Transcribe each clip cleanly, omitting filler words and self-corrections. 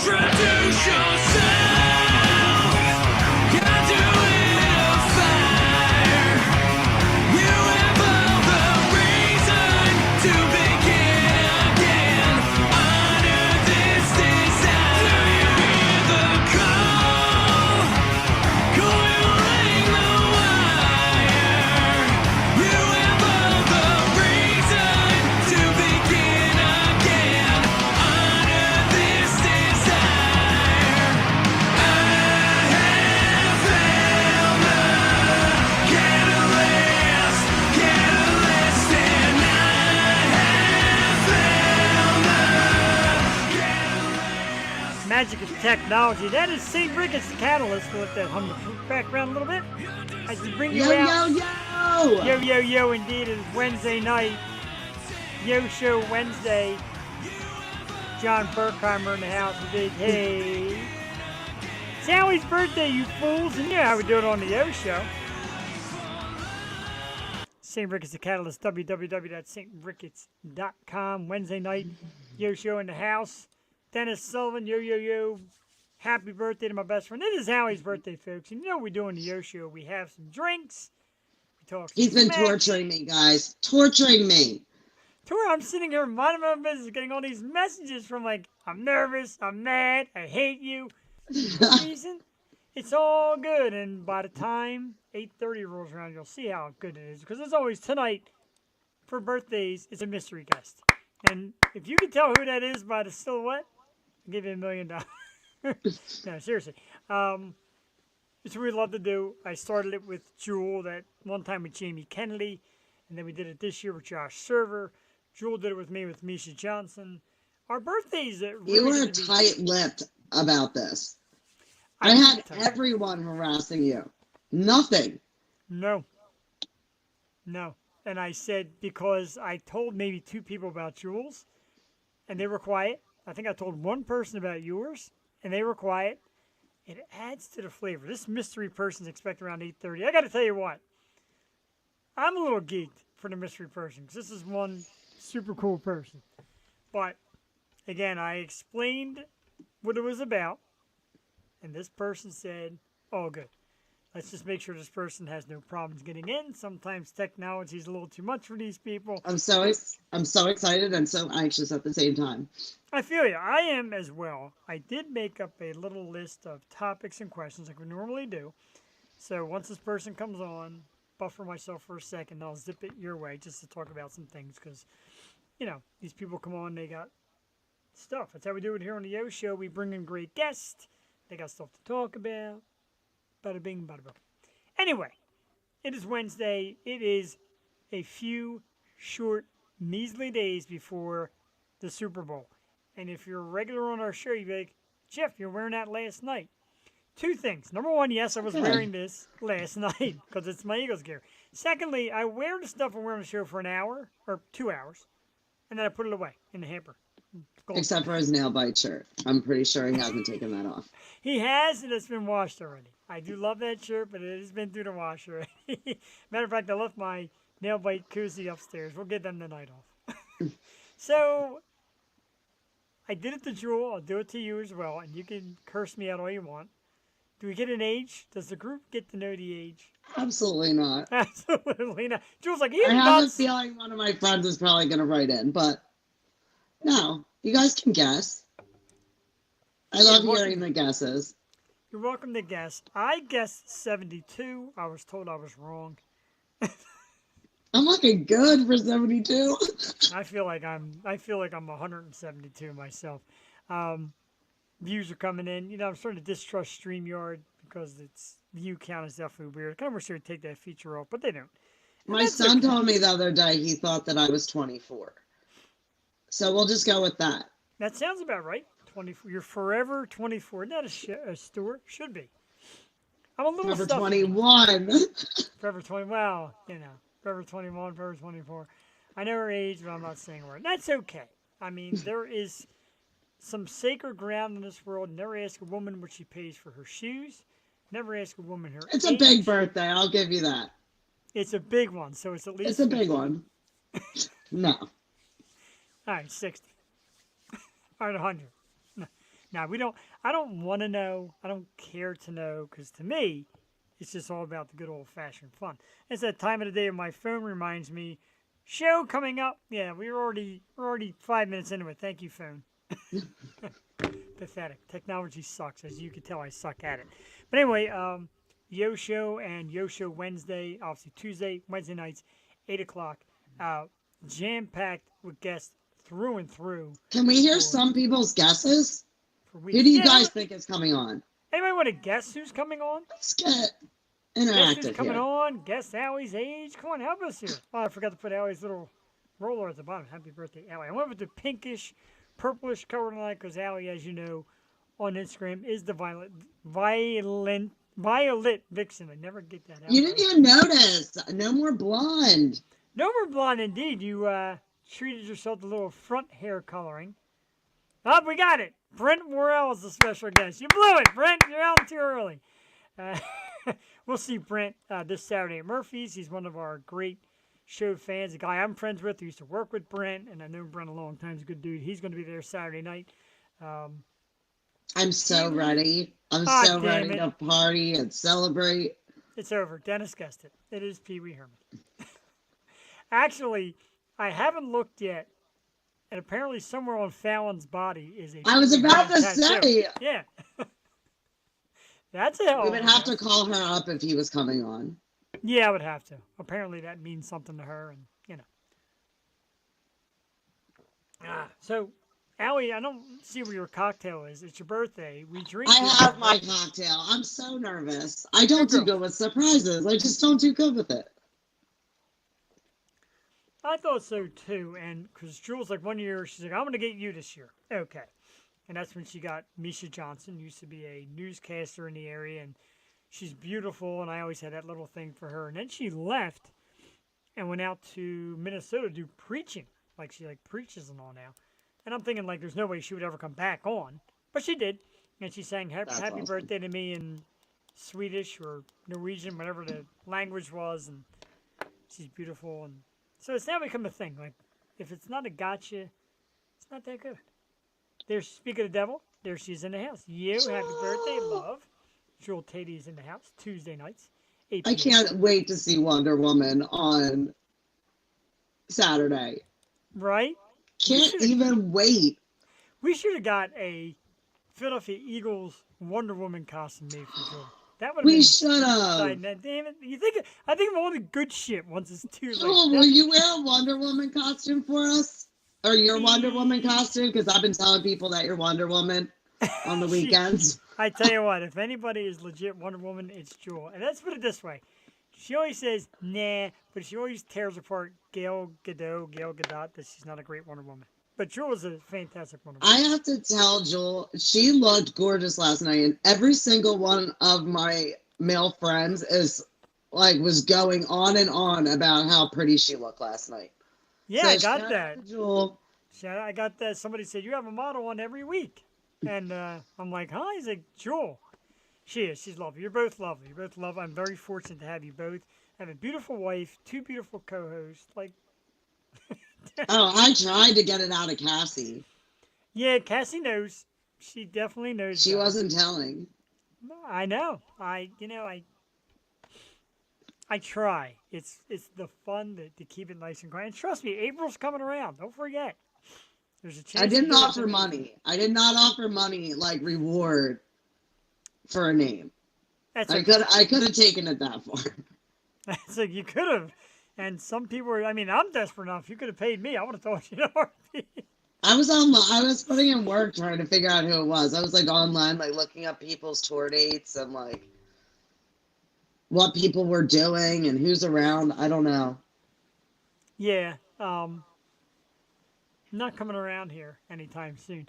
Introduce yourself. You're doing a fire. You have all the reason to begin again. Honor this desire. Do you hear the call? Coiling the wire. You have all the reason to begin again. Honor this desire. I have found the catalyst, and I have found the catalyst. Magic of technology. That is St. Ricketts the Catalyst. We'll let that hum the background a little bit. I just bring you out. Yo, indeed. It is Wednesday night. Yo Show Wednesday. John Burkheimer in the house. A big hey. It's Allie's birthday, you fools. And you know how we do it on the Yo Show. St. Ricketts the Catalyst. www.stricketts.com. Wednesday night. Yo Show in the house. Dennis Sullivan. Yo. Happy birthday to my best friend. It is Allie's birthday, folks. And you know what we do on the Yo Show. We have some drinks. We talk He's been smack. torturing me, guys. Torturing me. I'm sitting here minding my own business, getting all these messages from like, I'm nervous, I'm mad, I hate you. For no reason. It's all good. And by the time 8:30 rolls around, you'll see how good it is. Because as always, tonight, for birthdays, it's a mystery guest. And if you can tell who that is by the silhouette, I'll give you $1 million. No, seriously. It's what we love to do. I started it with Jewel, that one time with Jamie Kennedy, and then we did it this year with Josh Server. Jewel did it with me with Misha Johnson. Our birthdays really You were need to be- tight-lipped about this. I had tight. everyone harassing you. Nothing. No. And I said, because I told maybe 2 people about Jules, and they were quiet. I think I told 1 person about yours, and they were quiet. It adds to the flavor. This mystery person's expected around 8:30. I got to tell you what. I'm a little geeked for the mystery person, because this is one super cool person. But, again, I explained what it was about, and this person said, oh, good. Let's just make sure this person has no problems getting in. Sometimes technology is a little too much for these people. I'm so excited and so anxious at the same time. I feel you. I am as well. I did make up a little list of topics and questions like we normally do. So once this person comes on, buffer myself for a second, I'll zip it your way just to talk about some things because, you know, these people come on, they got stuff. That's how we do it here on the Yo Show. We bring in great guests. They got stuff to talk about. Bada bing, bada boom. Anyway, it is Wednesday. It is a few short, measly days before the Super Bowl. And if you're a regular on our show, you'd be like, Jeff, you're wearing that last night. 2 things. Number 1, yes, I was wearing this last night because it's my Eagles gear. Secondly, I wear the stuff I'm wearing on the show for an hour or 2 hours, and then I put it away in the hamper. Except for his nail bite shirt. I'm pretty sure he hasn't taken that off. He has, and it's been washed already. I do love that shirt, but it has been through the wash already. Matter of fact, I left my nail bite koozie upstairs. We'll get them the night off. So, I did it to Jewel. I'll do it to you as well, and you can curse me out all you want. Do we get an age? Does the group get to know the age? Absolutely not. Absolutely not. Jewel's like, I you're have a nuts. feeling one of my friends is probably going to write in, but no, you guys can guess. I love hearing the guesses. You're welcome to guess. I guessed 72. I was told I was wrong. I'm looking good for 72. I feel like I'm 172 myself. Views are coming in. You know, I'm starting to distrust StreamYard because its view count is definitely weird. I kind of wish they would take that feature off, but they don't. My son told me the other day he thought that I was 24. So we'll just go with that. That sounds about right. 24. You're forever 24. Isn't that a Stuart? Should be. I'm a little Forever stuffy. 21. Forever 20. Well, you know, forever 21, forever 24. I know her age, but I'm not saying a word. That's okay. I mean, there is some sacred ground in this world. Never ask a woman what she pays for her shoes. Never ask a woman her It's age. a big birthday. I'll give you that. It's a big one, so it's at least... It's a big one. No. All right, 60. All right, 100. Now we don't. I don't want to know. I don't care to know because to me, it's just all about the good old fashioned fun. It's that time of the day when my phone reminds me, show coming up. Yeah, we're already 5 minutes into it. Thank you, phone. Pathetic. Technology sucks, as you can tell. I suck at it. But anyway, Yo Show and Yo Show Wednesday, obviously Tuesday, Wednesday nights, 8 o'clock. Jam packed with guests through and through. Can we hear for, some people's guesses? for Who weeks. do you Yeah, guys think is coming on? anybody want to guess who's coming on? Let's get Guess who's interactive coming here. on? Guess Allie's age. Come on, help us here. Oh, I forgot to put Allie's little roller at the bottom. Happy birthday, Allie. I went with the pinkish, purplish color tonight because Allie, as you know, on Instagram is the violet vixen. I never get that out. You didn't even notice. No more blonde. No more blonde, indeed. You treated yourself to a little front hair coloring. Oh, we got it. Brent Worrell is the special guest. You blew it, Brent. You're out too early. Uh, we'll see Brent this Saturday at Murphy's. He's one of our great show fans. A guy I'm friends with who used to work with Brent, and I've known Brent a long time. He's a good dude. He's going to be there Saturday night. I'm so ready. I'm Ah, so damn ready it. to party and celebrate. It's over. Dennis guessed it. It is Pee Wee Herman. Actually, I haven't looked yet, and apparently somewhere on Fallon's body is a. I was Pee Wee about to Herman tattoo. say, Yeah. That's a hell. we of would a have to guess. call her up if he was coming on. Yeah, I would have to. Apparently, that means something to her, and you know. So, Allie, I don't see where your cocktail is. It's your birthday. We drink. I your have my birthday. cocktail. I'm so nervous. I don't do girl. good with surprises. I just don't do good with it. I thought so too, and because Jules, like 1 year, she's like, I'm going to get you this year. Okay. And that's when she got Misha Johnson, used to be a newscaster in the area, and she's beautiful, and I always had that little thing for her. And then she left and went out to Minnesota to do preaching. Like she preaches and all now. And I'm thinking there's no way she would ever come back on. But she did. And she sang That's happy awesome. birthday to me in Swedish or Norwegian, whatever the language was, and she's beautiful, and so it's now become a thing. Like, if it's not a gotcha, it's not that good. There's, speaking of the devil, there she is in the house. You, happy birthday, love. Jewel Tatey is in the house Tuesday nights. 8 I p.m. can't wait to see Wonder Woman on Saturday. Right? Can't even wait. We should have got a Philadelphia Eagles Wonder Woman costume made for Jewel. That would have We been should have. exciting. Damn it. I think of all the good shit once it's too late. Joel, will you wear a Wonder Woman costume for us? Or your Wonder Woman costume? Because I've been telling people that you're Wonder Woman on the weekends. I tell you what, if anybody is legit Wonder Woman, it's Jewel. And let's put it this way. She always says, nah, but she always tears apart Gail Gadot, that she's not a great Wonder Woman. But Jewel is a fantastic Wonder Woman. I have to tell Joel, she looked gorgeous last night, and every single one of my male friends was going on and on about how pretty she looked last night. Yeah, So I got shout out that. to Joel. I got that. Somebody said, you have a model on every week. And I'm like, huh? He's like, Jewel. She is. She's lovely. You're both lovely. You're both lovely. I'm very fortunate to have you both. I have a beautiful wife, 2 beautiful co-hosts. Oh, I tried to get it out of Cassie. Yeah, Cassie knows. She definitely knows. She that. wasn't telling. I know. I try. It's the fun to keep it nice and quiet. And trust me, April's coming around. Don't forget. There's a chance. I didn't to do it offer money. I did not offer money like reward for a name. That's I okay. could have taken it that far. It's like you could have. And some people are, I'm desperate enough. You could have paid me. I would have told you to RP. I was putting in work trying to figure out who it was. I was online, looking up people's tour dates and what people were doing and who's around. I don't know. Yeah. Not coming around here anytime soon.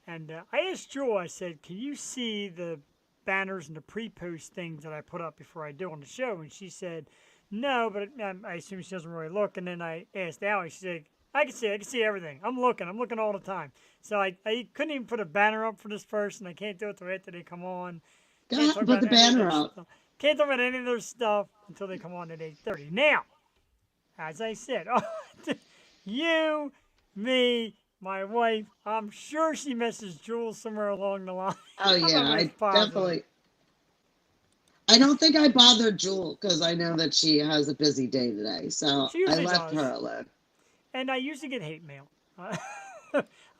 And I asked Jewel, I said, can you see the banners and the pre-post things that I put up before I do on the show? And she said, no, but I assume she doesn't really look. And then I asked Allie, she said, I can see everything. I'm looking all the time. So I couldn't even put a banner up for this person. I can't do it till after they come on. Can't talk Put the about any of banner their up. stuff. Can't talk about any of their stuff until they come on at 8:30. Now, as I said, you, me, my wife, I'm sure she messaged Jules somewhere along the line. Oh I'm yeah, almost I positive. definitely. I don't think I bothered Jewel because I know that she has a busy day today, so She I usually left does. her alone. And I usually get hate mail. Uh,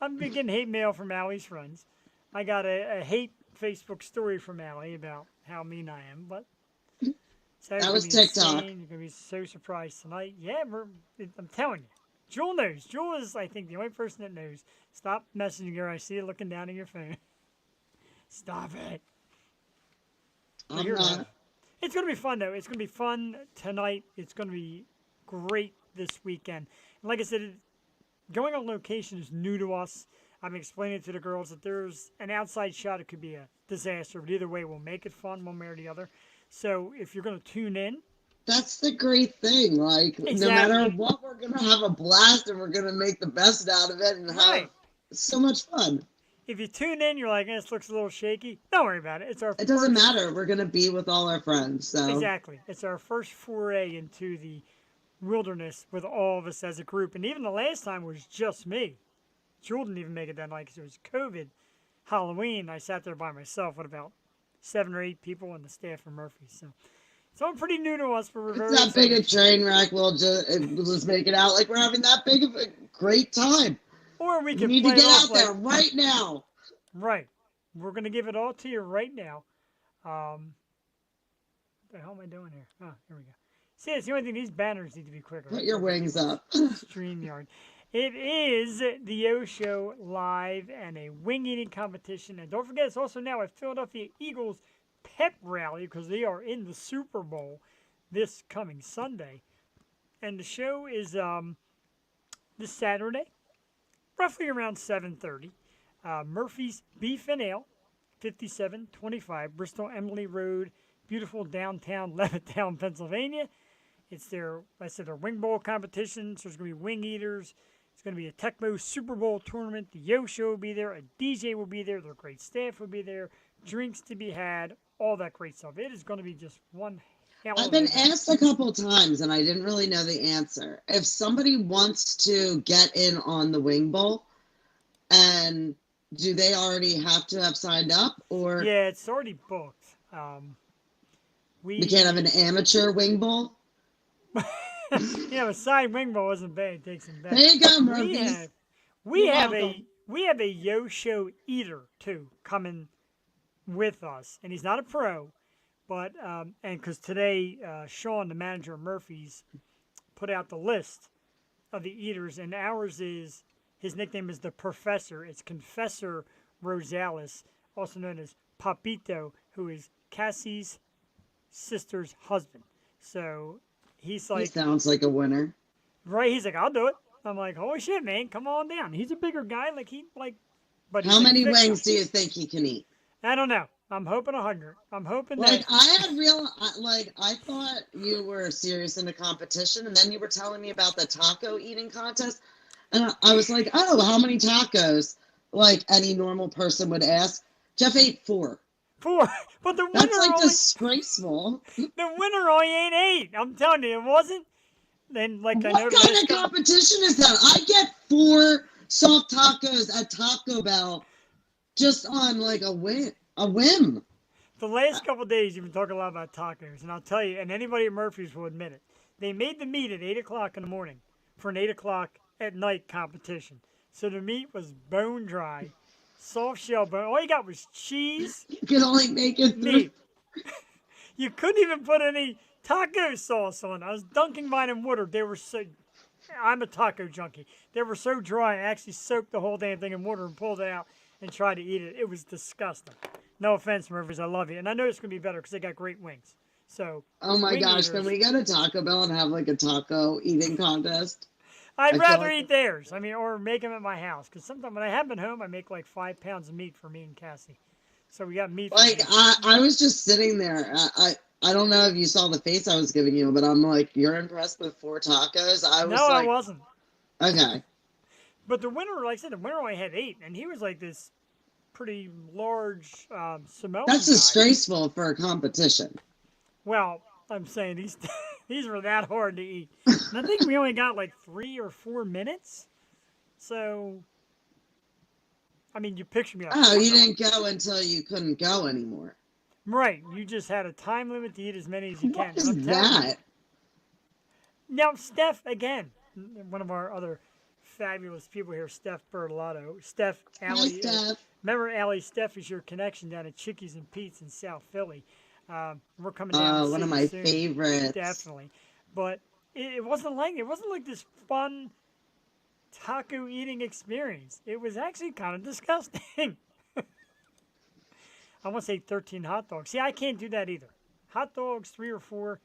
I've been getting hate mail from Allie's friends. I got a hate Facebook story from Allie about how mean I am, but so it's That gonna was be TikTok. insane. You're gonna be so surprised tonight. Yeah, I'm telling you. Jewel knows. Jewel is, I think, the only person that knows. Stop messaging her. I see you looking down at your phone. Stop it. But I'm here it is. not. It's gonna be fun though. It's gonna be fun tonight. It's gonna be great this weekend. And like I said, going on location is new to us. I'm explaining to the girls that there's an outside shot. It could be a disaster, but either way, we'll make it fun one way or the other. So if you're going to tune in, That's the great thing. Like, no matter exactly, what, we're gonna have a blast and we're gonna make the best out of it and have right. so much fun. If you tune in, you're like, this looks a little shaky. Don't worry about it. It's our It doesn't first, matter. We're gonna be with all our friends. So exactly. It's our first foray into the wilderness with all of us as a group. And even the last time was just me. Jewel didn't even make it that night because it was COVID. Halloween, I sat there by myself with about 7 or 8 people and the staff from Murphy's. So it's all pretty new to us, but we're it's very that big a excited. train wreck. We'll just make it out like we're having that big of a great time. Or we We could need to play it get off out like, there right now. right, we're going to give it all to you right now. What the hell am I doing here? Oh, here we go. See, it's the only thing. These banners need to be quicker. Put Right? your Wherever wings people's up. StreamYard. It is the O Show live and a wing eating competition. And don't forget, it's also now a Philadelphia Eagles pep rally because they are in the Super Bowl this coming Sunday. And the show is this Saturday, roughly around 7:30. Murphy's Beef and Ale, 5725 Bristol Emily Road, beautiful downtown Levittown, Pennsylvania. It's their, like I said, their wing bowl competition. So there's going to be wing eaters. It's going to be a Tecmo Super Bowl tournament. The Yo Show will be there. A DJ will be there. Their great staff will be there. Drinks to be had. All that great stuff. It is going to be just one hell I've of an been event. asked a couple times and I didn't really know the answer. If somebody wants to get in on the wing bowl, and do they already have to have signed up, or Yeah, it's already booked. we can't have We, an amateur wing bowl? a side wing bowl isn't bad. It takes some There bet. you go, We Murphys. have we You're have welcome. a Yo Show eater too coming with us, and he's not a pro, but and because today Sean, the manager of Murphy's, put out the list of the eaters, and ours is his nickname is the Professor. It's Confessor Rosales, also known as Papito, who is Cassie's sister's husband. So he's He like, sounds like a winner. right? He's like, I'll do it. I'm like, holy shit, man, come on down. He's a bigger guy, but he's How a many fit guy. wings do you think he can eat? I don't know. I'm hoping 100. I'm hoping Like that. I thought you were serious in the competition, and then you were telling me about the taco eating contest, and I was like, oh, how many tacos? Like any normal person would ask. Jeff ate 4. Four, but That's like disgraceful. the winner only ate 8. I'm telling you, it wasn't. Then like I know What the kind last of couple, competition is that? I get 4 soft tacos at Taco Bell just on like a whim. the last couple days you've been talking a lot about tacos, and I'll tell you, and anybody at Murphy's will admit it. They made the meat at 8 o'clock in the morning for an 8 o'clock at night competition. So the meat was bone dry, soft shell bone. All you got was cheese, You can only make it through. meat. You couldn't even put any taco sauce on. I was dunking mine in water. They were so. I'm a taco junkie. They were so dry. I actually soaked the whole damn thing in water and pulled it out and tried to eat it. It was disgusting. No offense, Murphys. I love you, and I know it's gonna be better because they got great wings. So, Oh my wing gosh, can eaters. we go to Taco Bell and have like a taco eating contest? I'd I feel rather like eat theirs. I mean, or make them at my house. Because sometimes when I have been home, I make like 5 pounds of meat for me and Cassie. So we got meat for like days. I was just sitting there. I don't know if you saw the face I was giving you, but I'm like, you're impressed with 4 tacos? I No, was I like, wasn't. okay. But the winner, like I said, the winner only had 8, and he was like this pretty large Samoan That's guy. disgraceful for a competition. Well, I'm saying these these were that hard to eat. And I think we only got like 3 or 4 minutes. So I mean, you picture me like, Oh, I'm you not. didn't go until you couldn't go anymore. Right. You just had a time limit to eat as many as you What can. And is I'm telling you. that? Now, Steph, again, one of our other fabulous people here, Steph Bertolotto. Steph, Hi, Allie, Steph. remember Allie, Steph is your connection down at Chickies and Pete's in South Philly. We're coming down to One see of you my soon. favorites. Definitely. But it wasn't like this fun taco eating experience. It was actually kind of disgusting. I want to say 13 hot dogs. See, I can't do that either. Hot dogs, 3 or 4.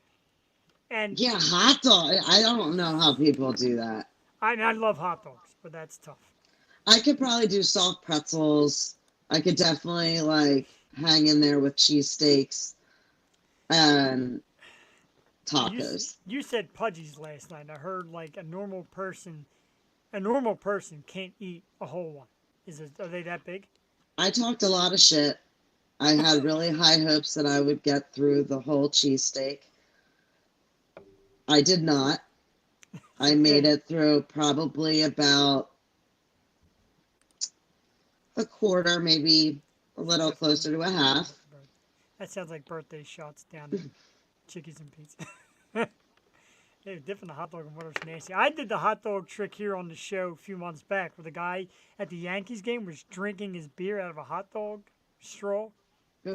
And Yeah, hot dog. I don't know how people do that. I love hot dogs, but that's tough. I could probably do soft pretzels. I could definitely like hang in there with cheesesteaks and You tacos. you said pudgies last night. I heard like a normal person can't eat a whole one. Are they that big? I talked a lot of shit. I had really high hopes that I would get through the whole cheesesteak. I did not. I made Okay. it through probably about a quarter, maybe a little That's funny. closer to a half. That sounds like birthday shots down at Chickies and Pete's. Hey, dipping the hot dog in water's nasty. I did the hot dog trick here on the show a few months back where the guy at the Yankees game was drinking his beer out of a hot dog straw.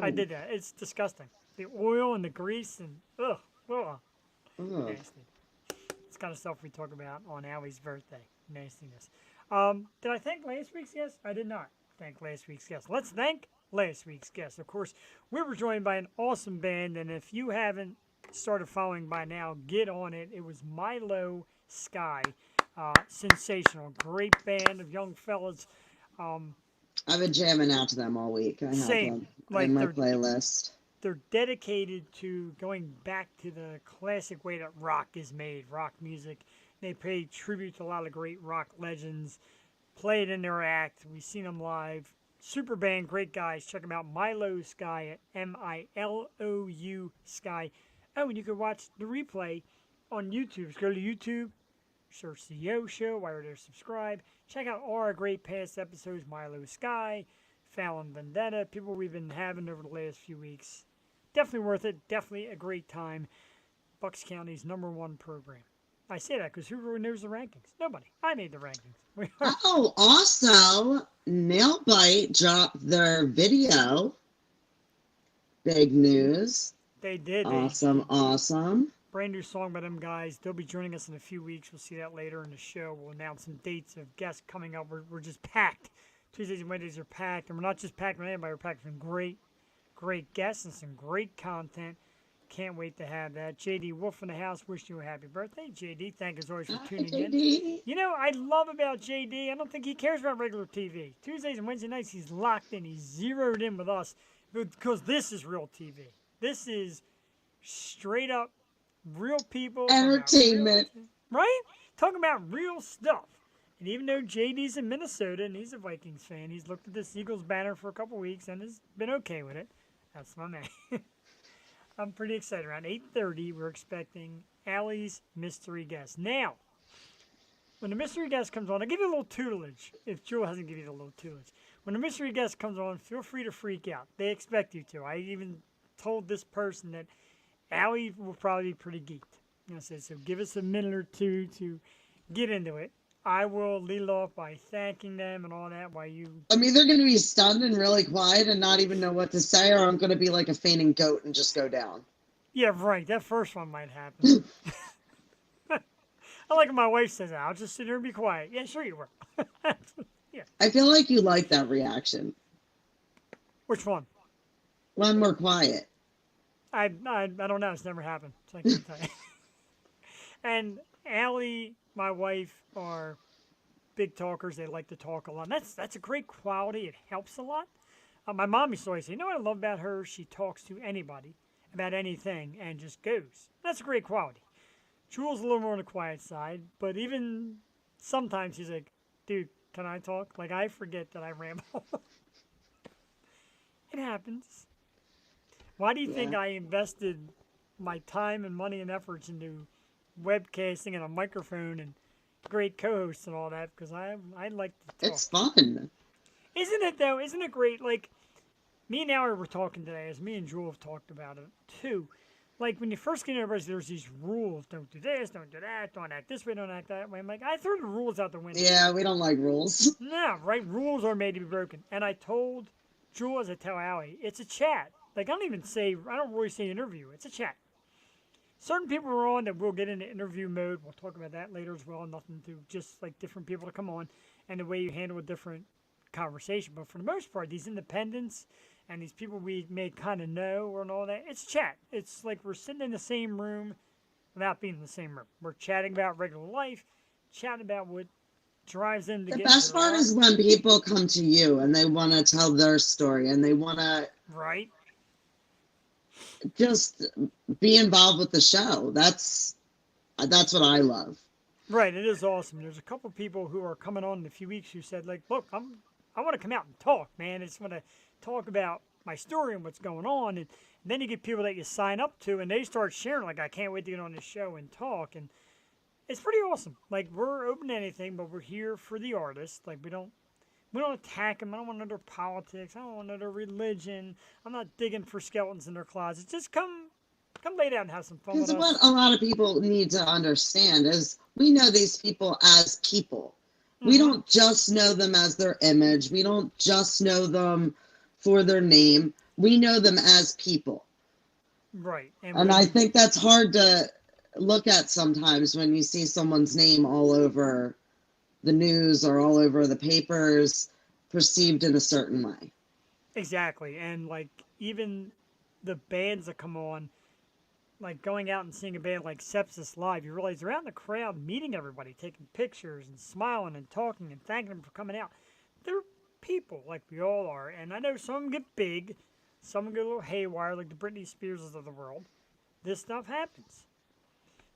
I Ooh, did that. It's disgusting. The oil and the grease and ugh, ugh. nasty. It's kind of stuff we talk about on Allie's birthday. Nastiness. Did I thank last week's guest? I did not thank last week's guest. Let's thank last week's guest. Of course, we were joined by an awesome band, and if you haven't started following by now, get on it. It was Milo Skye. Sensational. Great band of young fellas. Um, I've been jamming out to them all week. I have Same. them in Like my they're playlist. they're dedicated to going back to the classic way that rock is made, rock music. They pay tribute to a lot of great rock legends, play it in their act. We've seen them live. Super band, great guys. Check them out. Milo Skye at Milou Skye. Oh, and you can watch the replay on YouTube. Just go to YouTube, search the Yo Show while you're there, subscribe. Check out all our great past episodes. Milo Skye, Fallon Vendetta, people we've been having over the last few weeks. Definitely worth it. Definitely a great time. Bucks County's #1 program. I say that because who really knows the rankings? Nobody. I made the rankings. We are. Oh, also, Nailbite dropped their video. Big news. They did. Awesome, awesome. Brand new song by them guys. They'll be joining us in a few weeks. We'll see that later in the show. We'll announce some dates of guests coming up. We're just packed. Tuesdays and Wednesdays are packed. And we're not just packed with anybody. We're packed with some great guests and some great content. Can't wait to have that. JD Wolf in the house. Wishing you a happy birthday. JD, thank you as always for Hi, tuning in. JD. You know, I love about JD, I don't think he cares about regular TV. Tuesdays and Wednesday nights, he's locked in. He's zeroed in with us because this is real TV. This is straight up real people. Entertainment. Right? Talking about real stuff. And even though JD's in Minnesota and he's a Vikings fan, he's looked at this Eagles banner for a couple weeks and has been okay with it. That's my man. I'm pretty excited. Around 8:30, we're expecting Allie's mystery guest. Now, when the mystery guest comes on, I'll give you a little tutelage if Jewel hasn't given you the little tutelage. When the mystery guest comes on, feel free to freak out. They expect you to. I even told this person that Allie will probably be pretty geeked. I said, so give us a minute or two to get into it. I will lead off by thanking them and all that while you. I'm either going to be stunned and really quiet and not even know what to say, or I'm going to be like a fainting goat and just go down. Yeah, right. That first one might happen. I like when my wife says that. I'll just sit here and be quiet. Yeah, sure you will. Yeah. I feel like you like that reaction. Which one? When we're quiet. I don't know. It's never happened. So I can't tell you. And Allie, my wife, are big talkers. They like to talk a lot. And that's a great quality. It helps a lot. My mom used to always say, you know what I love about her? She talks to anybody about anything and just goes. That's a great quality. Jewel's a little more on the quiet side, but even sometimes she's like, dude, can I talk? Like, I forget that I ramble. It happens. Why do you think I invested my time and money and efforts into webcasting and a microphone and great co-hosts and all that? Because I like to talk. It's fun. Isn't it though? Isn't it great? Like me and Allie were talking today, as me and Jewel have talked about it too. Like when you first get into everybody, there's these rules: don't do this, don't do that, don't act this way, don't act that way. I'm like, I threw the rules out the window. Yeah, we don't like rules. No, right? Rules are made to be broken. And I told Jewel, as I tell Allie, it's a chat. Like I don't really say interview. It's a chat. Certain people are on that we'll get into interview mode. We'll talk about that later as well. Nothing to just like different people to come on and the way you handle a different conversation. But for the most part, these independents and these people we may kind of know and all that, it's chat. It's like we're sitting in the same room without being in the same room. We're chatting about regular life, chatting about what drives them to The get best into their part life. is when people come to you and they want to tell their story and they want to Right? just be involved with the show. That's what I love. Right, it is awesome. There's a couple people who are coming on in a few weeks who said, like, look, I want to come out and talk, man. I just want to talk about my story and what's going on. And then you get people that you sign up to and they start sharing, like, I can't wait to get on this show and talk. And it's pretty awesome. Like, we're open to anything, but we're here for the artist. Like, we don't attack them. I don't want to know their politics. I don't want to know their religion. I'm not digging for skeletons in their closets. Just come lay down and have some fun with Because us. what a lot of people need to understand is we know these people as people. We Mhm. don't just know them as their image. We don't just know them for their name. We know them as people. Right. And And I think that's hard to look at sometimes when you see someone's name all over the news or all over the papers, perceived in a certain way. exactly. And like even the bands that come on, like going out and seeing a band like Sepsis live, you realize they're out in the crowd meeting everybody, taking pictures and smiling and talking and thanking them for coming out. They're people like we all are. And I know some of them get big, some of them get a little haywire, like the Britney Spearses of the world. This stuff happens.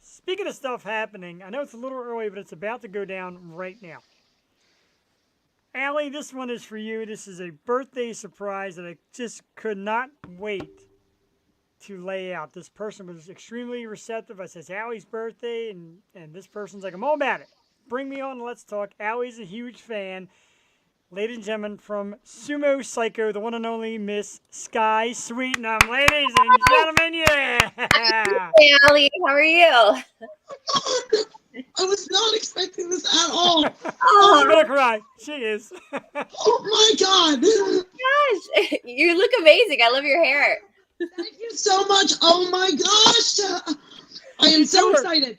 Speaking of stuff happening, I know it's a little early, but it's about to go down right now. Allie, this one is for you. This is a birthday surprise that I just could not wait to lay out. This person was extremely receptive. I says, Allie's birthday, and this person's like, I'm all about it. Bring me on, let's talk. Allie's a huge fan. Ladies and gentlemen, from Sumo Cyco, the one and only Miss Skye Sweetnam. Ladies and gentlemen, yeah! Hey, Allie, how are you? I was not expecting this at all. She's Oh gonna cry. She is. Oh my God. gosh, you look amazing. I love your hair. Thank you so much. Oh my gosh. I am so excited.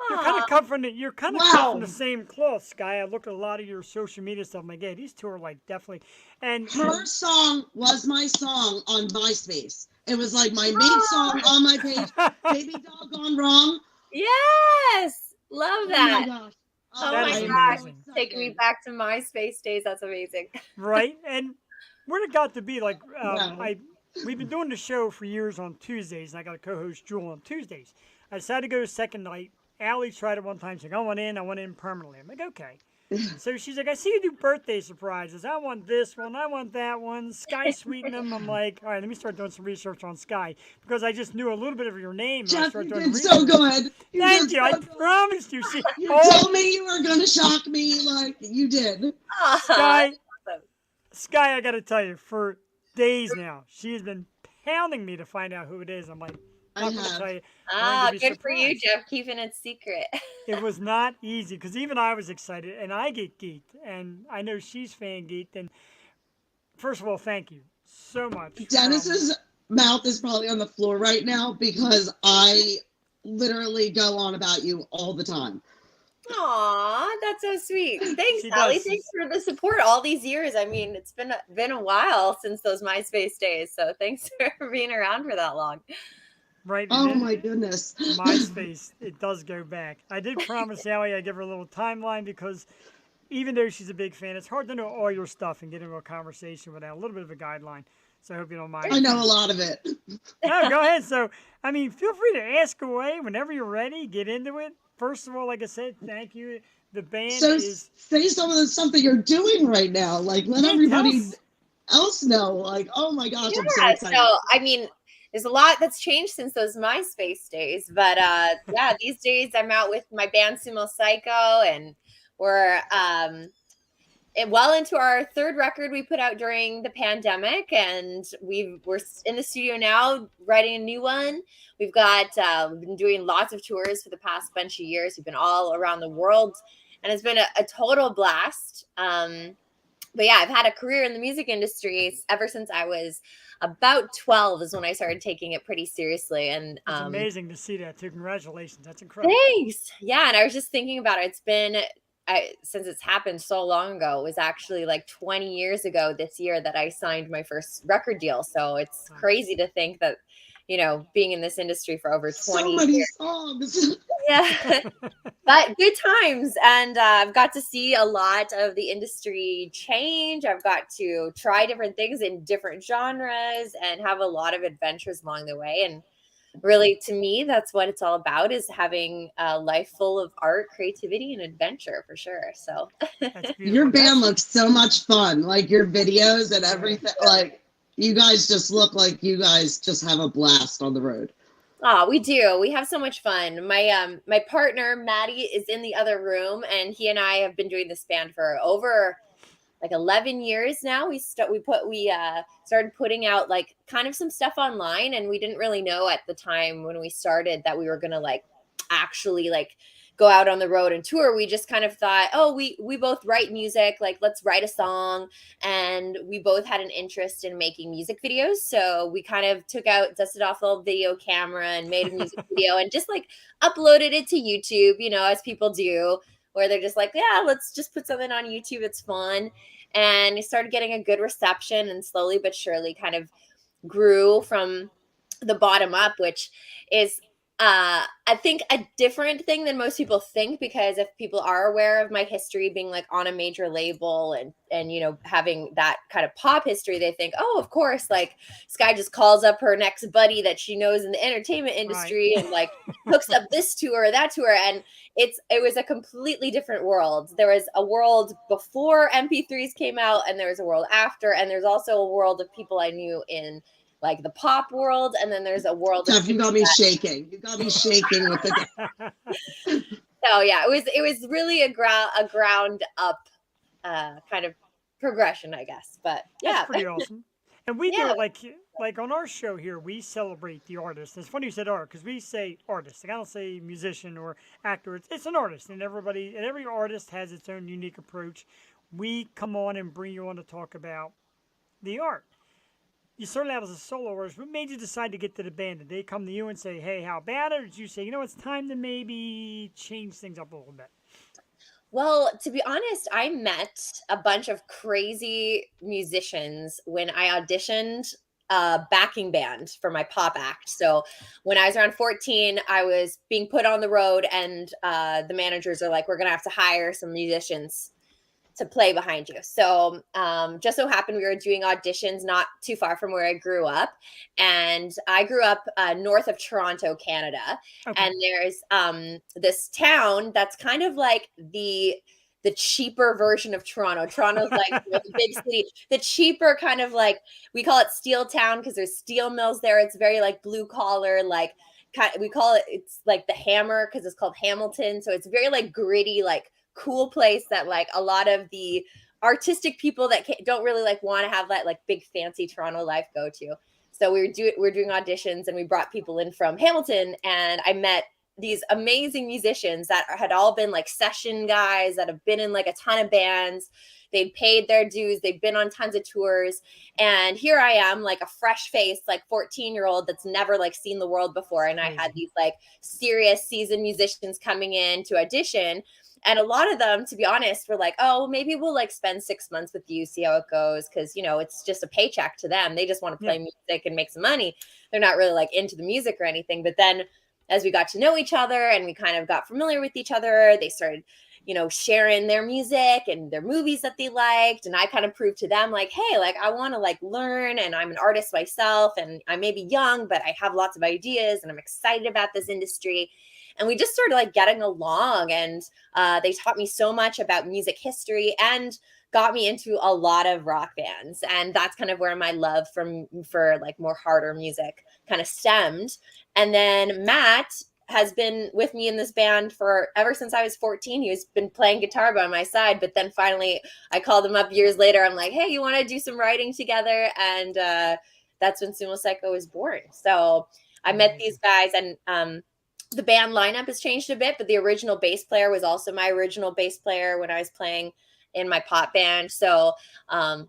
You're kind Aw. of cut from the, you're kind of cut Wow. from the same cloth, Skye. I looked at a lot of your social media stuff. I'm like, yeah, these two are like definitely. And Her song was my song on MySpace. It was like my main song on my page. Baby Dog Gone Wrong. Yes, love Oh my that. gosh. Oh That my is gosh, amazing. taking me back to MySpace days. That's amazing. right, and where it got to be like, Wow. we've been doing the show for years on Tuesdays, and I got a co-host Jewel on Tuesdays. I decided to go to second night. Allie tried it one time. She's like, I want in permanently. I'm like, okay. So she's like, I see you do birthday surprises. I want this one. I want that one. Skye Sweetnam. I'm like, all right, let me start doing some research on Skye because I just knew a little bit of your name. And I Jeff, started you doing did so research. good. Thank did you. I so good. promised you. See, You all told me you were going to shock me like you did. Aw, Skye, awesome. Skye, I got to tell you, for days now, she has been pounding me to find out who it is. I'm like, I I'm going to have. tell you. Ah, to be good for you, surprised. Jeff, keeping it secret. It was not easy because even I was excited and I get geeked and I know she's fan geeked. And first of all, thank you so much. Dennis's mouth is probably on the floor right now because I literally go on about you all the time. Aw, that's so sweet. Thanks, She Allie. does. Thanks for the support all these years. I mean, it's been a while since those MySpace days, so thanks for being around for that long. Right. Oh and my goodness. MySpace, it does go back. I did promise Allie I'd give her a little timeline because even though she's a big fan, it's hard to know all your stuff and get into a conversation without a little bit of a guideline. So I hope you don't mind. I know a lot of it. No, go ahead. So, I mean, feel free to ask away whenever you're ready. Get into it. First of all, like I said, thank you. The band So is. say some of the stuff that you're doing right now. Like let Yeah, everybody tell us. else know. Like, oh my gosh, I'm so Yeah, excited. so I mean, there's a lot that's changed since those MySpace days, but yeah, these days I'm out with my band Sumo Cyco, and we're well into our third record we put out during the pandemic, and we're in the studio now writing a new one. We've been doing lots of tours for the past bunch of years. We've been all around the world, and it's been a total blast. But yeah, I've had a career in the music industry ever since I was about 12 is when I started taking it pretty seriously. And It's amazing to see that too. Congratulations. That's incredible. thanks. Yeah, and I was just thinking about it. It's been since it's happened so long ago. It was actually like 20 years ago this year that I signed my first record deal. So it's crazy to think that, being in this industry for over 20 So many years. songs. Yeah. But good times. And I've got to see a lot of the industry change. I've got to try different things in different genres and have a lot of adventures along the way. And really, to me, that's what it's all about, is having a life full of art, creativity, and adventure, for sure. So That's beautiful. Your band looks so much fun. Like your videos and everything. Like you guys just look like you guys just have a blast on the road. Oh, we do. We have so much fun. My partner Maddie is in the other room, and he and I have been doing this band for over like 11 years now. We started putting out like kind of some stuff online, and we didn't really know at the time when we started that we were gonna like actually like go out on the road and tour. We just kind of thought, oh, we both write music, like let's write a song. And we both had an interest in making music videos, so we kind of dusted off the old video camera and made a music video and just like uploaded it to YouTube, as people do, where they're just like, yeah, let's just put something on YouTube, it's fun. And it started getting a good reception, and slowly but surely kind of grew from the bottom up, which is I think a different thing than most people think, because if people are aware of my history being like on a major label and having that kind of pop history, they think, oh, of course, like Skye just calls up her next buddy that she knows in the entertainment industry, right, and like hooks up this tour or that tour. And it was a completely different world. There was a world before MP3s came out, and there was a world after, and there's also a world of people I knew in like the pop world, and then there's a world of you got me shaking. You got me shaking with it. So yeah, it was really a ground up kind of progression, I guess. But yeah, that's pretty awesome. And we do it like on our show here, we celebrate the artist. It's funny you said art, because we say artist. Like I don't say musician or actor. It's an artist, and every artist has its own unique approach. We come on and bring you on to talk about the art. You started out as a solo artist. What made you decide to get to the band? Did they come to you and say, hey, how bad? Or did you say, it's time to maybe change things up a little bit? Well, to be honest, I met a bunch of crazy musicians when I auditioned a backing band for my pop act. So when I was around 14, I was being put on the road, and the managers are like, we're going to have to hire some musicians to play behind you. So just so happened we were doing auditions not too far from where I grew up. And I grew up north of Toronto, Canada. Okay. And there's this town that's kind of like the cheaper version of Toronto. Toronto's like a big city. The cheaper kind of like, we call it Steel Town because there's steel mills there. It's very like blue collar, like we call it, it's like the Hammer because it's called Hamilton. So it's very like gritty, like cool place that like a lot of the artistic people that don't really like want to have that like big fancy Toronto life go to. So we're doing auditions, and we brought people in from Hamilton, and I met these amazing musicians that had all been like session guys that have been in like a ton of bands. They'd paid their dues. They've been on tons of tours. And here I am, like a fresh face, like 14-year-old that's never like seen the world before. And I had these like serious seasoned musicians coming in to audition. And a lot of them, to be honest, were like, oh, maybe we'll like spend 6 months with you, see how it goes. Cause it's just a paycheck to them. They just want to play music and make some money. They're not really like into the music or anything. But then as we got to know each other and we kind of got familiar with each other, they started, sharing their music and their movies that they liked. And I kind of proved to them like, hey, like I want to like learn, and I'm an artist myself, and I may be young, but I have lots of ideas and I'm excited about this industry. And we just started like getting along, and they taught me so much about music history and got me into a lot of rock bands. And that's kind of where my love for like more harder music kind of stemmed. And then Matt has been with me in this band for ever since I was 14. He's been playing guitar by my side, but then finally I called him up years later. I'm like, hey, you want to do some writing together? And that's when Sumo Cyco was born. So I met these guys, and the band lineup has changed a bit, but the original bass player was also my original bass player when I was playing in my pop band. So and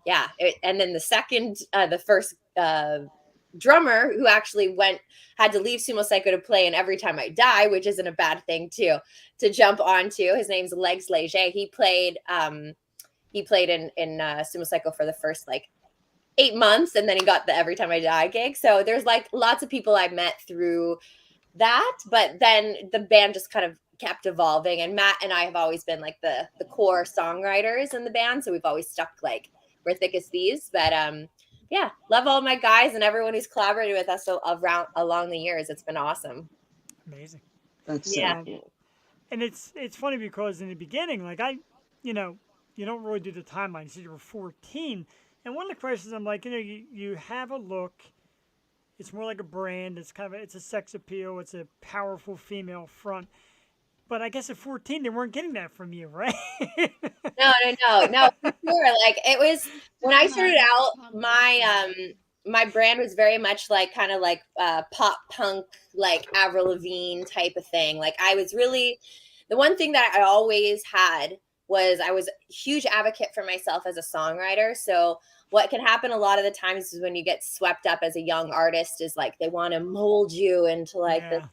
then the first drummer who actually had to leave Sumo Cyco to play in Every Time I Die, which isn't a bad thing to jump onto. His name's Legs Leger. He played in Sumo Cyco for the first like 8 months, and then he got the Every Time I Die gig. So there's like lots of people I met through that, but then the band just kind of kept evolving, and Matt and I have always been like the core songwriters in the band, so we've always stuck like we're thick as thieves. But love all my guys and everyone who's collaborated with us around along the years. It's been awesome. Amazing. That's Yeah. so cool. And it's funny because in the beginning, like you don't really do the timeline. You said you were 14, and one of the questions I'm like, you have a look. It's more like a brand. It's it's a sex appeal. It's a powerful female front. But I guess at 14, they weren't getting that from you, right? No, for sure. Like it was when I started out, my brand was very much like kind of like pop punk, like Avril Lavigne type of thing. Like I was really the one thing that I always had was I was a huge advocate for myself as a songwriter. So what can happen a lot of the times is when you get swept up as a young artist is like they want to mold you into like this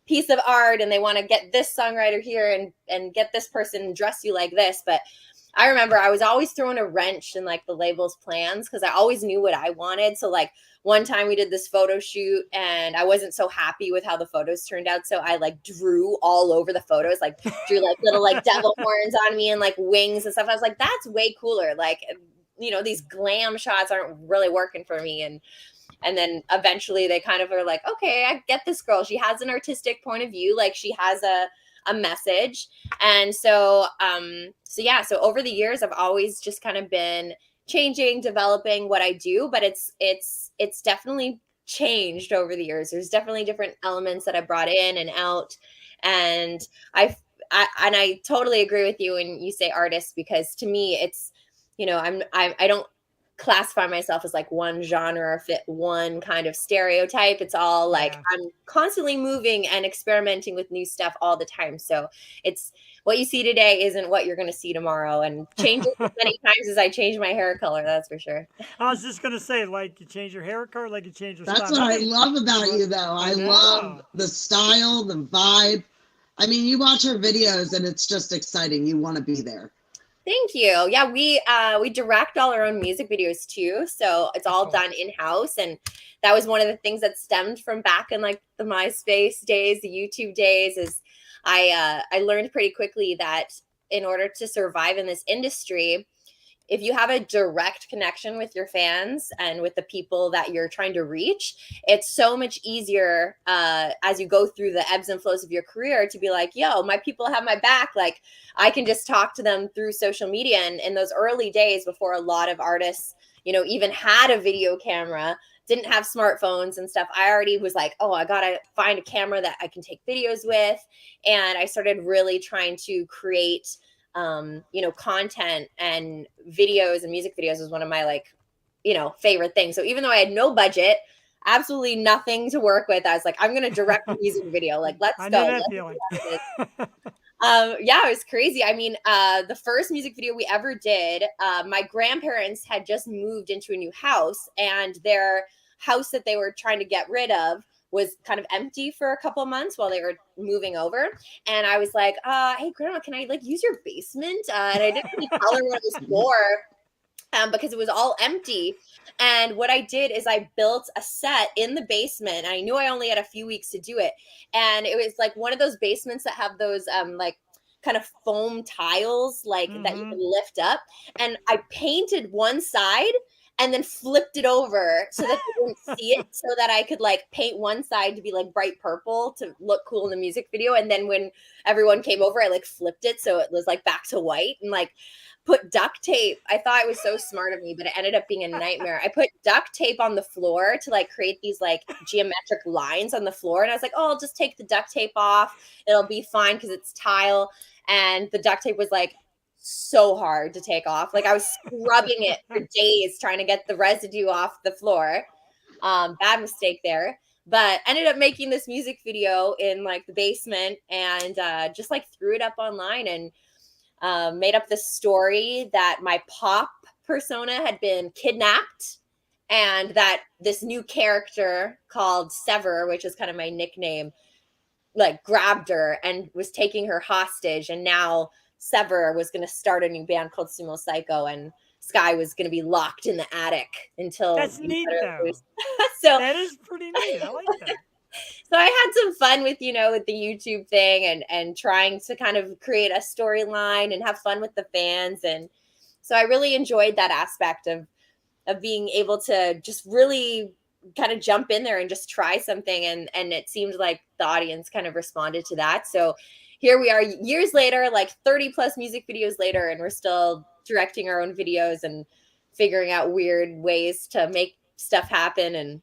piece of art, and they want to get this songwriter here and get this person and dress you like this. But I remember I was always throwing a wrench in like the label's plans because I always knew what I wanted. So like one time we did this photo shoot and I wasn't so happy with how the photos turned out. So I like drew all over the photos, like drew like little like devil horns on me and like wings and stuff. I was like, that's way cooler. Like, these glam shots aren't really working for me. And then eventually they kind of are like, okay, I get this girl. She has an artistic point of view. Like she has a message. And so over the years, I've always just kind of been changing, developing what I do, but it's definitely changed over the years. There's definitely different elements that I brought in and out. And I totally agree with you when you say artist, because to me, it's, I don't classify myself as like one genre or fit one kind of stereotype. It's all like I'm constantly moving and experimenting with new stuff all the time. So it's what you see today isn't what you're going to see tomorrow, and changes as many times as I change my hair color. That's for sure. I was just going to say, like you change your hair color, like you change your That's style. what I love about you, though. I love the style, the vibe. I mean, you watch her videos and it's just exciting. You want to be there. Thank you. Yeah, we direct all our own music videos too, so it's all done in-house, and that was one of the things that stemmed from back in like the MySpace days, the YouTube days. Is I learned pretty quickly that in order to survive in this industry, if you have a direct connection with your fans and with the people that you're trying to reach, it's so much easier as you go through the ebbs and flows of your career to be like, yo, my people have my back. Like I can just talk to them through social media. And in those early days before a lot of artists, even had a video camera, didn't have smartphones and stuff, I already was like, oh, I got to find a camera that I can take videos with. And I started really trying to create content and videos and music videos was one of my favorite things. So even though I had no budget, absolutely nothing to work with, I was like, I'm going to direct a music video. Like, let's go. I know that feeling. It was crazy. I mean, the first music video we ever did, my grandparents had just moved into a new house, and their house that they were trying to get rid of was kind of empty for a couple months while they were moving over. And I was like, hey, Grandma, can I like use your basement? And I didn't really tell her what it was for because it was all empty. And what I did is I built a set in the basement. I knew I only had a few weeks to do it. And it was like one of those basements that have those like kind of foam tiles like that you can lift up. And I painted one side, and then flipped it over so that they wouldn't see it, so that I could like paint one side to be like bright purple to look cool in the music video. And then when everyone came over, I like flipped it so it was like back to white, and like put duct tape. I thought it was so smart of me, but it ended up being a nightmare. I put duct tape on the floor to like create these like geometric lines on the floor. And I was like, oh, I'll just take the duct tape off. It'll be fine because it's tile. And the duct tape was like so hard to take off. Like I was scrubbing it for days trying to get the residue off the floor. Bad mistake there. But ended up making this music video in like the basement, and just like threw it up online, and made up this story that my pop persona had been kidnapped, and that this new character called Sever, which is kind of my nickname, like grabbed her and was taking her hostage. And now Sever was going to start a new band called Sumo Cyco, and Skye was going to be locked in the attic until That's neat, though. So That is pretty neat. I like that. so I had some fun with, with the YouTube thing, and trying to kind of create a storyline and have fun with the fans. And so I really enjoyed that aspect of being able to just really kind of jump in there and just try something. And it seemed like the audience kind of responded to that. So here we are years later, like 30 plus music videos later, and we're still directing our own videos and figuring out weird ways to make stuff happen, and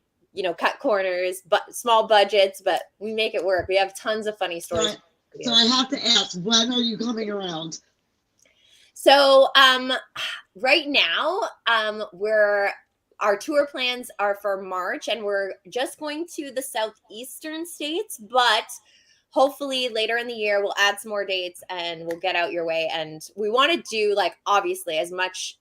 cut corners, but small budgets, but we make it work. We have tons of funny stories. So I have to ask, when are you coming around? So right now, our tour plans are for March, and we're just going to the southeastern states, but hopefully later in the year we'll add some more dates and we'll get out your way. And we want to do, like, obviously as much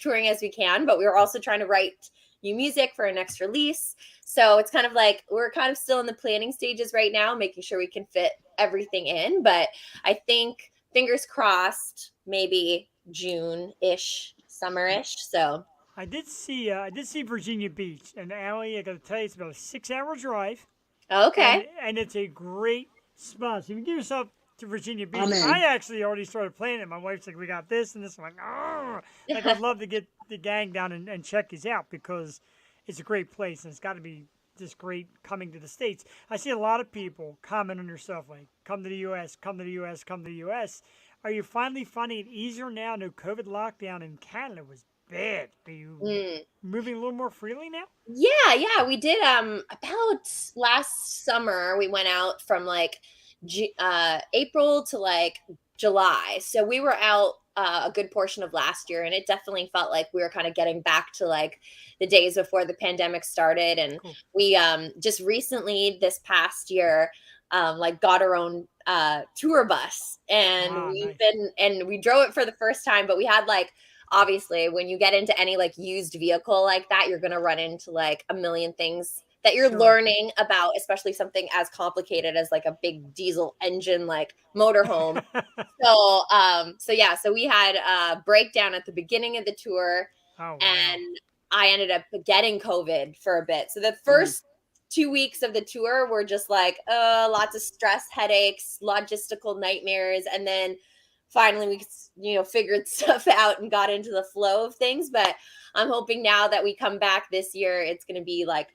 touring as we can, but we're also trying to write new music for our next release. So it's kind of like we're kind of still in the planning stages right now, making sure we can fit everything in. But I think, fingers crossed, maybe June-ish, summer-ish. So I did see Virginia Beach, and Allie, I got to tell you, it's about a 6-hour drive. okay. And it's a great spot. So if you give yourself to Virginia Beach, I'm in. I actually already started planning it. My wife's like, we got this and this. I'm like, oh, like I'd love to get the gang down and check these out, because it's a great place, and it's got to be just great coming to the States. I see a lot of people comment on your stuff like, come to the U.S., come to the U.S., come to the U.S. Are you finally finding it easier now? No COVID lockdown in Canada was bad. Are you moving a little more freely now? Yeah, we did. About last summer, we went out from like April to like July. So we were out a good portion of last year, and it definitely felt like we were kind of getting back to like the days before the pandemic started. And Cool. we just recently, this past year, like got our own tour bus, and Wow, we've nice. been, and we drove it for the first time. But we had like, obviously, when you get into any like used vehicle like that, you're gonna run into like a million things that you're Sure. learning about, especially something as complicated as like a big diesel engine like motorhome. So we had a breakdown at the beginning of the tour, Oh, wow. and I ended up getting COVID for a bit. So the first 2 weeks of the tour were just like, lots of stress, headaches, logistical nightmares. And then finally we, figured stuff out and got into the flow of things. But I'm hoping now that we come back this year, it's going to be like,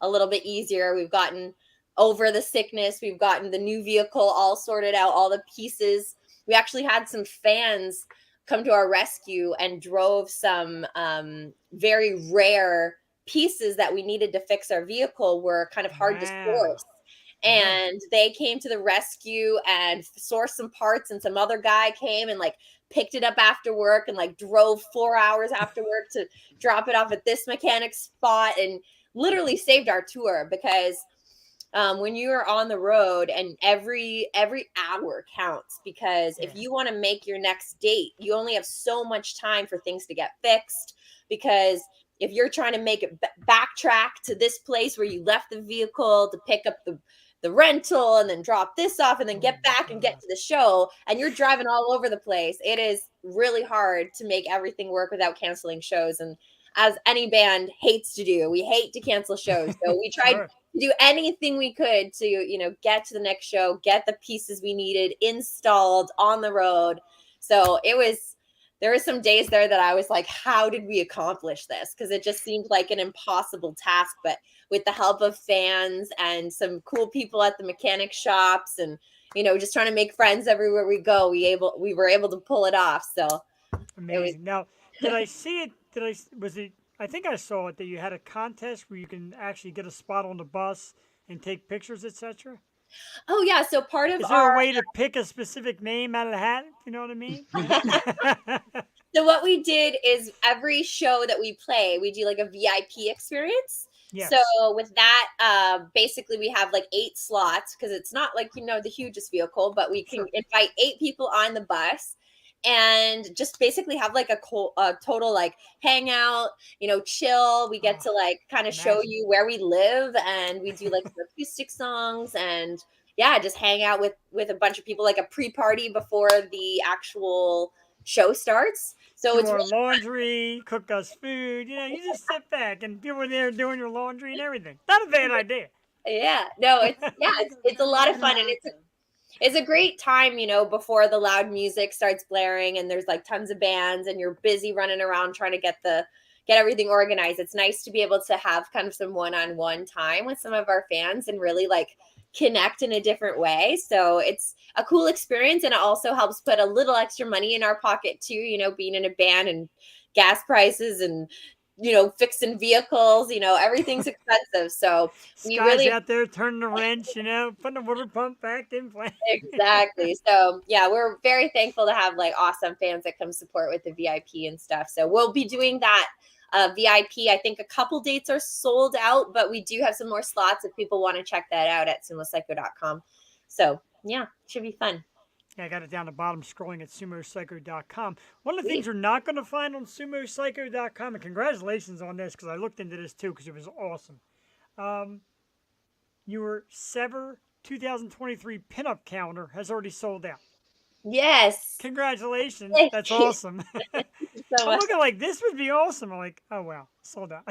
a little bit easier. We've gotten over the sickness. We've gotten the new vehicle all sorted out, all the pieces. We actually had some fans come to our rescue and drove some very rare pieces that we needed to fix our vehicle, were kind of hard to Wow. source. And they came to the rescue and sourced some parts, and some other guy came and like picked it up after work and like drove 4 hours after work to drop it off at this mechanic spot, and literally saved our tour. Because when you are on the road, and every hour counts, because if Yeah. you want to make your next date, you only have so much time for things to get fixed. Because if you're trying to make it backtrack to this place where you left the vehicle to pick up the rental, and then drop this off, and then get back and get to the show, and you're driving all over the place, it is really hard to make everything work without canceling shows. And as any band hates to do, we hate to cancel shows. So we tried Sure. to do anything we could to, get to the next show, get the pieces we needed installed on the road. So it was there were some days there that I was like, how did we accomplish this? Because it just seemed like an impossible task. But with the help of fans and some cool people at the mechanic shops and, just trying to make friends everywhere we go, we were able to pull it off. So it was, Amazing. Now, did I see it? Was it? I think I saw it that you had a contest where you can actually get a spot on the bus and take pictures, etc. oh yeah. So part of Is there a our, way to pick a specific name out of the hat? If you know what I mean? so what we did is every show that we play, we do like a VIP experience. Yes. So with that, basically we have like 8 slots because it's not like, the hugest vehicle, but we can Sure. invite 8 people on the bus and just basically have like a total like hangout, chill. We get to like kind of show Imagine. you where we live, and we do like some acoustic songs, and yeah, just hang out with a bunch of people, like a pre-party before the actual show starts. So Do it's our really, laundry, cook us food. You just sit back and people are there doing your laundry and everything. Not a bad idea. yeah, no, it's a lot of fun, and it's a great time, before the loud music starts blaring and there's like tons of bands and you're busy running around trying to get everything organized. It's nice to be able to have kind of some one-on-one time with some of our fans and really like connect in a different way. So it's a cool experience, and it also helps put a little extra money in our pocket too, being in a band and gas prices and fixing vehicles, everything's expensive. So we Skye's really, out there turning the wrench, putting the water pump back in place. exactly. So yeah, we're very thankful to have like awesome fans that come support with the VIP and stuff. So we'll be doing that VIP. I think a couple dates are sold out, but we do have some more slots if people want to check that out at sumocyco.com. So yeah, should be fun. Yeah, I got it down the bottom scrolling at sumocyco.com. One of the Sweet. things you're not going to find on sumocyco.com, and congratulations on this because I looked into this too because it was awesome. Your Sever 2023 pinup calendar has already sold out. Yes. Congratulations. Thank That's you. awesome. So I'm much. looking like this would be awesome. I'm like, oh wow, sold out.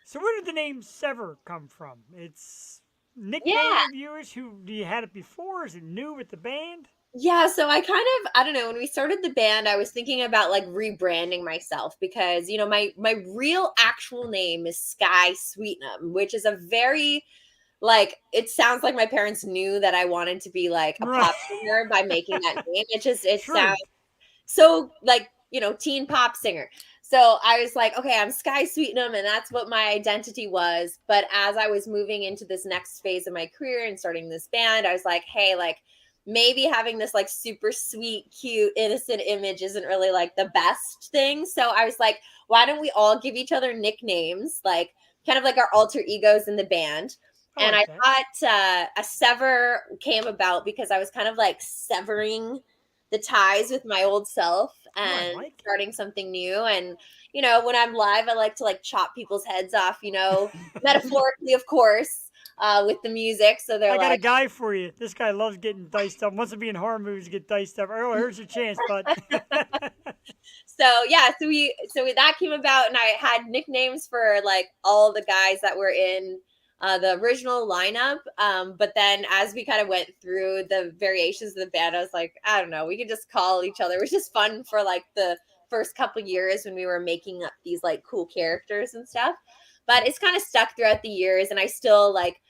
So where did the name Sever come from? It's nickname Yeah. of yours. Who do you had it before? Is it new with the band? Yeah, so I don't know, when we started the band, I was thinking about like rebranding myself because, my real actual name is Skye Sweetnam, which is a very like, it sounds like my parents knew that I wanted to be like a Right. pop singer by making that name. It True. sounds so like, teen pop singer. So I was like, okay, I'm Skye Sweetnam, and that's what my identity was. But as I was moving into this next phase of my career and starting this band, I was like, hey, like maybe having this like super sweet, cute, innocent image isn't really like the best thing. So I was like, why don't we all give each other nicknames, like kind of like our alter egos in the band? I And like I that. thought a sever came about because I was kind of like severing the ties with my old self Oh, I and like it. starting something new. And, when I'm live, I like to like chop people's heads off, metaphorically, of course, with the music. So they're I got a like, guy for you. This guy loves getting diced up. Wants to be in horror movies, get diced up. Oh, here's your chance, bud. so yeah, so that came about, and I had nicknames for like all the guys that were in the original lineup. But then as we kind of went through the variations of the band, I was like, I don't know, we could just call each other. It was just fun for like the first couple years when we were making up these like cool characters and stuff. But it's kind of stuck throughout the years, and I still like,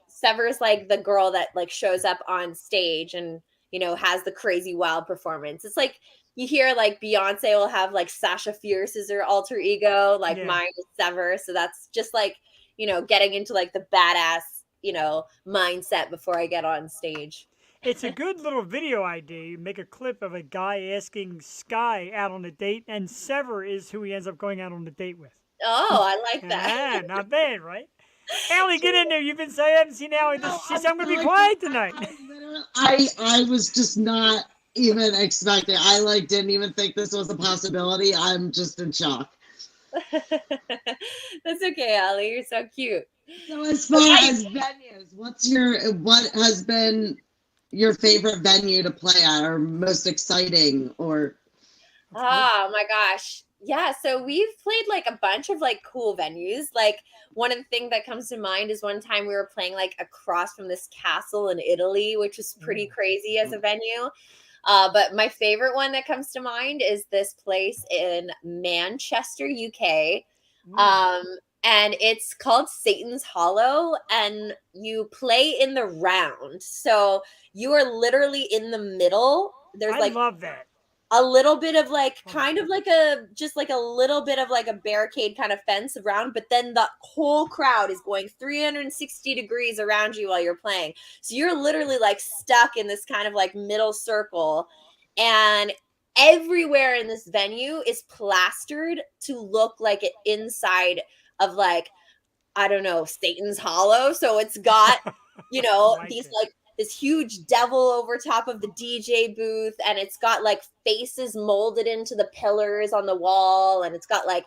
Sever's like the girl that like shows up on stage and has the crazy wild performance. It's like you hear like Beyonce will have like Sasha Fierce as her alter ego, like Yeah. mine is Sever. So that's just like, getting into like the badass, mindset before I get on stage. It's a good little video idea. You make a clip of a guy asking Skye out on a date, and Sever is who he ends up going out on the date with. Oh, I like that. Ah, not bad, right? Allie, get in there. You've been saying I haven't seen Allie. She said I'm gonna be quiet tonight. I was just not even expecting. I like didn't even think this was a possibility. I'm just in shock. That's okay, Allie. You're so cute. So as far as venues, what has been your favorite venue to play at, or most exciting, or Oh my gosh. Yeah, so we've played like a bunch of like cool venues. Like one of the things that comes to mind is one time we were playing like across from this castle in Italy, which was pretty crazy as a venue. But my favorite one that comes to mind is this place in Manchester, UK. Um, and it's called Satan's Hollow, and you play in the round. So you are literally in the middle. There's I like love that. a little bit of like Oh. kind of like a just like a little bit of like a barricade kind of fence around, but then the whole crowd is going 360 degrees around you while you're playing. So you're literally like stuck in this kind of like middle circle, and everywhere in this venue is plastered to look like it inside of like, I don't know, Satan's Hollow. So it's got, Like these it. like this huge devil over top of the DJ booth, and it's got like faces molded into the pillars on the wall, and it's got like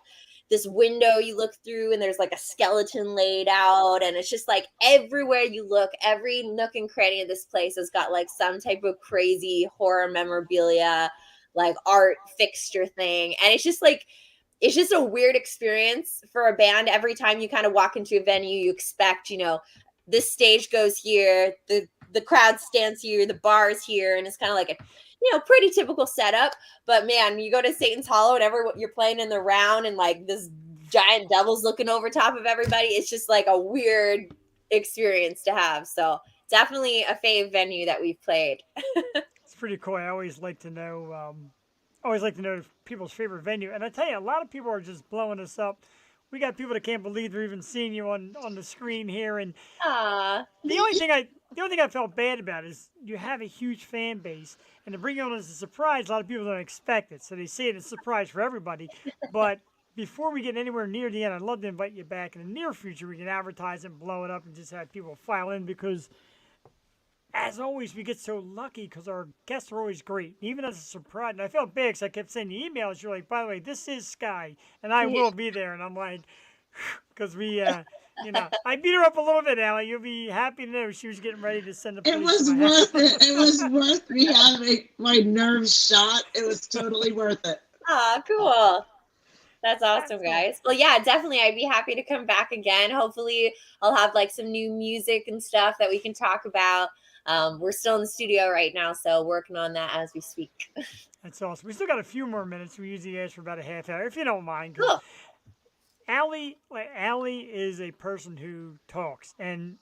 this window you look through, and there's like a skeleton laid out, and it's just like everywhere you look, every nook and cranny of this place has got like some type of crazy horror memorabilia, like art fixture thing, and it's just a weird experience for a band. Every time you kind of walk into a venue, you expect, this stage goes here, the crowd stands here, the bar is here, and it's kind of like a pretty typical setup. But man, you go to Satan's Hollow, whenever you're playing in the round, and like this giant devil's looking over top of everybody, it's just like a weird experience to have. So definitely a fave venue that we've played. It's pretty cool. I always like to know people's favorite venue. And I tell you, a lot of people are just blowing us up. We got people that can't believe they're even seeing you on the screen here. And Ah, the only thing I felt bad about is you have a huge fan base, and to bring you on as a surprise, a lot of people don't expect it, so they say it as a surprise for everybody. But before we get anywhere near the end, I'd love to invite you back in the near future. We can advertise and blow it up, and just have people file in, because as always, we get so lucky because our guests are always great, even as a surprise. And I felt bad because I kept sending you emails. You're like, by the way, this is Skye, and I yeah. will be there. And I'm like, because I beat her up a little bit, Allie. You'll be happy to know she was getting ready to send the It police was to my house. worth it. It was worth me having my nerves shot. It was totally worth it. Ah, cool. That's awesome, That's cool. guys. Well, yeah, definitely. I'd be happy to come back again. Hopefully, I'll have like some new music and stuff that we can talk about. We're still in the studio right now, so working on that as we speak. That's awesome. We still got a few more minutes. We usually ask for about a half hour, if you don't mind. 'Cause Cool. Allie is a person who talks, and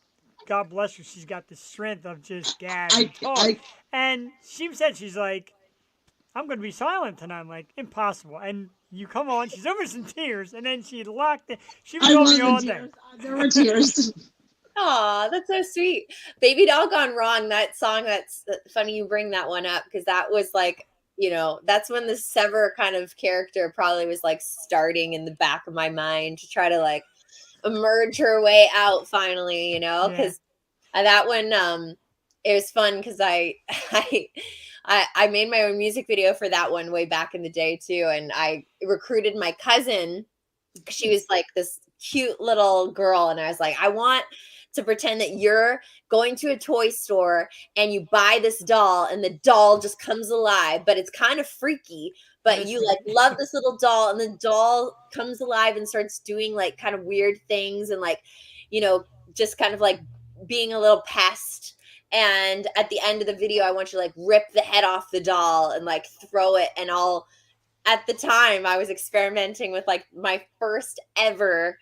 God bless her, she's got the strength of just gab I, and talk. I, And she said, she's like, I'm going to be silent tonight. I'm like, impossible. And you come on, she's over some tears, and then she locked it. She was I on me all wasn't day. tears. There were tears. Aw, that's so sweet. Baby Doll Gone Wrong, that song, that's funny you bring that one up, because that was like, that's when the Sever kind of character probably was like starting in the back of my mind to try to like emerge her way out finally, Yeah. because that one, it was fun because I made my own music video for that one way back in the day too, and I recruited my cousin. She was like this cute little girl, and I was like, I want to pretend that you're going to a toy store and you buy this doll, and the doll just comes alive, but it's kind of freaky, but you like love this little doll, and the doll comes alive and starts doing like kind of weird things, and like, just kind of like being a little pest. And at the end of the video, I want you to like rip the head off the doll and like throw it. And at the time, I was experimenting with like my first ever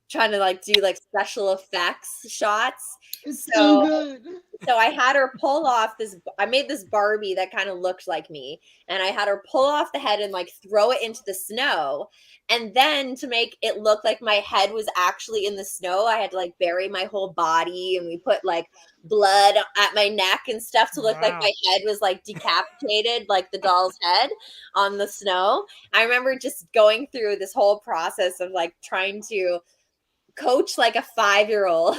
trying to like do like special effects shots. It's so good. So I had her pull off I made this Barbie that kind of looked like me, and I had her pull off the head and like throw it into the snow. And then to make it look like my head was actually in the snow, I had to like bury my whole body, and we put like blood at my neck and stuff to look like Wow. my head was like decapitated, like the doll's head on the snow. I remember just going through this whole process of like trying to coach like a 5-year-old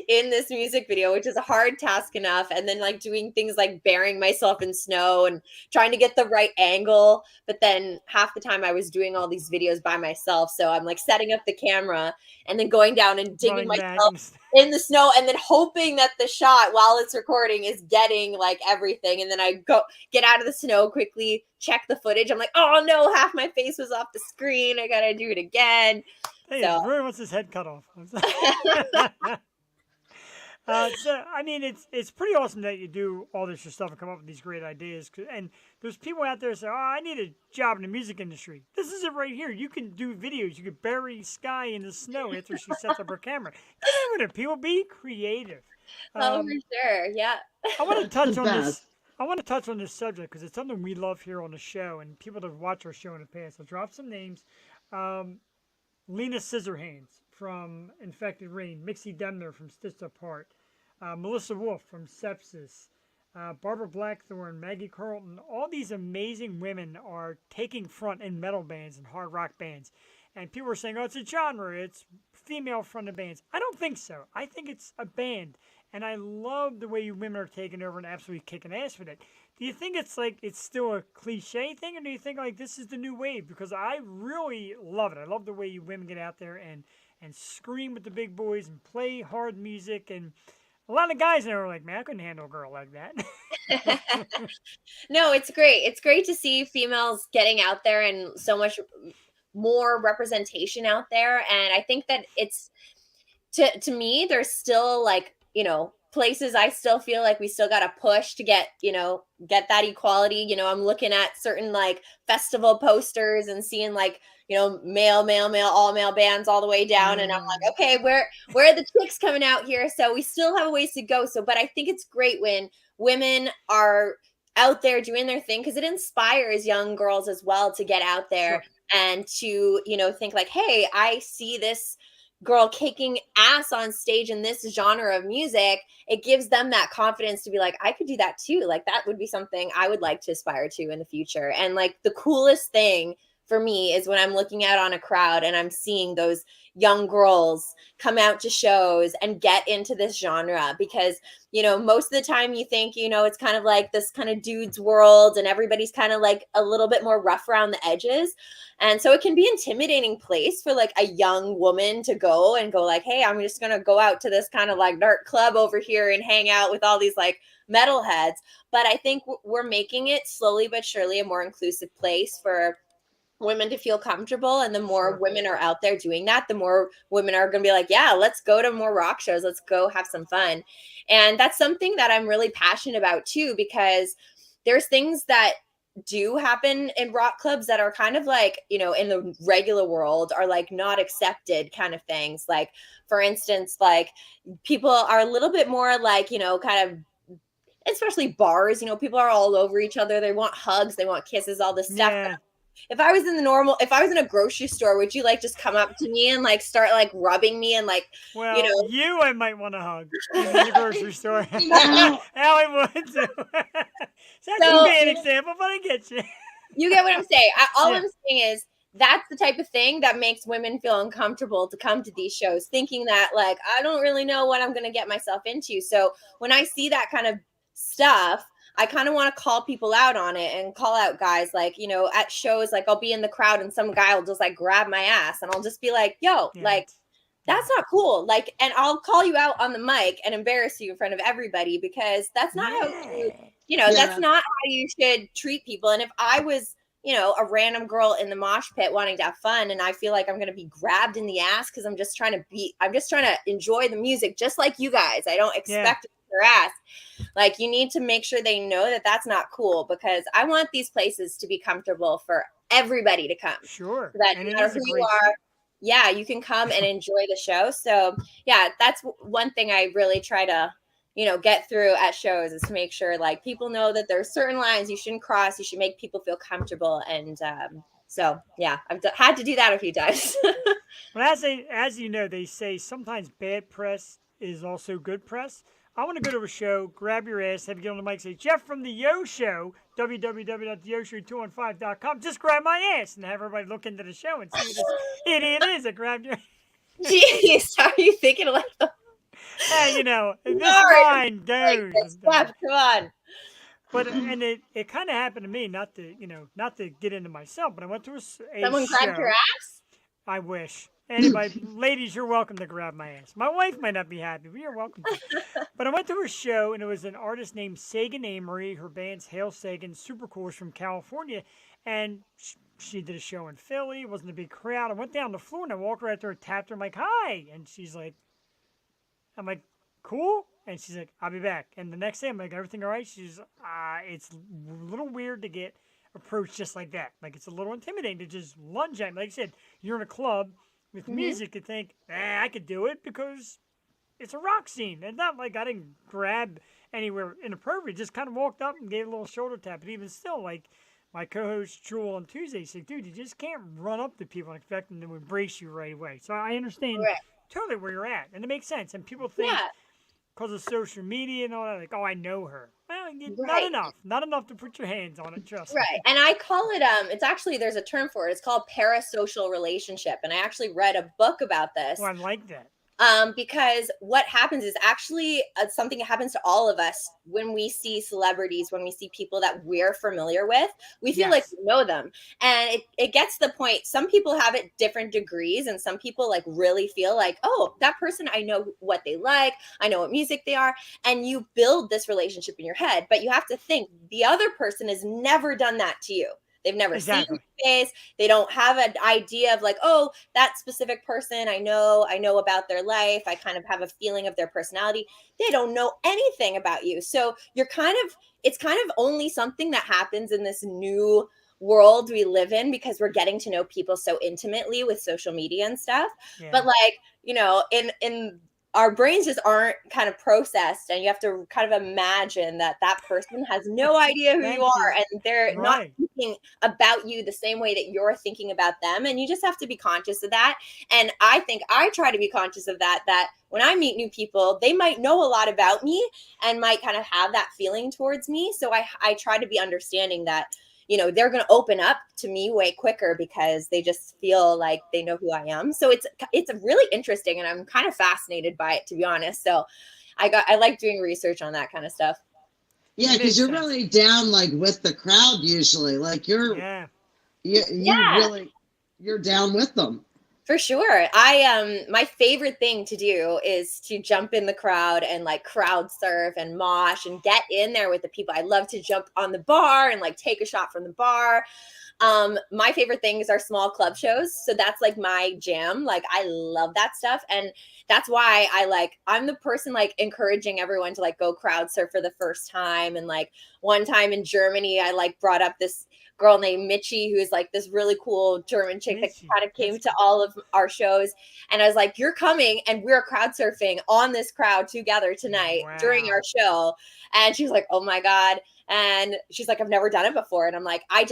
in this music video, which is a hard task enough, and then like doing things like burying myself in snow and trying to get the right angle. But then half the time I was doing all these videos by myself, so I'm like setting up the camera and then going down and digging Running back myself in the snow, and then hoping that the shot while it's recording is getting like everything. And then I get out of the snow quickly, check the footage. I'm like, oh no, half my face was off the screen, I gotta do it again. Hey, So- Roy wants his head cut off. So I mean, it's pretty awesome that you do all this your stuff and come up with these great ideas. And there's people out there that say, "Oh, I need a job in the music industry." This is it right here. You can do videos. You can bury Skye in the snow after she sets up her camera. Get in with it, people. Be creative. Oh, for Um, sure. Yeah. I want to It's the touch on this. best. I want to touch on this subject because it's something we love here on the show and people that watch our show in the past. I'll drop some names. Um, Lena Scissorhands from Infected Rain, Mixie Demner from Stitched Apart, Melissa Wolf from Sepsis, Barbara Blackthorne, Maggie Carlton. All these amazing women are taking front in metal bands and hard rock bands. And people are saying, oh, it's a genre, it's female fronted bands. I don't think so. I think it's a band. And I love the way you women are taking over and absolutely kicking ass with it. Do you think it's like it's still a cliche thing, or do you think like this is the new wave? Because I really love it. I love the way you women get out there and scream with the big boys and play hard music. And a lot of guys now are like, man, I couldn't handle a girl like that. No, it's great. It's great to see females getting out there and so much more representation out there. And I think that it's to me, there's still like, places I still feel like we still got to push to get, get that equality. I'm looking at certain like festival posters and seeing like, male, male, male, all male bands all the way down. And I'm like, okay, where are the chicks coming out here? So we still have a ways to go. So, but I think it's great when women are out there doing their thing because it inspires young girls as well to get out there Sure. and to, think like, hey, I see this girl kicking ass on stage in this genre of music. It gives them that confidence to be like, I could do that too. Like that would be something I would like to aspire to in the future. And like the coolest thing for me is when I'm looking out on a crowd and I'm seeing those young girls come out to shows and get into this genre because most of the time you think it's kind of like this kind of dude's world and everybody's kind of like a little bit more rough around the edges, and so it can be intimidating place for like a young woman to go like, hey, I'm just gonna go out to this kind of like dark club over here and hang out with all these like metalheads. But I think we're making it slowly but surely a more inclusive place for women to feel comfortable, and the more Sure. women are out there doing that, the more women are going to be like, yeah, let's go to more rock shows, let's go have some fun. And that's something that I'm really passionate about too, because there's things that do happen in rock clubs that are kind of like, in the regular world are like not accepted kind of things. Like for instance, like people are a little bit more like, kind of, especially bars, people are all over each other, they want hugs, they want kisses, all this stuff. Yeah. If I was in a grocery store, would you like just come up to me and like start like rubbing me and like, Well, know, I might want to hug in the grocery store. Now, Allie would too. So that's a so bad example, but I get you. you get what I'm saying? All Yeah. I'm saying is that's the type of thing that makes women feel uncomfortable to come to these shows, thinking that like, I don't really know what I'm going to get myself into. So when I see that kind of stuff, I kind of want to call people out on it and call out guys like, at shows, like I'll be in the crowd and some guy will just like grab my ass and I'll just be like, yo, Yeah, like, that's not cool. Like, and I'll call you out on the mic and embarrass you in front of everybody because that's not how that's yeah. not how you should treat people. And if I was, a random girl in the mosh pit wanting to have fun and I feel like I'm going to be grabbed in the ass because I'm just trying to enjoy the music just like you guys. I don't expect to beat their ass. Like you need to make sure they know that that's not cool because I want these places to be comfortable for everybody to come. Sure. So that And no it matter is a who you great are, yeah, you can come and enjoy the show. So yeah, that's one thing I really try to, get through at shows is to make sure like people know that there's certain lines you shouldn't cross. You should make people feel comfortable. And so yeah, I've had to do that a few times. Well, as you know, they say sometimes bad press is also good press. I want to go to a show, grab your ass, have you get on the mic, say, Jeff from the Yo Show, www.theyoshow215.com, just grab my ass and have everybody look into the show and see who this idiot is that grabbed your Jeez, are you thinking like the Hey, this Lord, line like goes. this stuff? Come on. But and it kind of happened to me, not to get into myself, but I went to a Someone grabbed your show. ass? I wish. Anybody, ladies, you're welcome to grab my ass. My wife might not be happy, but you're welcome to. But I went to a show, and it was an artist named Sagan Amory. Her band's Hail Sagan, super cool. She's from California. And she did a show in Philly. It wasn't a big crowd. I went down the floor, and I walked right there and tapped her. I'm like, hi. And she's like, I'm like, cool. And she's like, I'll be back. And the next day, I'm like, everything all right? She's, it's a little weird to get approached just like that. Like, it's a little intimidating to just lunge at me. Like I said, you're in a club with Hmm. music and think, I could do it because it's a rock scene. And not like I didn't grab anywhere inappropriate, just kind of walked up and gave a little shoulder tap. But even still, like, my co-host Jewel on Tuesday said, dude, you just can't run up to people and expect them to embrace you right away. So I understand Right. totally where you're at. And it makes sense. And people think, Yeah. because of social media and all that, like, oh, I know her. Well, not Right. enough. Not enough to put your hands on it, trust me. Right. And I call it it's actually there's a term for it. It's called parasocial relationship. And I actually read a book about this. Well, I like that. Because what happens is actually something that happens to all of us when we see celebrities, when we see people that we're familiar with, we feel like Yes. we know them. And it gets to the point, some people have it different degrees, and some people like really feel like, oh, that person, I know what they like, I know what music they are. And you build this relationship in your head, but you have to think the other person has never done that to you. They've never seen Exactly. your face. They don't have an idea of like, oh, that specific person, I know about their life. I kind of have a feeling of their personality. They don't know anything about you. So it's kind of only something that happens in this new world we live in because we're getting to know people so intimately with social media and stuff. Yeah. But like, in our brains just aren't kind of processed, and you have to kind of imagine that that person has no idea who Thank you are, you. and they're not Right. thinking about you the same way that you're thinking about them, and you just have to be conscious of that. And I think I try to be conscious of that when I meet new people, they might know a lot about me and might kind of have that feeling towards me, so I try to be understanding that they're going to open up to me way quicker because they just feel like they know who I am. So it's really interesting, and I'm kind of fascinated by it, to be honest. So I like doing research on that kind of stuff. Yeah, It because makes you're sense. really down like with the crowd usually. Like Yeah. you Yeah. really you're down with them. For sure. My favorite thing to do is to jump in the crowd and like crowd surf and mosh and get in there with the people. I love to jump on the bar and like take a shot from the bar. My favorite things are small club shows. So that's like my jam. Like I love that stuff. And that's why I'm the person like encouraging everyone to like go crowd surf for the first time. And like one time in Germany, I like brought up this girl named Mitchie, who is like this really cool German chick that Mitchie. kind of came That's to all of our shows. And I was like, you're coming and we're crowd surfing on this crowd together tonight during wow. our show. And she was like, oh my God. And she's like, I've never done it before. And I'm like, I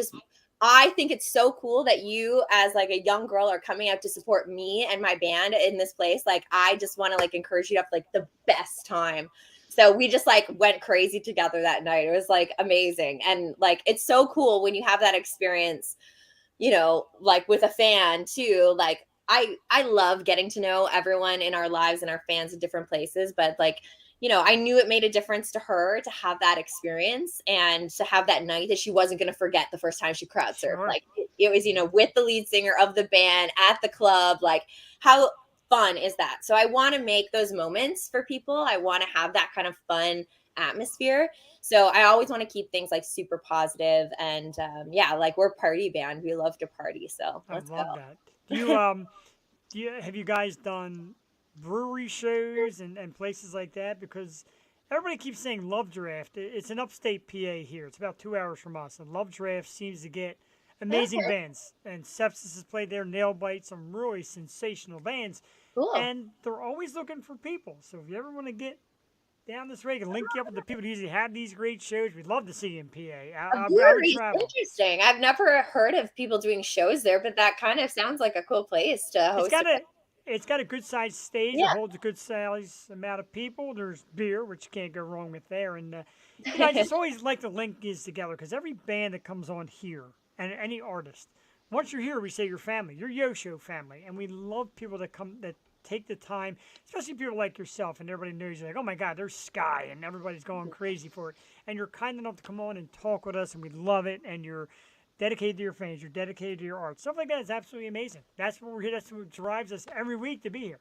think it's so cool that you as like a young girl are coming out to support me and my band in this place. Like, I just want to like encourage you to have like the best time. So we just like went crazy together that night. It was like amazing. And like, it's so cool when you have that experience, like with a fan too. Like I love getting to know everyone in our lives and our fans in different places, but like, I knew it made a difference to her to have that experience and to have that night that she wasn't going to forget the first time she crowd surfed. Sure. Like it was, with the lead singer of the band at the club. Like how fun is that? So I want to make those moments for people. I want to have that kind of fun atmosphere. So I always want to keep things like super positive and yeah, like we're a party band. We love to party. So I let's go. love that. Have you guys done brewery shows and places like that? Because everybody keeps saying Love Draft. It's an upstate PA here. It's about 2 hours from us, and Love Draft seems to get amazing Okay, bands. And Sepsis has played there, Nailbite, some really sensational bands, cool. and they're always looking for people. So if you ever want to get down this way and link you up with the people who usually have these great shows, we'd love to see you in PA. A I would brewery is travel. interesting. I've never heard of people doing shows there, but that kind of sounds like a cool place to It's host. got a it's got a good sized stage. It Yeah. holds a good size amount of people. There's beer, which you can't go wrong with there. And I just always like to link these together because every band that comes on here and any artist, once you're here, we say you're family. You're Yosho family, and we love people that come that take the time, especially people like yourself, and everybody knows you're like, oh my God, there's Skye, and everybody's going crazy for it. And you're kind enough to come on and talk with us, and we love it. And you're dedicated to your fans. You're dedicated to your art. Stuff like that is absolutely amazing. That's what we're here. That's what drives us every week to be here.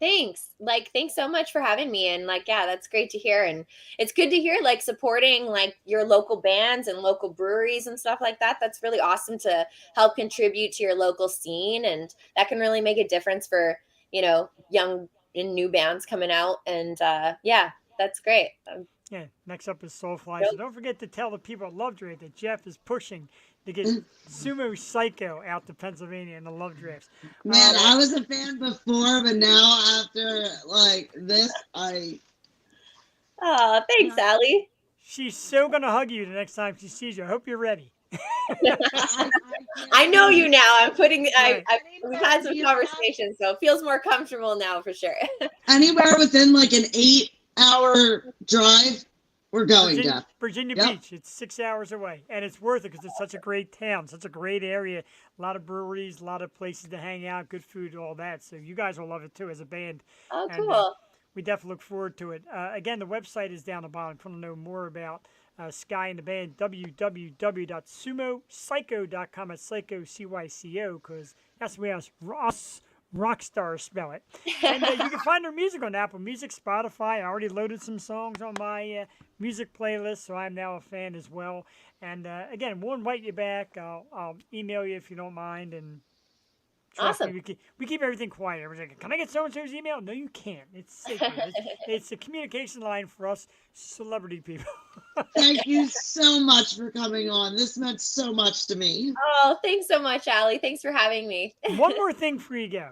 Thanks. Like, thanks so much for having me. And like, yeah, that's great to hear. And it's good to hear like supporting like your local bands and local breweries and stuff like that. That's really awesome to help contribute to your local scene. And that can really make a difference for, young and new bands coming out. And yeah, That's great. Yeah, next up is Soulfly. Yep. So don't forget to tell the people at Love Draft that Jeff is pushing to get Sumo Cyco out to Pennsylvania in the Love Drafts. Man, I was a fan before, but now after like this, Oh, thanks, Allie. She's so going to hug you the next time she sees you. I hope you're ready. I know you now. I'm putting. Right. We've had some conversations, so it feels more comfortable now for sure. anywhere within like an 8-hour drive, we're going, Jeff. Virginia Yep. Beach. It's 6 hours away, and it's worth it because it's such a great town, such a great area. A lot of breweries, a lot of places to hang out, good food, all that. So you guys will love it too as a band. Oh, And, cool. we definitely look forward to it. Again, the website is down the bottom. If you want to know more about Skye and the band, www.sumocyco.com. It's Cyco, C-Y-C-O, because that's the way us rock stars spell it. And you can find their music on Apple Music, Spotify. I already loaded some songs on my music playlist, so I'm now a fan as well. And again, we'll invite you back. I'll email you if you don't mind. And trust Awesome. me, we keep everything quiet. Everyone's like, can I get so-and-so's email? No, you can't. It's sacred. It's a communication line for us celebrity people. Thank you so much for coming on. This meant so much to me. Oh, thanks so much, Allie. Thanks for having me. One more thing before you go.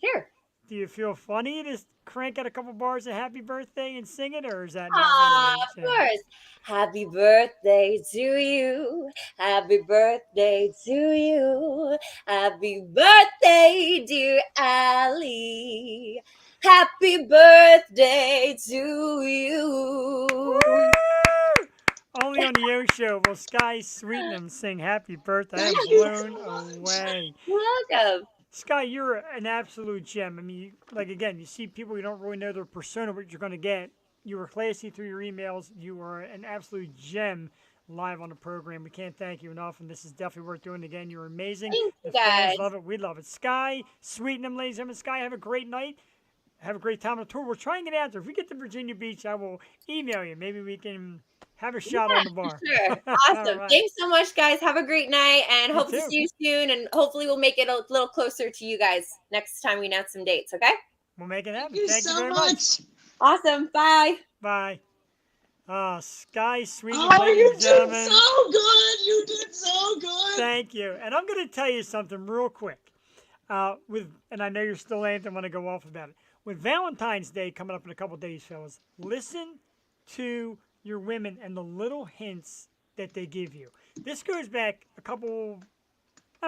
Sure. Do you feel funny to crank out a couple bars of Happy Birthday and sing it, or is that Ah, not of course. Happy birthday to you. Happy birthday to you. Happy birthday, dear Allie. Happy birthday to you. Only on the O Show will Skye Sweetnam sing Happy Birthday. I'm Thank you blown so much. away. Welcome. Skye, you're an absolute gem. I mean, again, you see people, you don't really know their persona, what you're going to get. You were classy through your emails. You are an absolute gem live on the program. We can't thank you enough, and this is definitely worth doing again. You're amazing. Thank The you, fans guys. love it. We love it. Skye, Sweetnam, ladies and gentlemen. Skye, have a great night. Have a great time on the tour. We'll try and get out there. If we get to Virginia Beach, I will email you. Maybe we can have a shot on the bar. Sure. All Awesome. right. Thanks so much, guys. Have a great night and You hope to too. see you soon. And hopefully, we'll make it a little closer to you guys next time we announce some dates. Okay. We'll make it happen. Thank you Thank you so very much. Awesome. Bye. Bye. Skye Sweetnam, Oh, ladies you and did gentlemen. so good. You did so good. Thank you. And I'm going to tell you something real quick. And I know you're still amped. I want to go off about it. With Valentine's Day coming up in a couple days, fellas, listen to your women and the little hints that they give you. This goes back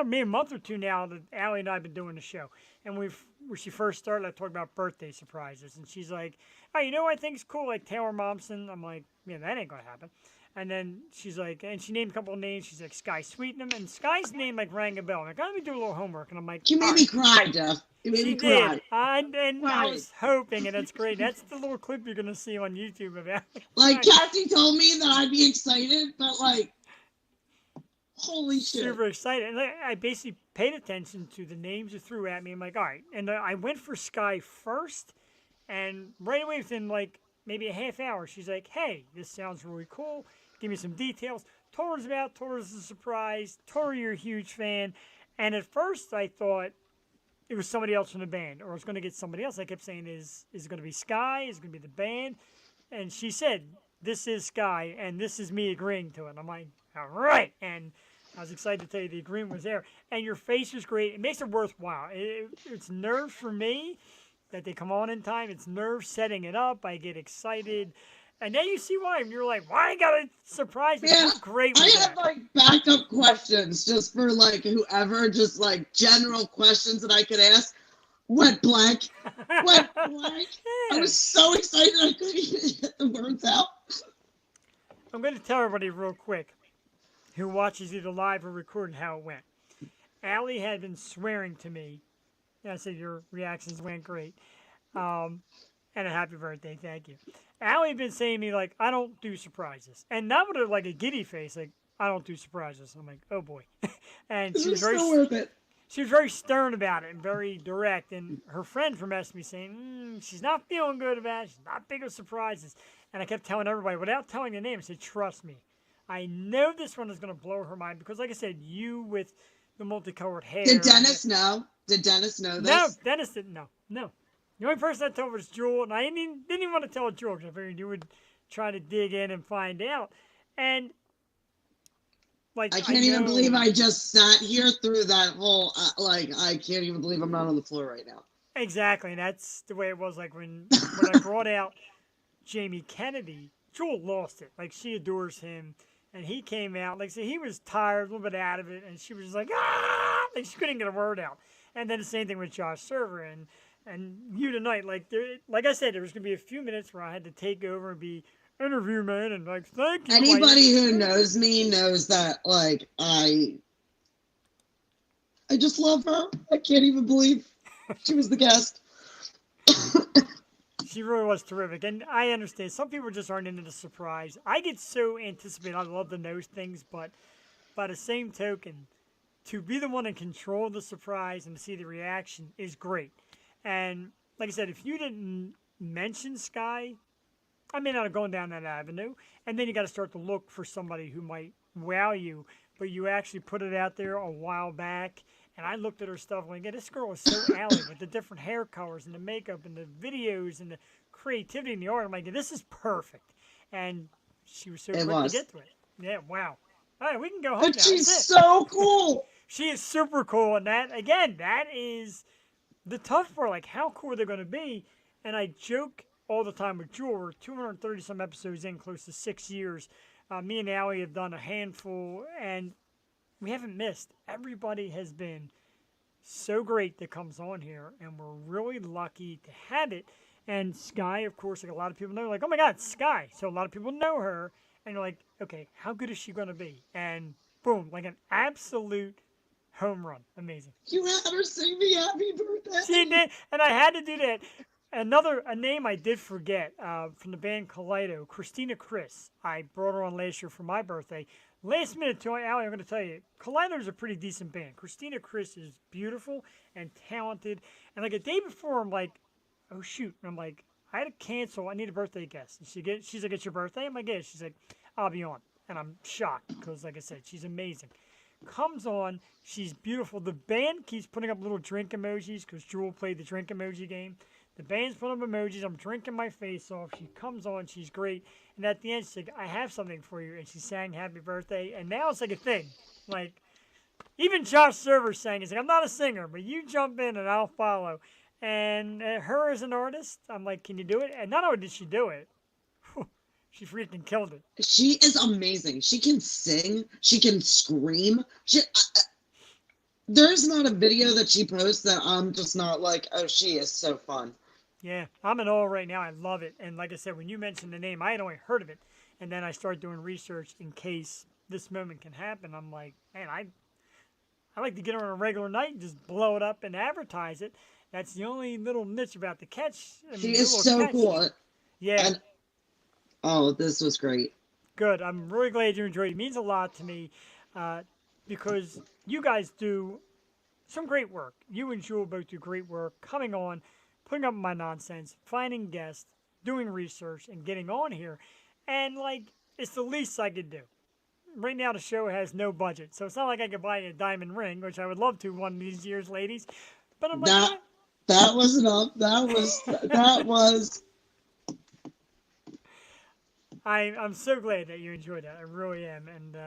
maybe a month or two now that Allie and I have been doing the show. And when she first started, I talked about birthday surprises. And she's like, oh, you know what I think is cool? Like Taylor Momsen. I'm like, yeah, that ain't going to happen. And then she's like, and she named a couple of names. She's like, Skye Sweetnam. And Skye's name like rang a bell. I'm like, let me do a little homework. And I'm like, You made me cry, Jeff. You made she me cry. did. And I Right. was hoping, and that's great. That's the little clip you're going to see on YouTube about it. Like Cassie told me that I'd be excited, but like, holy shit. Super excited. And I basically paid attention to the names you threw at me. I'm like, all right. And I went for Skye first. And right away, within like maybe a half hour, she's like, hey, this sounds really cool. Give me some details. Told her it was about, told her it was a surprise. Told her you're a huge fan. And at first, I thought it was somebody else from the band, or I was going to get somebody else. I kept saying, is it going to be Skye? Is it going to be the band? And she said, this is Skye, and this is me agreeing to it. And I'm like, all right. And I was excited to tell you the agreement was there. And your face was great. It makes it worthwhile. It's nerves for me that they come on in time. It's nerves setting it up. I get excited. And then you see why. And you're like, why I got to surprise me? Yeah, How great I was have that? like backup questions just for like whoever, just like general questions that I could ask. Went blank. Went blank. I was so excited I couldn't even get the words out. I'm going to tell everybody real quick who watches either live or recorded how it went. Allie had been swearing to me. And I said, your reactions went great. And a happy birthday. Thank you. Allie had been saying to me, like, I don't do surprises. And not with like a giddy face, like, I don't do surprises. I'm like, oh boy. And This she was was very so worth it. she was very stern about it and very direct. And her friend from me saying, she's not feeling good about it. She's not big of surprises. And I kept telling everybody, without telling the name, I said, trust me. I know this one is going to blow her mind. Because like I said, you with the multicolored hair. Did Dennis know? Did Dennis know this? No, Dennis didn't know. No. The only person I told was Jewel, and I didn't even want to tell Jewel because I figured you would try to dig in and find out. And like I I can't even believe know I just sat here through that whole, like, I can't even believe I'm not on the floor right now. exactly, and that's the way it was. Like when I brought out Jamie Kennedy, Jewel lost it. Like she adores him, and he came out. Like so he was tired, a little bit out of it, and she was just like like she couldn't get a word out. And then the same thing with Josh Server and you tonight. Like I said, there was gonna be a few minutes where I had to take over and be interview man and like thank you. Anybody who knows me knows that, like, I just love her. I can't even believe she was the guest. She really was terrific, and I understand some people just aren't into the surprise. I get so anticipated. I love to know things, but by the same token, to be the one in control of the surprise and to see the reaction is great. And like I said, if you didn't mention Skye, I may not have gone down that avenue. And then you got to start to look for somebody who might wow you. But you actually put it out there a while back, and I looked at her stuff and like, yeah, this girl is so Allie with the different hair colors and the makeup and the videos and the creativity in the art. I'm like, this is perfect. And she was so quick to get to it. Yeah, wow. All right, we can go home But now. she's That's it. so cool. She is super cool, and that is the tough part. Like, how cool are they going to be? And I joke all the time with Jewel. We're 230 some episodes in, close to 6 years. Me and Allie have done a handful, and we haven't missed. Everybody has been so great that comes on here, and we're really lucky to have it. And Skye, of course, like a lot of people know, like, oh my God, Skye. So a lot of people know her, and you're like, okay, how good is she going to be? And boom, like an absolute home run. Amazing. You had her sing me happy birthday. She did, and I had to do that. A name I did forget from the band Kaleido, Christina Chris. I brought her on last year for my birthday. Last minute, to Allie, I'm going to tell you, Kaleido is a pretty decent band. Christina Chris is beautiful and talented. And like a day before, I'm like, oh shoot. And I'm like, I had to cancel. I need a birthday guest. And she's like, it's your birthday? I'm like, yeah. She's like, I'll be on. And I'm shocked because, like I said, she's amazing. Comes on, she's beautiful. The band keeps putting up little drink emojis because Jewel played the drink emoji game. The band's putting up emojis. I'm drinking my face off. She comes on. She's great. And at the end, she's like, I have something for you. And she sang happy birthday. And now it's like a thing. Like, even Josh Server sang, he's like, I'm not a singer, but you jump in and I'll follow. And her as an artist, I'm like, can you do it? And not only did she do it, she freaking killed it. She is amazing. She can sing. She can scream. There's not a video that she posts that I'm just not like, oh, she is so fun. Yeah, I'm in awe right now. I love it. And like I said, when you mentioned the name, I had only heard of it. And then I started doing research in case this moment can happen. I'm like, man, I like to get her on a regular night and just blow it up and advertise it. That's the only little niche about the catch. She is so cool. Yeah. And, oh, this was great. Good. I'm really glad you enjoyed it. It means a lot to me because you guys do some great work. You and Jewel both do great work coming on, putting up my nonsense, finding guests, doing research, and getting on here. And, like, it's the least I could do. Right now, the show has no budget, so it's not like I could buy a diamond ring, which I would love to one of these years, ladies. But I'm like, that was enough. That was. I'm so glad that you enjoyed that. I really am. And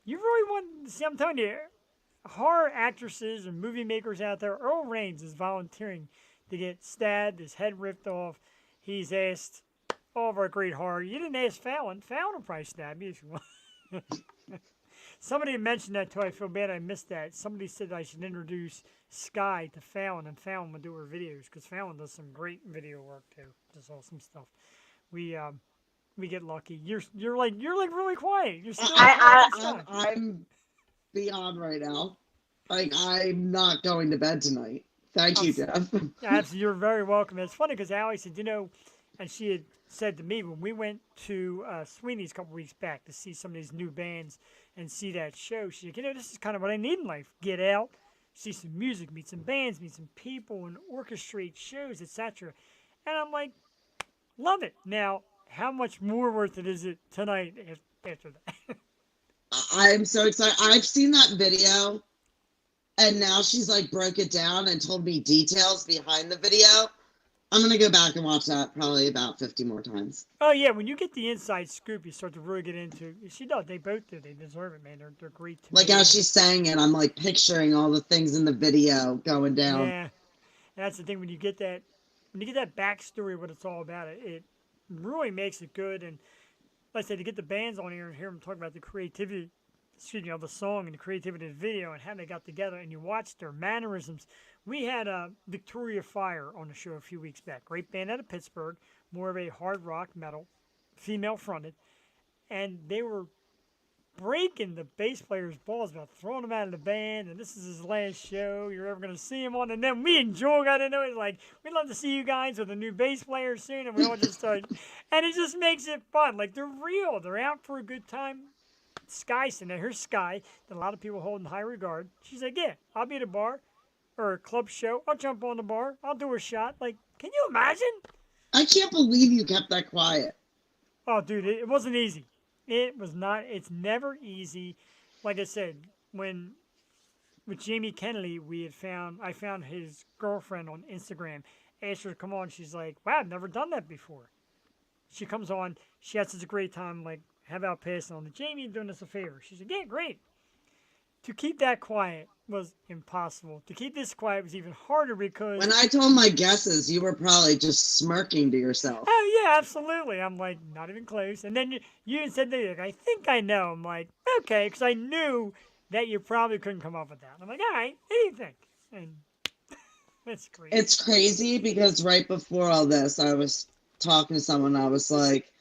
you really want, see, I'm telling you, horror actresses and movie makers out there, Earl Raines is volunteering to get stabbed, his head ripped off. He's asked all of our great horror. You didn't ask Fallon. Fallon will probably stab you if you want. Somebody mentioned that too. I feel bad I missed that. Somebody said I should introduce Skye to Fallon, and Fallon would do her videos because Fallon does some great video work too. Just awesome stuff. We get lucky. You're like really quiet. You're still. I'm beyond right now. Like, I'm not going to bed tonight. Thank you, Jeff. Absolutely, you're very welcome. It's funny because Allie said, and she had said to me when we went to Sweeney's a couple weeks back to see some of these new bands and see that show, she's like, this is kind of what I need in life. Get out, see some music, meet some bands, meet some people, and orchestrate shows, etc. And I'm like, love it. Now, how much more worth it is it tonight after that? I'm so excited. I've seen that video, and now she's like broke it down and told me details behind the video. I'm gonna go back and watch that probably about 50 more times. Oh yeah, when you get the inside scoop, you start to really get into. She does. They both do. They deserve it, man. They're great to Like me. as she's saying it, I'm like picturing all the things in the video going down. Yeah, that's the thing. When you get that backstory, of what it's all about, it really makes it good. And like I said, to get the bands on here and hear them talk about the creativity, of the song and the creativity of the video and how they got together, and you watch their mannerisms. We had Victoria Fire on the show a few weeks back. Great band out of Pittsburgh, more of a hard rock metal, female fronted, and they were breaking the bass player's balls about throwing him out of the band, and this is his last show you're ever going to see him on. And then me and Joel got into it, like, we'd love to see you guys with a new bass player soon, and we all just started, and it just makes it fun. Like, they're real. They're out for a good time. Skye said, now here's Skye, that a lot of people hold in high regard. She's like, yeah, I'll be at a bar or a club show. I'll jump on the bar. I'll do a shot. Like, can you imagine? I can't believe you kept that quiet. Oh, dude, it wasn't easy. It was not. It's never easy. Like I said, with Jamie Kennedy, I found his girlfriend on Instagram. Asked her to come on. She's like, wow, I've never done that before. She comes on. She has such a great time. Like, how about passing on to Jamie doing us a favor? She's like, yeah, great. To keep that quiet was impossible. To keep this quiet was even harder because... When I told my guesses, you were probably just smirking to yourself. Oh, yeah, absolutely. I'm like, not even close. And then you said that, like, I think I know. I'm like, okay, because I knew that you probably couldn't come up with that. I'm like, all right, what do you think? And that's great. It's crazy because right before all this, I was talking to someone. I was like,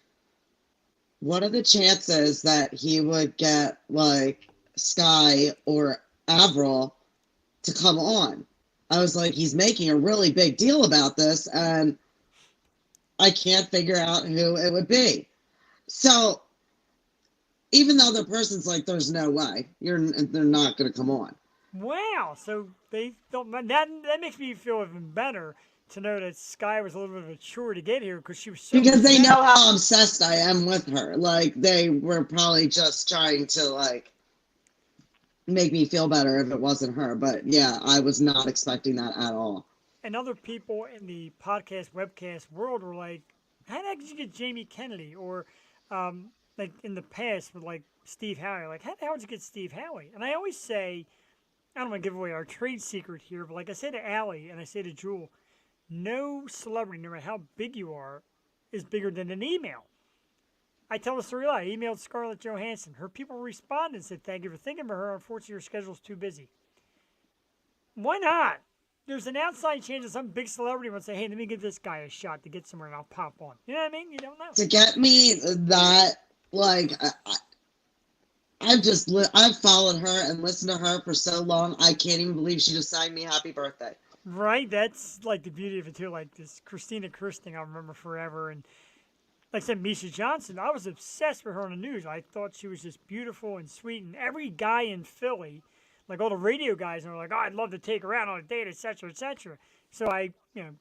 what are the chances that he would get, like, Skye or Avril to come on? I was like, he's making a really big deal about this, and I can't figure out who it would be. So, even though the person's like, there's no way, they're not going to come on. Wow, so they don't. That makes me feel even better to know that Skye was a little bit of a chore to get here because she was so. Because they know how obsessed I am with her. Like, they were probably just trying to, like, make me feel better if it wasn't her. But yeah, I was not expecting that at all. And other people in the podcast, webcast world were like, how the heck did you get Jamie Kennedy? Or, like in the past with like Steve Howie, like, how the hell did you get Steve Howie? And I always say, I don't want to give away our trade secret here, but like I say to Allie and I say to Jewel, no celebrity, no matter how big you are, is bigger than an email. I tell the story a lot. I emailed Scarlett Johansson. Her people responded and said, thank you for thinking of her. Unfortunately, your schedule's too busy. Why not? There's an outside chance that some big celebrity would say, hey, let me give this guy a shot to get somewhere and I'll pop on. You know what I mean? You don't know. To get me that, like, I've followed her and listened to her for so long, I can't even believe she just sang me happy birthday. Right? That's like the beauty of it too. Like this Christina Chris thing I remember forever. And like I said, Misha Johnson, I was obsessed with her on the news. I thought she was just beautiful and sweet. And every guy in Philly, like all the radio guys, were like, oh, I'd love to take her out on a date, etc., etc. So I,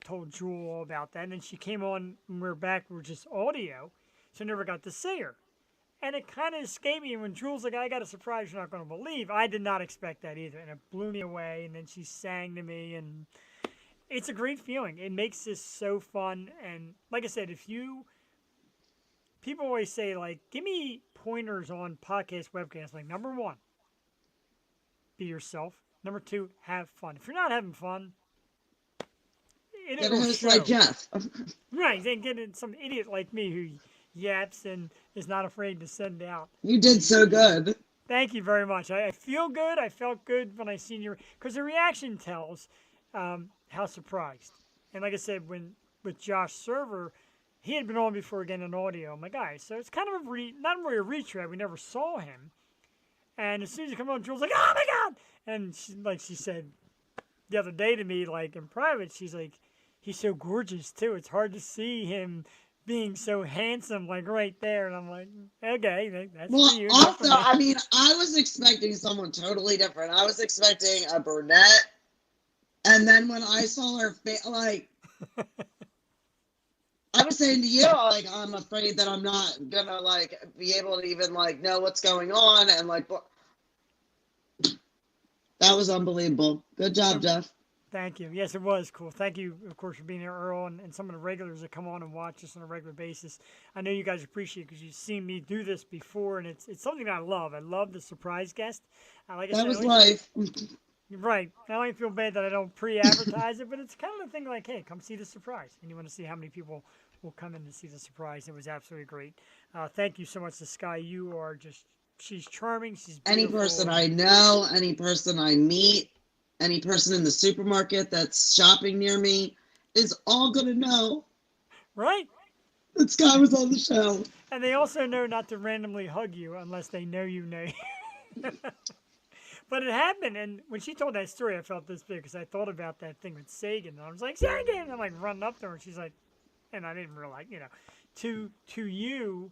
told Jewel all about that. And then she came on and we were back, we were just audio. So I never got to see her. And it kind of escaped me. And when Jewel's like, I got a surprise you're not going to believe, I did not expect that either. And it blew me away. And then she sang to me. And it's a great feeling. It makes this so fun. And like I said, people always say, like, give me pointers on podcast webcasts. Like, number one, be yourself. Number two, have fun. If you're not having fun, it'll It's show. like Jeff. Right. Then get some idiot like me who yaps and is not afraid to send out. You did so good. Thank you very much. I feel good. I felt good when I seen your... Because the reaction tells how surprised. And like I said, with Josh Server, he had been on before again in audio. I'm like, all right, so it's kind of not really a retread. We never saw him. And as soon as he come on, Jules like, oh my God! And she said the other day to me, like in private, she's like, he's so gorgeous too. It's hard to see him being so handsome, like right there. And I'm like, okay, that's for you. Also, I mean, I was expecting someone totally different. I was expecting a brunette. And then when I saw her face, like, I was saying to you, like, I'm afraid that I'm not gonna, like, be able to even, like, know what's going on. And, like, that was unbelievable. Good job, Jeff. Thank you. Yes, it was cool. Thank you, of course, for being here, Earl, and some of the regulars that come on and watch us on a regular basis. I know you guys appreciate it because you've seen me do this before, and it's something I love. I love the surprise guest. Like I That said, was life. you're right. I only feel bad that I don't pre-advertise it, but it's kind of the thing like, hey, come see the surprise, and you want to see how many people will come in to see the surprise. It was absolutely great. Thank you so much to Skye. You are just, she's charming. She's Any beautiful. person I know, any person I meet, any person in the supermarket that's shopping near me is all going to know Right? that Skye was on the show. And they also know not to randomly hug you unless they know you know you. But it happened, and when she told that story, I felt this big because I thought about that thing with Sagan. And I was like, Sagan! And I'm like running up to her, and she's like, and I didn't realize, to you,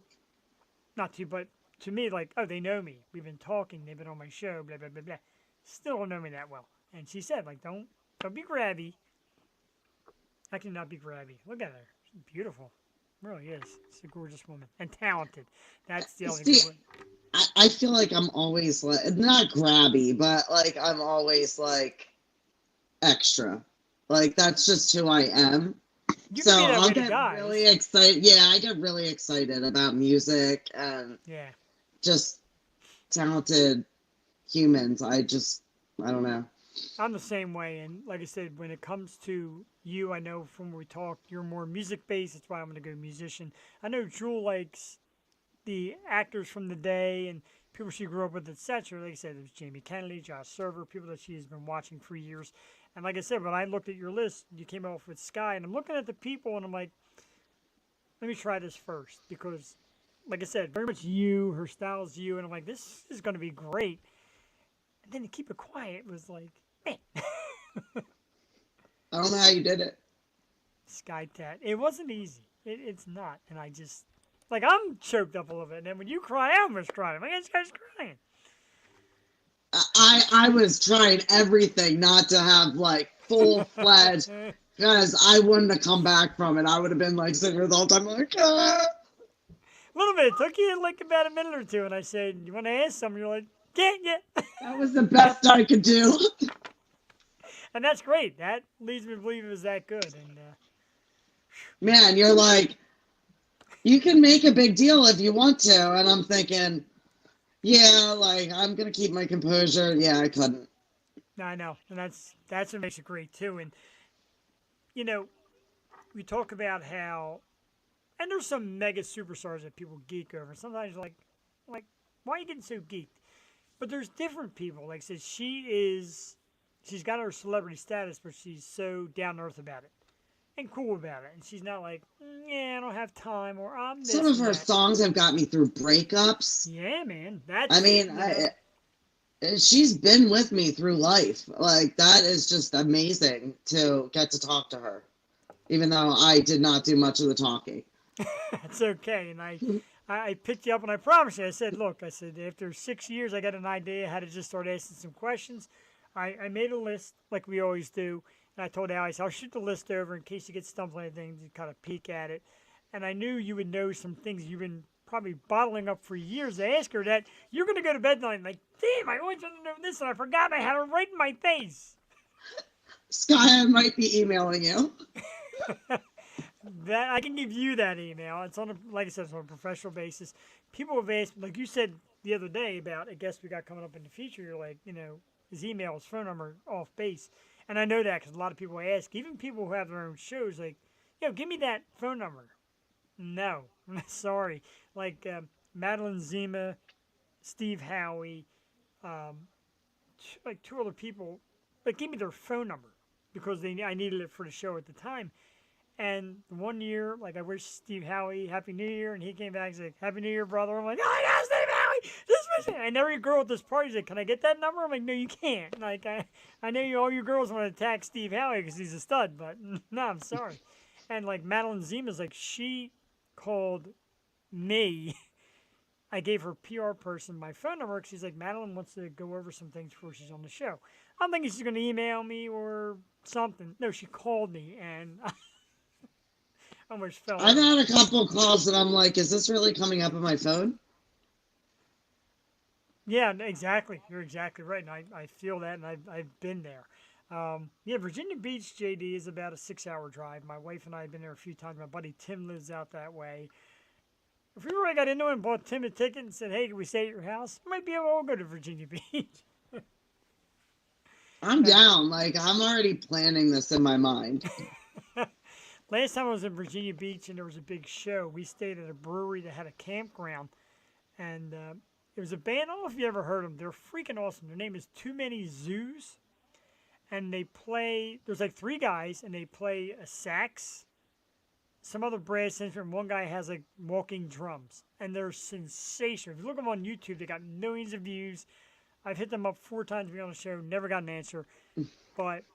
not to, but to me, like, oh, they know me. We've been talking. They've been on my show. Blah blah blah blah. Still don't know me that well. And she said, like, don't be grabby. I cannot be grabby. Look at her. She's beautiful. Really is. She's a gorgeous woman and talented. That's the only See, good one. I feel like I'm always like, not grabby, but like I'm always like extra. Like that's just who I am. You So can be that I'll way to get guys. really excited. Yeah, I get really excited about music and Yeah. just talented humans. I don't know. I'm the same way, and like I said, when it comes to you, I know from when we talked, you're more music based. That's why I'm going to go musician. I know Jewel likes the actors from the day and people she grew up with, etc. Like I said, it was Jamie Kennedy, Josh Server, people that she has been watching for years. And like I said, when I looked at your list, you came off with Skye, and I'm looking at the people, and I'm like, let me try this first because, like I said, very much you, her style's you, and I'm like, this is going to be great. And then to keep it quiet was like, man. I don't know how you did it. Skye Tat. It wasn't easy. It's not. And I just, like, I'm choked up a little bit. And then when you cry, I almost cry. I'm like, this guy's crying. I was trying everything not to have like full fledged because I wouldn't have come back from it. I would have been like sitting there the whole time like, ah. A little bit. It took you like about a minute or two. And I said, you want to ask something? You're like, can't yet. That was the best I could do. And that's great. That leads me to believe it was that good. And Man, you're like, you can make a big deal if you want to. And I'm thinking, yeah, like, I'm going to keep my composure. Yeah, I couldn't. I know. And that's what makes it great, too. And, we talk about how, and there's some mega superstars that people geek over. Sometimes like, why are you getting so geeked? But there's different people. Like I said, she's got her celebrity status, but she's so down to earth about it and cool about it. And she's not like, yeah, I don't have time, or I'm this. Some of her that. songs have got me through breakups. Yeah, man. She's been with me through life. Like, that is just amazing to get to talk to her, even though I did not do much of the talking. It's okay. And I picked you up, and I promised you. I said, look, after 6 years, I got an idea how to just start asking some questions. I made a list like we always do, and I told Allie, I'll shoot the list over in case you get stumped on anything to kind of peek at it. And I knew you would know some things you've been probably bottling up for years to ask her that you're going to go to bed tonight. Like, damn, I always wanted to know this, and I forgot I had it right in my face. Skye, I might be emailing you. That I can give you that email. It's like I said, it's on a professional basis. People have asked, like you said the other day about a guest we got coming up in the future. You're like, his email, his phone number, off base. And I know that because a lot of people ask, even people who have their own shows, like, give me that phone number. No, sorry. Like Madeline Zima, Steve Howie, like two other people, like gave me their phone number because I needed it for the show at the time. And 1 year, like, I wished Steve Howie Happy New Year, and he came back and said, Happy New Year, brother. I'm like, oh, my God, Steve Howie, this was it. And every girl at this party said, can I get that number? I'm like, no, you can't. Like, I know all you girls want to attack Steve Howie because he's a stud, but no, I'm sorry. And, like, Madeline Zima's, like, she called me. I gave her PR person my phone number because she's like, Madeline wants to go over some things before she's on the show. I'm thinking she's going to email me or something. No, she called me, and almost fell I've over. had a couple of calls and I'm like, is this really coming up on my phone? Yeah, exactly. You're exactly right. And I feel that, and I've been there. Yeah, Virginia Beach, JD, is about a 6-hour drive. My wife and I have been there a few times. My buddy Tim lives out that way. If we really got into it and bought Tim a ticket and said, hey, can we stay at your house? We might be able to go to Virginia Beach. I'm down. Like, I'm already planning this in my mind. Last time I was in Virginia Beach and there was a big show, we stayed at a brewery that had a campground. And it was a band, I don't know if you ever heard them. They're freaking awesome. Their name is Too Many Zoos. And they play, there's like 3 guys, and they play a sax, some other brass instrument. One guy has like walking drums. And they're sensational. If you look them on YouTube, they got millions of views. I've hit them up 4 times to be on the show, never got an answer. But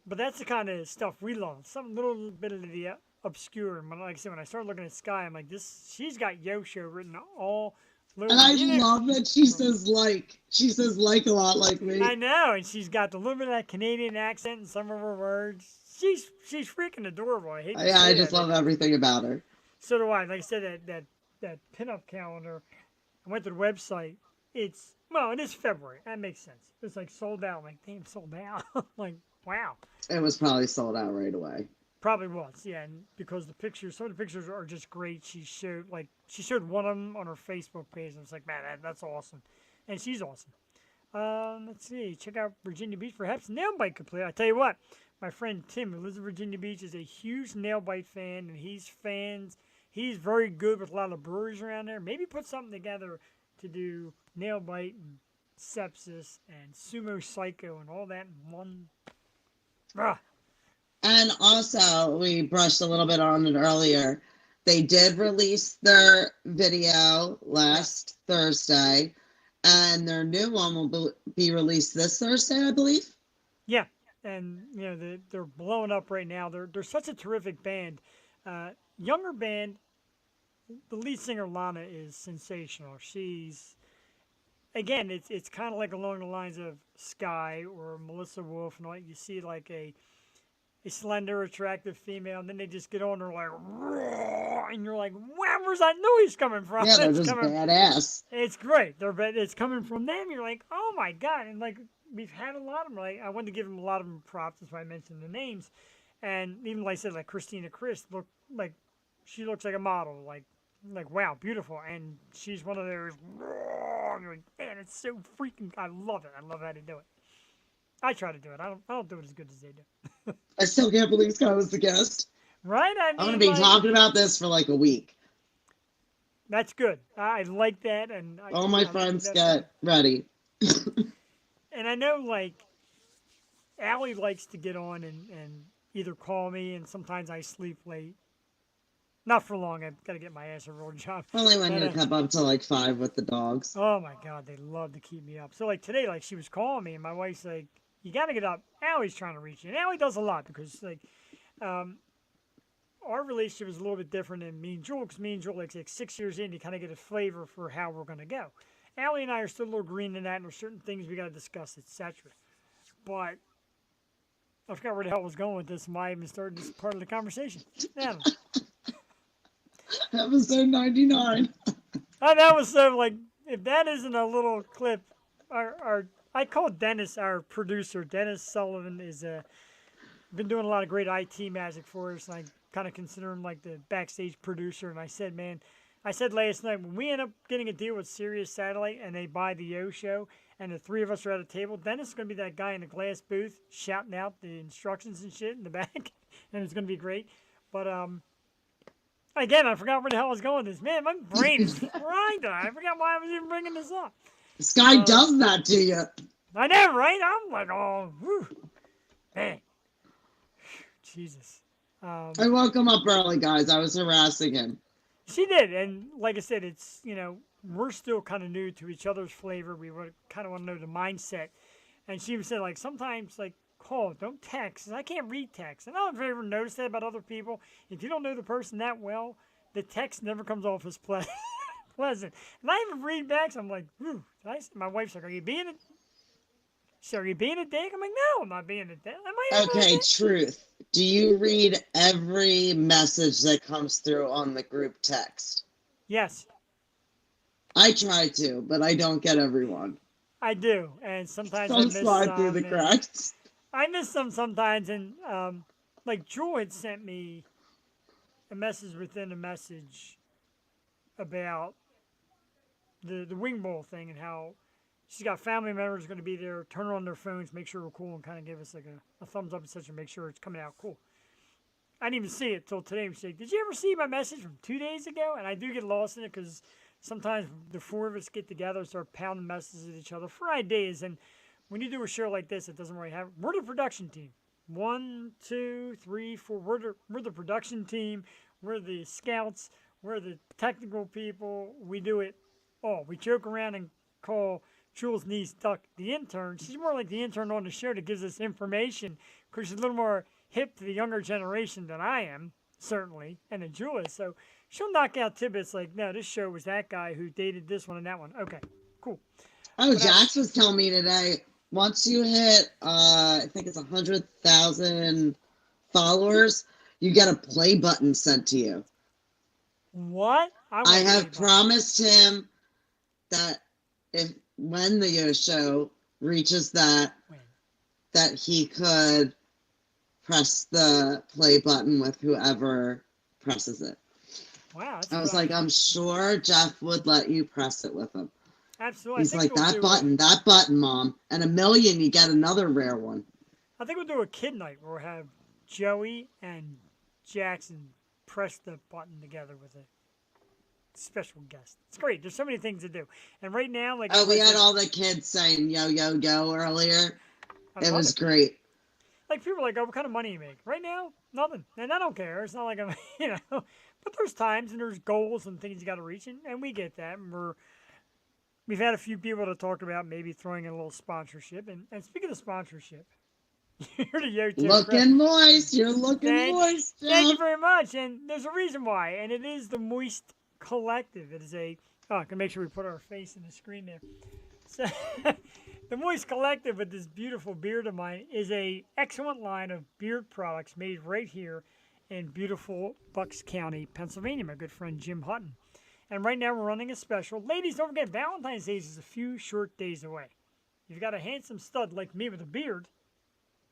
that's the kind of stuff we love. Some little bit of the obscure. And like I said, when I started looking at Skye, I'm like, she's got Yo Show written all over. And I love that she says like. She says like a lot like me. I know, and she's got the little bit of that Canadian accent in some of her words. She's freaking adorable. I just love everything about her. So do I. Like I said, that pinup calendar, I went to the website. It is February. That makes sense. It's like sold out. I'm like, damn, sold out. Like, wow. It was probably sold out right away. Probably was, yeah. And because some of the pictures are just great. She showed one of them on her Facebook page, and it's like, man, that's awesome. And she's awesome. Let's see. Check out Virginia Beach. Perhaps nail bite complete. I tell you what, my friend Tim, who lives in Virginia Beach, is a huge nail bite fan, and he's very good with a lot of breweries around there. Maybe put something together to do nail bite and sepsis and Sumo Cyco and all that in one. And also, we brushed a little bit on it earlier. They did release their video last Thursday, and their new one will be released this Thursday, I believe. Yeah, and they're blowing up right now. They're such a terrific band. Younger band. The lead singer Lana is sensational. She's, again, it's kind of like along the lines of Skye or Melissa Wolf, and all. You see like a slender, attractive female, and then they just get on her like, roar, and you're like, wow, where's that noise coming from? Yeah, they're just badass. It's great. It's coming from them. You're like, oh my god! And like we've had a lot of them. Like I wanted to give them a lot of them props. That's why I mentioned the names. And even like I said, like Christina Chris she looks like a model. Like wow, beautiful. And she's one of those. And you're like, man, it's so freaking. I love it. I love how they do it. I try to do it. I don't do it as good as they do. I still can't believe Scott was the guest. Right? I'm going to be talking about this for like a week. That's good. I like that. And all my friends get ready. And I know, like, Allie likes to get on and either call me, and sometimes I sleep late. Not for long. I've got to get my ass a real job. Only when you come up to like 5 with the dogs. Oh, my God. They love to keep me up. So, like, today, like, she was calling me, and my wife's like, you got to get up. Allie's trying to reach you. And Allie does a lot because, like, our relationship is a little bit different than me and Jewel, because me and Jewel, like 6 years in, you kind of get a flavor for how we're going to go. Allie and I are still a little green in that, and there's certain things we got to discuss, etc. But I forgot where the hell I was going with this. I even started this part of the conversation. Adam. Episode 99. That was so, like, if that isn't a little clip, I call Dennis, our producer. Dennis Sullivan is been doing a lot of great IT magic for us, and I kind of consider him like the backstage producer. And I said last night, when we end up getting a deal with Sirius Satellite and they buy the Yo Show, and the 3 of us are at a table, Dennis is going to be that guy in the glass booth shouting out the instructions and shit in the back, and it's going to be great. But again, I forgot where the hell I was going with this. Man, my brain is fried. I forgot why I was even bringing this up. Skye does that to you. I know, right? I'm like, oh, whew, man. Jesus. I woke him up early, guys. I was harassing him. She did, and like I said, it's, we're still kind of new to each other's flavor. We kind of want to know the mindset. And she even said, like, sometimes, like, call, don't text. I can't read text. And I don't know if you ever noticed that about other people. If you don't know the person that well, the text never comes off as pleasant. And I even read back, so I'm like, whew. My wife's like, are you being a dick? I'm like, no, I'm not being a dick. Okay, truth. Do you read every message that comes through on the group text? Yes. I try to, but I don't get everyone. I do, and sometimes I Don't miss slide through some, the cracks. I miss them sometimes, and like Jewel had sent me a message within a message about the wing bowl thing and how she's got family members going to be there, turn on their phones, make sure we're cool, and kind of give us like a thumbs up and such, and make sure it's coming out cool. I didn't even see it till today. She's like, "Did you ever see my message from 2 days ago?" And I do get lost in it because sometimes the four of us get together and start pounding messages at each other for ideas. And when you do a show like this, it doesn't really have. We're the production team. 1, 2, 3, 4. We're the production team. We're the scouts. We're the technical people. We do it all. We joke around and call Jules' niece Duck the intern. She's more like the intern on the show that gives us information because she's a little more hip to the younger generation than I am, certainly, and than Jewel is. So she'll knock out tidbits like, no, this show was that guy who dated this one and that one. Okay, cool. Oh, But Jax was telling me today, once you hit, I think it's 100,000 followers, you get a play button sent to you. What? I have promised him that when the show reaches that he could press the play button with whoever presses it. Wow. I was like, I'm sure Jeff would let you press it with him. Absolutely. He's like, that button, Mom. And 1 million, you get another rare one. I think we'll do a kid night where we'll have Joey and Jackson press the button together with a special guest. It's great. There's so many things to do. And right now, like... Oh, we had all the kids saying yo, yo, yo earlier. It was great. Like, people are like, oh, what kind of money you make? Right now, nothing. And I don't care. It's not like I'm, But there's times and there's goals and things you got to reach, and we get that. And we've had a few people to talk about maybe throwing in a little sponsorship. And speaking of sponsorship, you're the Yo-Yo Looking moist. You're looking moist, Jeff. Thank you very much. And there's a reason why. And it is the Moist Collective. It is I can make sure we put our face in the screen there. So, the Moist Collective with this beautiful beard of mine is a excellent line of beard products made right here in beautiful Bucks County, Pennsylvania. My good friend Jim Hutton. And right now we're running a special. Ladies, don't forget, Valentine's Day is a few short days away. You've got a handsome stud like me with a beard.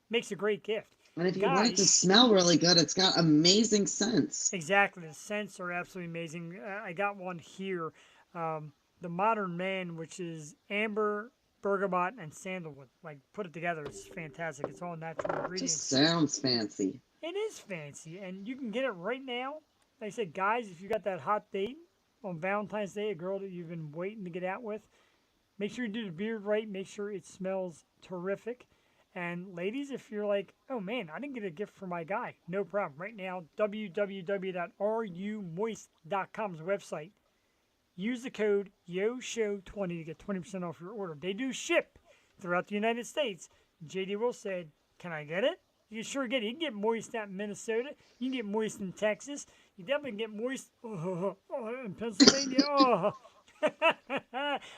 Makes a great gift. And if you want it to smell really good, it's got amazing scents. Exactly. The scents are absolutely amazing. I got one here. The Modern Man, which is amber, bergamot, and sandalwood. Like, put it together. It's fantastic. It's all natural ingredients. Just sounds fancy. It is fancy. And you can get it right now. Like I said, guys, if you got that hot date on Valentine's Day, a girl that you've been waiting to get out with, make sure you do the beard right. Make sure it smells terrific. And ladies, if you're like, oh man, I didn't get a gift for my guy, no problem. Right now, www.rumoist.com's website. Use the code YOSHOW20 to get 20% off your order. They do ship throughout the United States. JD Will said, can I get it? You can sure get it. You can get moist out in Minnesota. You can get moist in Texas. You definitely can get moist in Pennsylvania.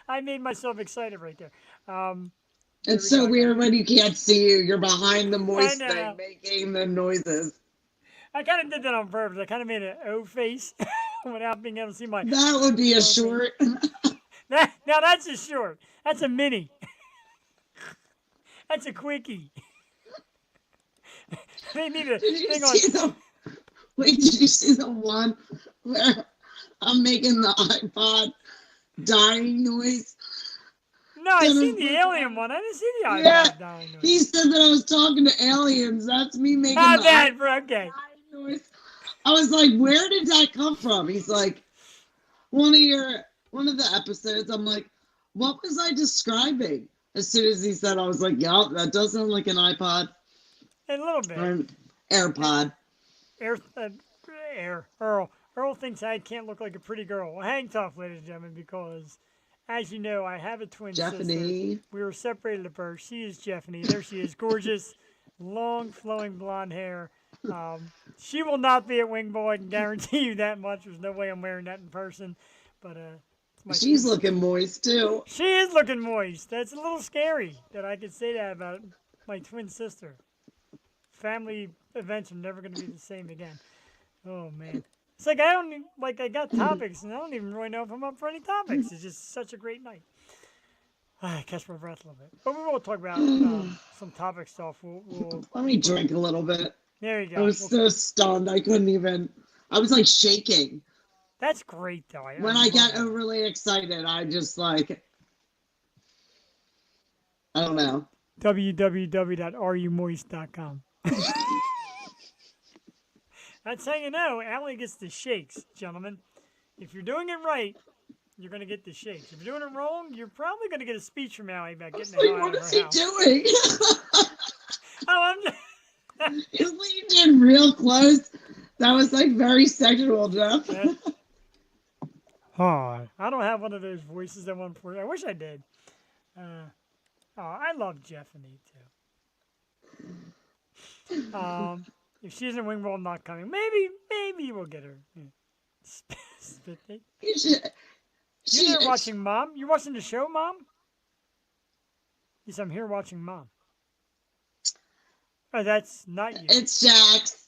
I made myself excited right there. It's so weird when you can't see you. You're behind the moist thing making the noises. I kind of did that on purpose. I kind of made an O face without being able to see my... That would be a short. Now that's a short. That's a mini. That's a quickie. They need a thing on... Wait, did you see the one where I'm making the iPod dying noise? No, I seen the alien one. I didn't see the iPod dying noise. He said that I was talking to aliens. That's me making the iPod dying noise. I was like, where did that come from? He's like, one of the episodes. I'm like, what was I describing? As soon as he said, I was like, yup, that does sound like an iPod. A little bit. Or an AirPod. Earl thinks I can't look like a pretty girl. Well, hang tough, ladies and gentlemen, because... As you know, I have a twin sister. We were separated at birth. She is Jeffany. There she is, gorgeous, long, flowing blonde hair. She will not be at Wing Boy. I can guarantee you that much. There's no way I'm wearing that in person. But she's looking moist too. She is looking moist. That's a little scary that I could say that about my twin sister. Family events are never going to be the same again. Oh man. It's like I got topics, and I don't even really know if I'm up for any topics. It's just such a great night. I catch my breath a little bit. But we will talk about some topic stuff. We'll Let me drink a little bit. there you I go. was so stunned. I couldn't even. I was like shaking. That's great, though. I When I love get that. overly excited, I just like, I don't know. www.rumoist.com. That's how you know Allie gets the shakes, gentlemen. If you're doing it right, you're going to get the shakes. If you're doing it wrong, you're probably going to get a speech from Allie about I getting was the hell like, out what of her is he house. doing? Oh, I'm just... He leaned in real close. That was like very sexual, Jeff. Hi. I don't have one of those voices that one for. I wish I did. I love Jeff and E too. If she's in Wingwall not coming, maybe we'll get her. Yeah. Spit date. You should. You're there watching Mom? You watching the show, Mom? Yes, I'm here watching Mom. Oh, that's not you. It's Jax.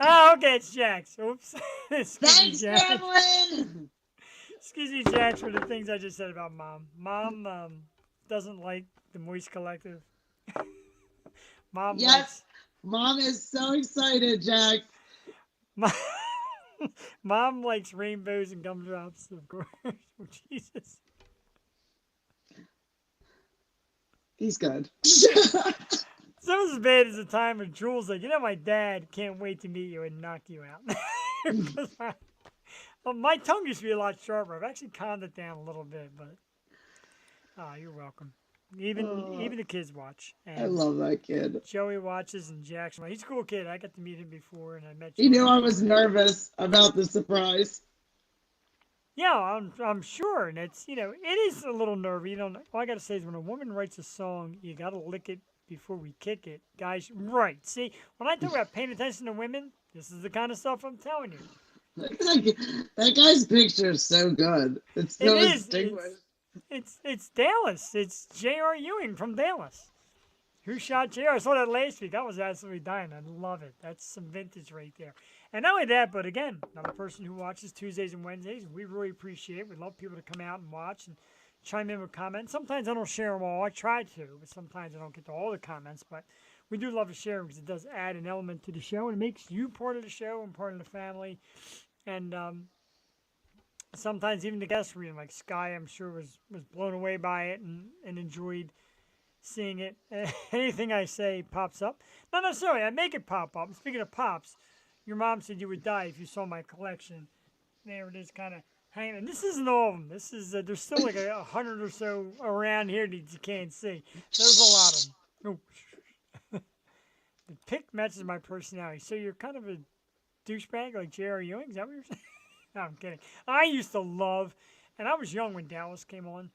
Oh, okay, it's Jax. Oops. Excuse me, Thanks, Jax. Gremlin. Excuse me, Jax, for the things I just said about Mom. Mom doesn't like the Moist Collective. Mom Yes, likes... Mom is so excited, Jax. Mom, Mom likes rainbows and gumdrops, of course. Oh, Jesus. He's good. It's almost as bad as the time when Jules like, my dad can't wait to meet you and knock you out. Well, my tongue used to be a lot sharper. I've actually calmed it down a little bit, but you're welcome. Even the kids watch. And I love that kid. Joey watches and Jackson. He's a cool kid. I got to meet him before, and I met. He Joey knew I was before. nervous about the surprise. Yeah, I'm sure, and it's it is a little nervy. All I gotta say is when a woman writes a song, you gotta lick it before we kick it, guys. Right? See, when I talk about paying attention to women, this is the kind of stuff I'm telling you. That guy's picture is so good. It's so distinguished. It's Dallas. It's J.R. Ewing from Dallas. Who shot J.R.? I saw that last week. I was absolutely dying. I love it. That's some vintage right there. And not only that, but again, another person who watches Tuesdays and Wednesdays. We really appreciate it. We love people to come out and watch and chime in with comments. Sometimes I don't share them all. I try to, but sometimes I don't get to all the comments. But we do love to share them because it does add an element to the show and it makes you part of the show and part of the family. And sometimes even the guest reading, like Skye, I'm sure was blown away by it and enjoyed seeing it. Anything I say pops up. Not necessarily. I make it pop up. Speaking of pops, your mom said you would die if you saw my collection. There it is, kind of hanging. And this isn't all of them. This is there's still like 100 or so around here that you can't see. There's a lot of them. Oh. The pic matches my personality. So you're kind of a douchebag like J.R. Ewing? Is that what you're saying? No, I'm kidding. I used to love, and I was young when Dallas came on,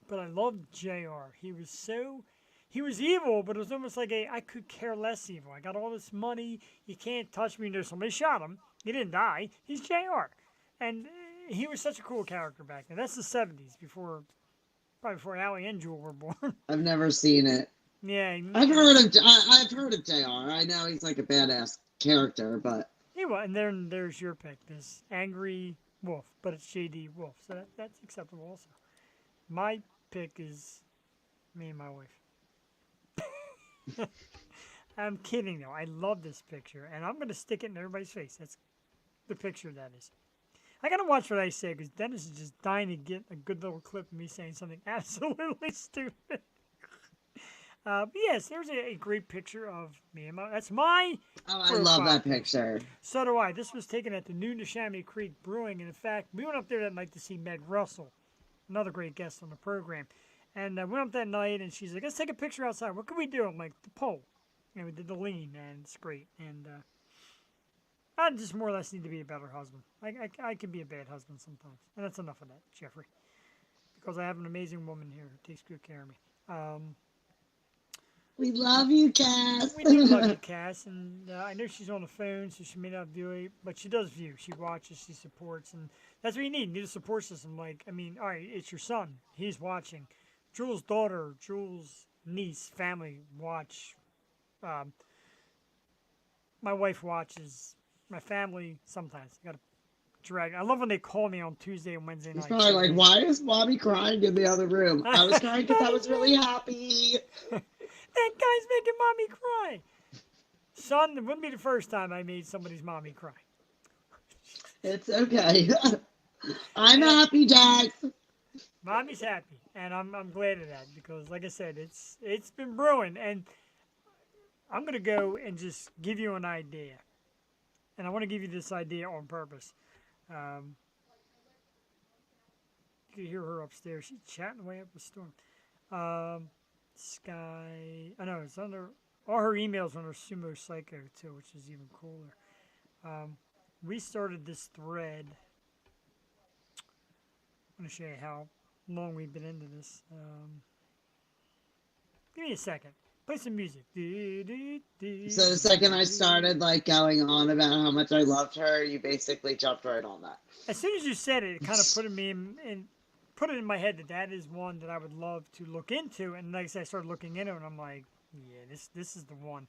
but I loved JR. He was evil, but it was almost like I could care less evil. I got all this money. You can't touch me. There's somebody shot him. He didn't die. He's JR. And he was such a cool character back then. That's the 70s, probably before Allie and Jewel were born. I've never seen it. Yeah. I've heard of JR. I know he's like a badass character, but He was. And then there's your pick, this angry wolf, but it's JD Wolf. So that's acceptable also. My pick is me and my wife. I'm kidding though. I love this picture, and I'm going to stick it in everybody's face. That's the picture that is. I got to watch what I say because Dennis is just dying to get a good little clip of me saying something absolutely stupid. But yes, there's a great picture of me and my. That's my. oh, I love that picture. So do I. This was taken at the New Neshaminy Creek Brewing, and in fact, we went up there that night to see Meg Russell, another great guest on the program. And I went up that night, and she's like, "Let's take a picture outside. What can we do?" I'm like, "The pole." And we did the lean, and it's great. And I just more or less need to be a better husband. I can be a bad husband sometimes, and that's enough of that, Jeffrey, because I have an amazing woman here who takes good care of me. We love you, Cass. We do love you, Cass, and I know she's on the phone, so she may not view it, but she does view. She watches, she supports, and that's what you need. You need a support system. Like, I mean, all right, it's your son. He's watching. Jules' daughter, Jules' niece, family watch. My wife watches. My family sometimes. I got to dragging. I love when they call me on Tuesday and Wednesday He's night. probably like, why is mommy crying in the other room? I was crying because I was really happy. That guy's making mommy cry. Son, it wouldn't be the first time I made somebody's mommy cry. It's okay. I'm happy, Jax. Mommy's happy, and I'm glad of that because, like I said, it's been brewing, and I'm gonna go and just give you an idea, and I want to give you this idea on purpose. You can hear her upstairs. She's chatting away up the storm. Skye, I know it's under all her emails on her Sumo Cyco too, which is even cooler. We started this thread. I'm gonna show you how long we've been into this. Give me a second. Play some music. So the second I started like going on about how much I loved her, you basically jumped right on that. As soon as you said it, it kind of put it in my head that is one that I would love to look into. And like I said, I started looking into it, and I'm like, yeah, this is the one.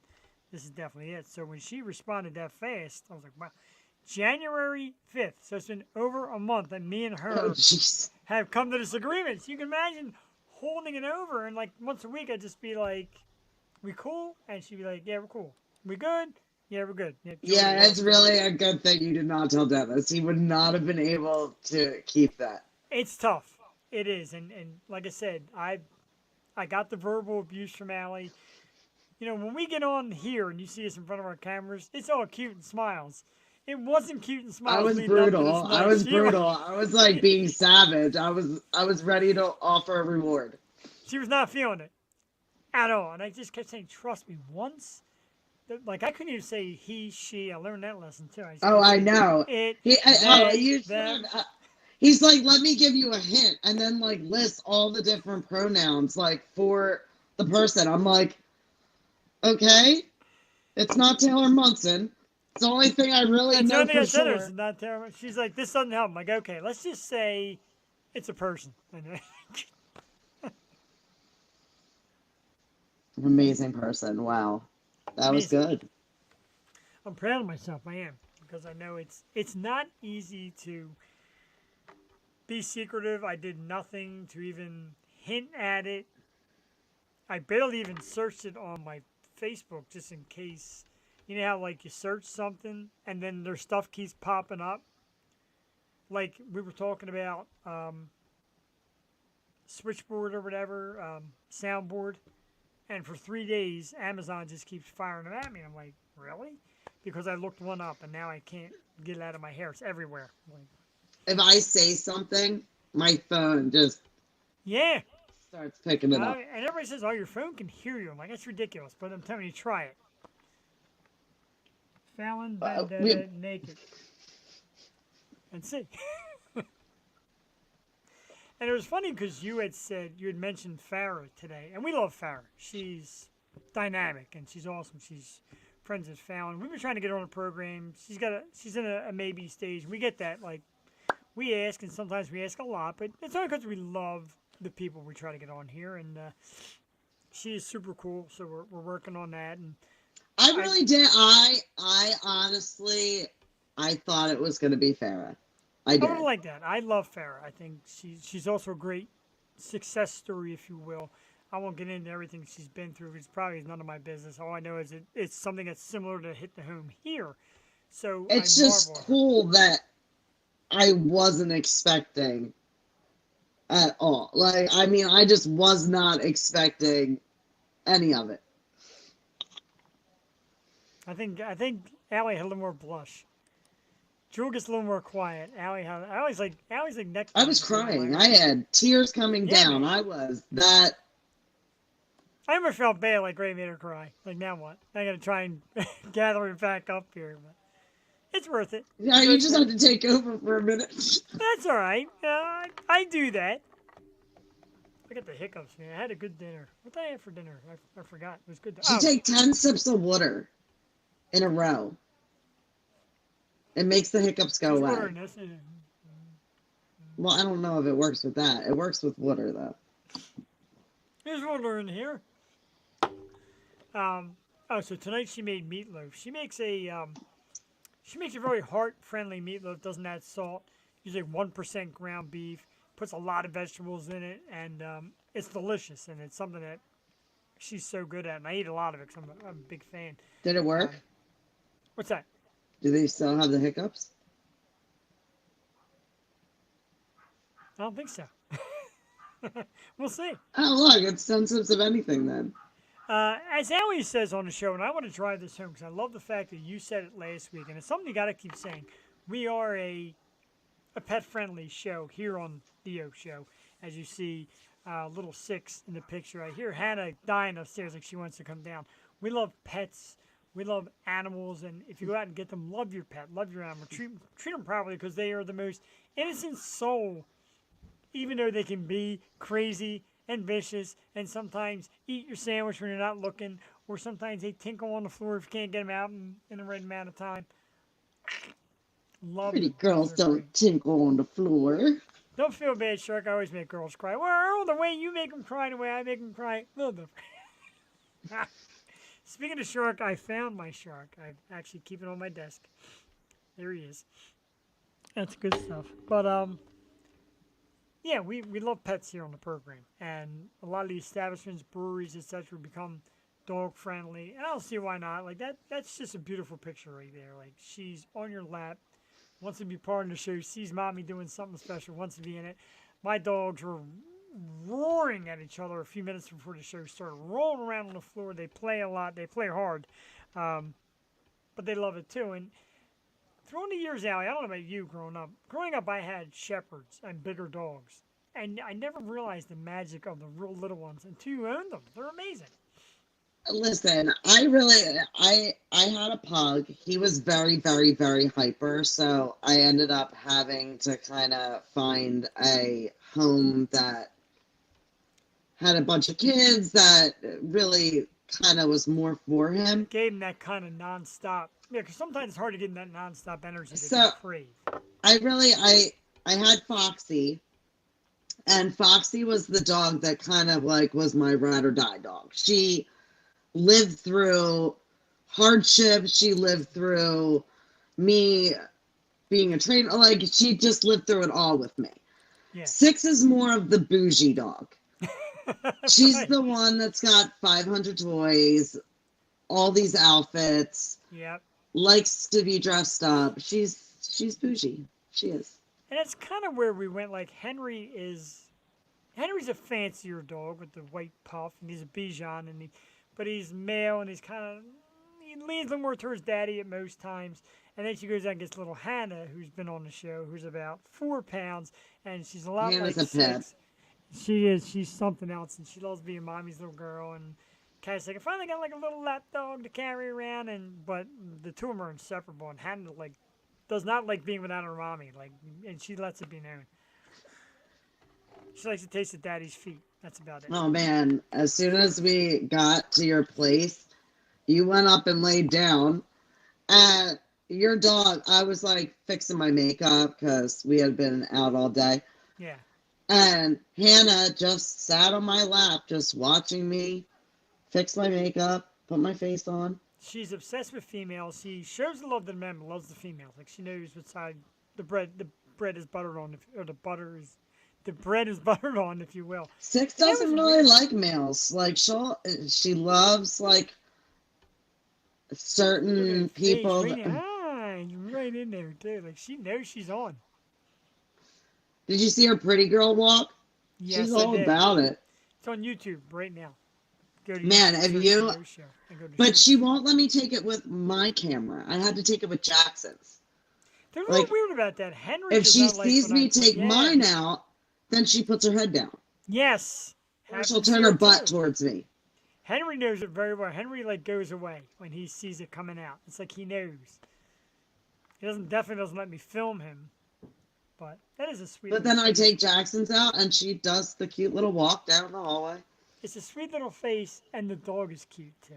This is definitely it. So when she responded that fast, I was like, wow. January 5th. So it's been over a month that me and her have come to this agreement. So you can imagine holding it over, and like once a week I'd just be like, we cool? And she'd be like, yeah, we're cool. We good? Yeah, we're good. Yeah, it's really a good thing you did not tell Dennis. He would not have been able to keep that. It's tough. It is. And like I said, I got the verbal abuse from Allie. You know, when we get on here and you see us in front of our cameras, it's all cute and smiles. It wasn't cute and smiles. I was brutal. I was brutal. I was like being savage. I was ready to offer a reward. She was not feeling it at all. And I just kept saying, trust me, once. Like, I couldn't even say he, she. I learned that lesson, too. I know. He's like, let me give you a hint. And then, like, lists all the different pronouns, like, for the person. I'm like, okay, it's not Taylor Munson. It's the only thing I really know for sure. It's not Taylor. She's like, this doesn't help. I'm like, okay, let's just say it's a person. An amazing person. Wow. That was good. I'm proud of myself. I am. Because I know it's not easy to be secretive. I did nothing to even hint at it. I barely even searched it on my Facebook just in case. You know how, like, you search something and then their stuff keeps popping up? Like, we were talking about switchboard or whatever, soundboard. And for 3 days, Amazon just keeps firing them at me. I'm like, really? Because I looked one up and now I can't get it out of my hair. It's everywhere. Like, if I say something, my phone just starts picking it up. And everybody says, oh, your phone can hear you. I'm like, that's ridiculous. But I'm telling you, try it. Fallon Vendetta naked. And see. And it was funny because you had mentioned Farrah today. And we love Farrah. She's dynamic and she's awesome. She's friends with Fallon. We've been trying to get her on the program. She's in a maybe stage. We get that. Like, we ask, and sometimes we ask a lot. But it's only because we love the people we try to get on here. And she is super cool. So we're working on that. And I really did. I honestly, I thought it was going to be Farrah. I did. I like that. I love Farrah. I think she's also a great success story, if you will. I won't get into everything she's been through. It's probably none of my business. All I know is it's something that's similar to Hit the Home here. So it's just cool that I wasn't expecting at all. Like, I mean, I just was not expecting any of it. I think Allie had a little more blush. Jewel gets a little more quiet. Allie's like next. I was crying. I had tears coming down. Man. I was that. I never felt bad like Ray made her cry. Like, now what? I got to try and gather it back up here, but it's worth it. Yeah, you just have to take over for a minute. That's all right. I do that. I got the hiccups, man. I had a good dinner. What did I have for dinner? I forgot. It was good. You take 10 sips of water in a row. It makes the hiccups go away. Well, I don't know if it works with that. It works with water, though. There's water in here. So tonight she made meatloaf. She makes She makes a very heart-friendly meatloaf. Doesn't add salt. Usually 1% ground beef. Puts a lot of vegetables in it, and it's delicious. And it's something that she's so good at. And I eat a lot of it because I'm a big fan. Did it work? What's that? Do they still have the hiccups? I don't think so. We'll see. Oh, look, it's symptoms of anything then. As Allie says on the show, and I want to drive this home because I love the fact that you said it last week, and it's something you got to keep saying. We are a pet-friendly show here on the O Show. As you see, little Six in the picture. I hear Hannah dying upstairs like she wants to come down. We love pets. We love animals, and if you go out and get them, love your pet, love your animal, treat them properly because they are the most innocent soul. Even though they can be crazy and vicious and sometimes eat your sandwich when you're not looking, or sometimes they tinkle on the floor if you can't get them out in the right amount of time. Love Pretty them. girls They're don't great. tinkle on the floor. Don't feel bad, Shark. I always make girls cry. Well, the way you make them cry, the way I make them cry, a little different. Speaking of Shark, I found my Shark. I actually keep it on my desk. There he is. That's good stuff. But, yeah, we love pets here on the program, and a lot of the establishments, breweries, etc., become dog friendly, and I don't see why not. Like that's just a beautiful picture right there. Like she's on your lap, wants to be part of the show, sees mommy doing something special, wants to be in it. My dogs were roaring at each other a few minutes before the show started, rolling around on the floor. They play a lot, they play hard, but they love it too. And throughout the years, Allie, I don't know about you growing up. Growing up, I had shepherds and bigger dogs. And I never realized the magic of the real little ones until you owned them. They're amazing. Listen, I had a pug. He was very, very, very hyper, so I ended up having to kind of find a home that had a bunch of kids that really kind of was more for him. Gave him that kind of nonstop. Yeah, because sometimes it's hard to get that nonstop energy that So- you crave. I had Foxy, and Foxy was the dog that kind of like was my ride or die dog. She lived through hardships. She lived through me being a trainer. Like she just lived through it all with me. Yeah. Six is more of the bougie dog. She's Right. the one that's got 500 toys, all these outfits, Yep. likes to be dressed up. She's bougie. She is. And that's kind of where we went. Like Henry's a fancier dog with the white puff, and he's a Bichon, but he's male, and he leans a little more towards daddy at most times. And then she goes out and gets little Hannah, who's been on the show, who's about 4 pounds, and she's a lot Hannah's like a pet. Six. She is. She's something else, and she loves being mommy's little girl. And Kat's like, I finally got like a little lap dog to carry around, but the two of them are inseparable, and Hannah like does not like being without her mommy, and she lets it be known. She likes to taste of daddy's feet. That's about it. Oh man, as soon as we got to your place, you went up and laid down. And your dog, I was like fixing my makeup because we had been out all day. Yeah. And Hannah just sat on my lap, just watching me fix my makeup, put my face on. She's obsessed with females. She shows the love to the men, but loves the females. Like she knows what side the bread is buttered on, or the bread is buttered on, if you will. Six And that doesn't was really weird. like males. Like she loves like Look at certain her face people. right in- you're right in there too. Like she knows she's on. Did you see her pretty girl walk? Yes, She's I all did. about it. It's on YouTube right now. Go to Man, YouTube, have search you- the Rose Show, and go to But shows. she won't let me take it with my camera. I had to take it with Jackson's. They're a little like, weird about that. Henry If does she not like sees when me I- take yeah. mine out, then she puts her head down. Yes. Or she'll Happens turn here, her butt too. towards me. Henry knows it very well. Henry like goes away when he sees it coming out. It's like he knows. He definitely doesn't let me film him. But that is a sweet. But little then I face. take Jackson's out and she does the cute little walk down the hallway. It's a sweet little face, and the dog is cute too.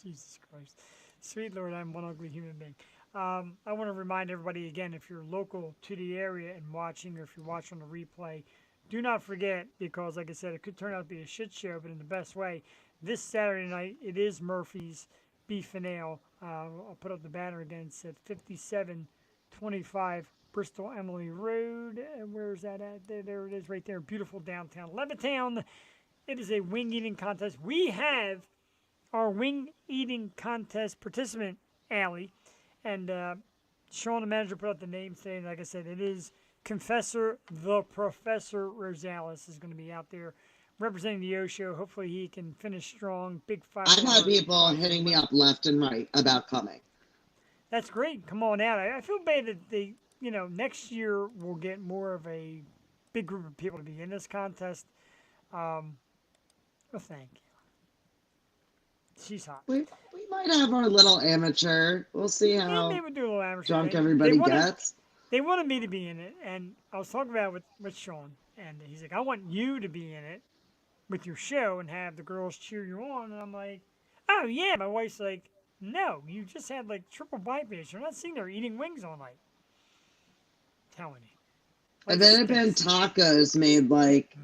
Jesus Christ, sweet Lord, I'm one ugly human being. I want to remind everybody again, if you're local to the area and watching, or if you're watching the replay, do not forget, because like I said, it could turn out to be a shit show, but in the best way. This Saturday night, it is Murphy's beef and ale. I'll put up the banner again. It's at 5725 Bristol Emily Road. Where's that at? There it is right there. Beautiful downtown Levittown. It is a wing eating contest. We have our wing eating contest participant, Allie. And Sean, the manager, put out the name today. And like I said, it is Confessor the Professor Rosales is going to be out there representing the O show. Hopefully he can finish strong. Big five. I've had people hitting me up left and right about coming. That's great. Come on out. I feel bad that they, next year we'll get more of a big group of people to be in this contest. Well, thank you. She's hot. We might have our little amateur. We'll see Yeah, how maybe we'll do a little amateur drunk thing. everybody gets. They wanted me to be in it, and I was talking about it with Sean, and he's like, I want you to be in it with your show and have the girls cheer you on. And I'm like, oh, yeah. My wife's like, no, you just had like triple bypass. You're not sitting there eating wings all night. Telling you. If it had been tacos made like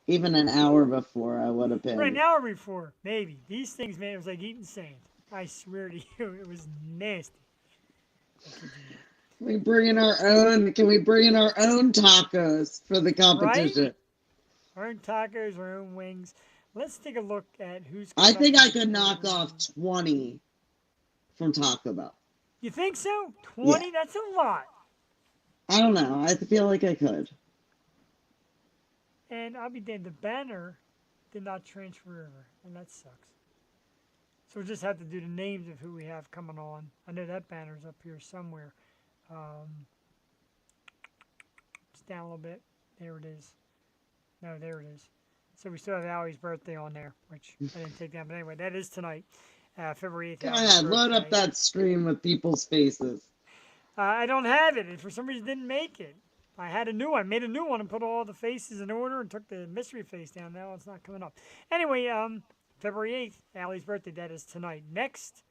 even an hour before, I would have been. Right, an hour before, maybe. These things, man, it was like eating sand. I swear to you, it was nasty. Can we bring in our own tacos for the competition? Right? Our own tacos, our own wings. Let's take a look at who's. I think I could knock off 20 from Taco Bell. You think so? 20? Yeah. That's a lot. I don't know. I feel like I could. And I'll be damned, the banner did not transfer over, and that sucks. So we'll just have to do the names of who we have coming on. I know that banner's up here somewhere. It's down a little bit. There it is. No, there it is. So we still have Allie's birthday on there, which I didn't take down. But anyway, that is tonight, February 8th. Go ahead, load up that screen with people's faces. I don't have it. And for some reason, didn't make it. I had a new one. Made a new one and put all the faces in order and took the mystery face down. Now it's not coming up. Anyway, February 8th, Allie's birthday. That is tonight. Next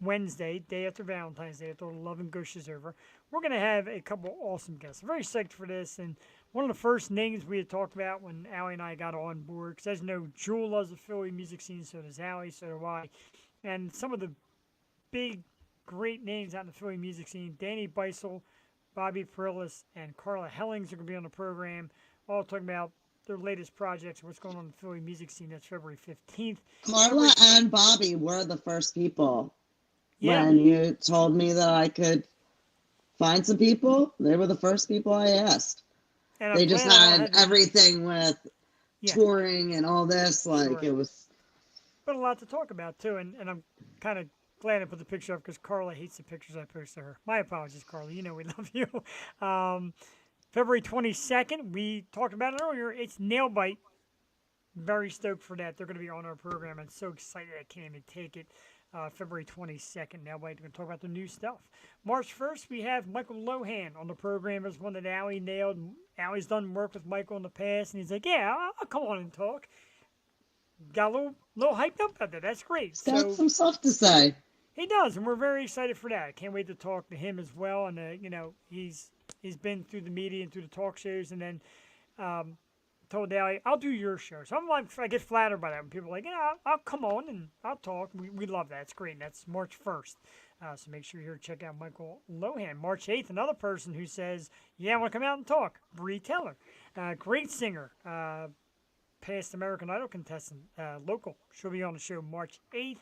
Wednesday, day after Valentine's Day, after the Love and Gush is over, we're going to have a couple awesome guests. I'm very psyched for this. And one of the first names we had talked about when Allie and I got on board, because as you know, Jewel loves the Philly music scene, so does Allie, so do I. And some of the big, great names out in the Philly music scene, Danny Beisel, Bobby Perillis, and Carla Hellings are going to be on the program, all talking about their latest projects and what's going on in the Philly music scene. That's February 15th. Carla and Bobby were the first people. Yeah. When you told me that I could find some people, they were the first people I asked. And They just had everything with Yeah. touring and all this. Like, Sure. it was. But a lot to talk about, too. And I'm kind of glad I put the picture up because Carla hates the pictures I post to her. My apologies, Carla. You know we love you. February 22nd, we talked about it earlier. It's Nailbite. Very stoked for that. They're going to be on our program. I'm so excited I can't even take it. February 22nd. Nailbite, we're going to talk about the new stuff. March 1st, we have Michael Lohan on the program as one that Allie nailed. Allie's done work with Michael in the past, and he's like, yeah, I'll come on and talk. Got a little hyped up about that. That's great. He's got some stuff to say. He does, and we're very excited for that. I can't wait to talk to him as well. And he's been through the media and through the talk shows, and then told Allie, I'll do your show. So I get flattered by that when people are like, yeah, I'll come on and I'll talk. We love that. It's great. And that's March 1st. So make sure you're here to check out Michael Lohan. March 8th, another person who says, yeah, I want to come out and talk. Bree Teller, great singer, past American Idol contestant, local. She'll be on the show March 8th.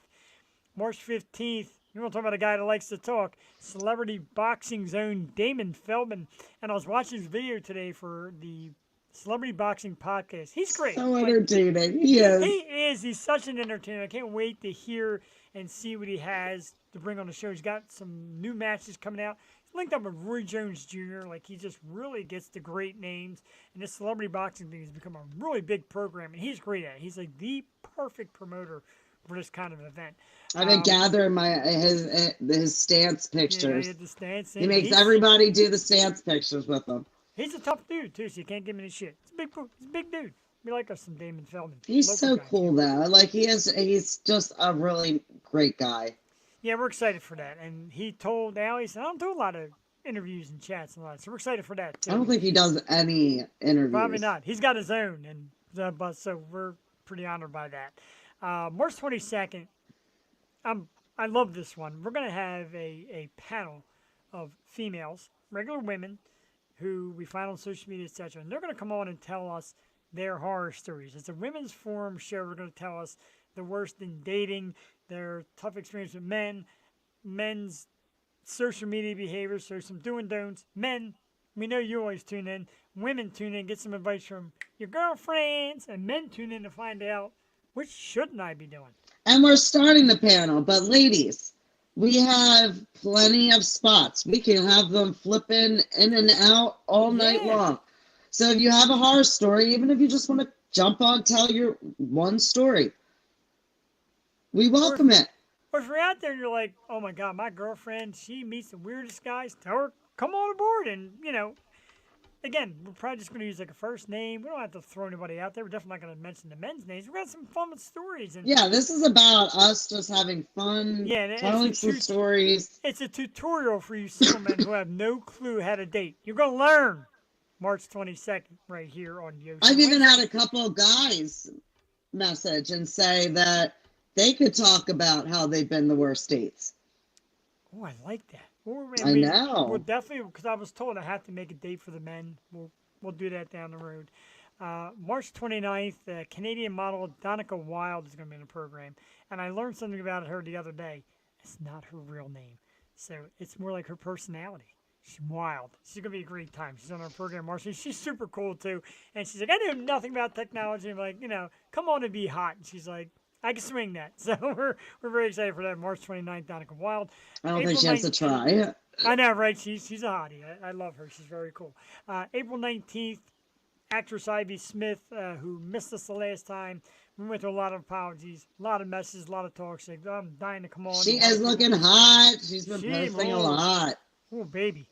March 15th, you want to talk about a guy that likes to talk, Celebrity Boxing's own Damon Feldman. And I was watching his video today for the Celebrity Boxing podcast. He's great. So entertaining. He is. He is. He's such an entertainer. I can't wait to hear and see what he has to bring on the show. He's got some new matches coming out. He's linked up with Roy Jones Jr. Like, he just really gets the great names. And this Celebrity Boxing thing has become a really big program, and he's great at it. He's like the perfect promoter for this kind of event. I've been gathering his stance pictures. Yeah, the stance. He makes everybody do the stance pictures with him. He's a tough dude, too, so you can't give him any shit. He's a big dude. We like us some Damon Feldman. He's so guy. cool, though. Like, he's just a really great guy. Yeah, we're excited for that. And he told Allie, he said, I don't do a lot of interviews and chats and all that, so we're excited for that, too. I don't think he does any interviews. Probably not. He's got his own, and so we're pretty honored by that. March 22nd, I love this one. We're gonna have a panel of females, regular women, who we find on social media, etc. And they're gonna come on and tell us their horror stories. It's a women's forum show. We're gonna tell us the worst in dating, their tough experience with men, men's social media behavior, so some do and don'ts. Men, we know you always tune in. Women tune in, get some advice from your girlfriends, and men tune in to find out what shouldn't I be doing. And we're starting the panel, but ladies, we have plenty of spots. We can have them flipping in and out all night Yeah. long. So if you have a horror story, even if you just want to jump on, tell your one story, we welcome it. Or if you're out there and you're like, oh my God, my girlfriend, she meets the weirdest guys, tell her, come on aboard. And, again, we're probably just going to use like a first name. We don't have to throw anybody out there. We're definitely not going to mention the men's names. We're going to have some fun with stories. And Yeah, this is about us just having fun, Yeah, and telling it's some stories. It's a tutorial for you single men who have no clue how to date. You're going to learn March 22nd right here on Yoshi. I've even had a couple of guys message and say that they could talk about how they've been the worst dates. Oh, I like that. I know. We'll definitely, because I was told I have to make a date for the men. We'll do that down the road. March 29th, Canadian model Donica Wilde is going to be in the program. And I learned something about her the other day. It's not her real name. So it's more like her personality. She's wild. She's going to be a great time. She's on our program, March. She's super cool, too. And she's like, I know nothing about technology. I'm like, come on and be hot. And she's like, I can swing that. So we're very excited for that. March 29th, Donica Wilde. I don't think she has to try. I know, right? She's a hottie. I love her. She's very cool. April 19th, actress Ivy Smith, who missed us the last time. We went through a lot of apologies, a lot of messages, a lot of talk. She's like, I'm dying to come on. She is looking hot. She's been posting a lot. Oh, baby.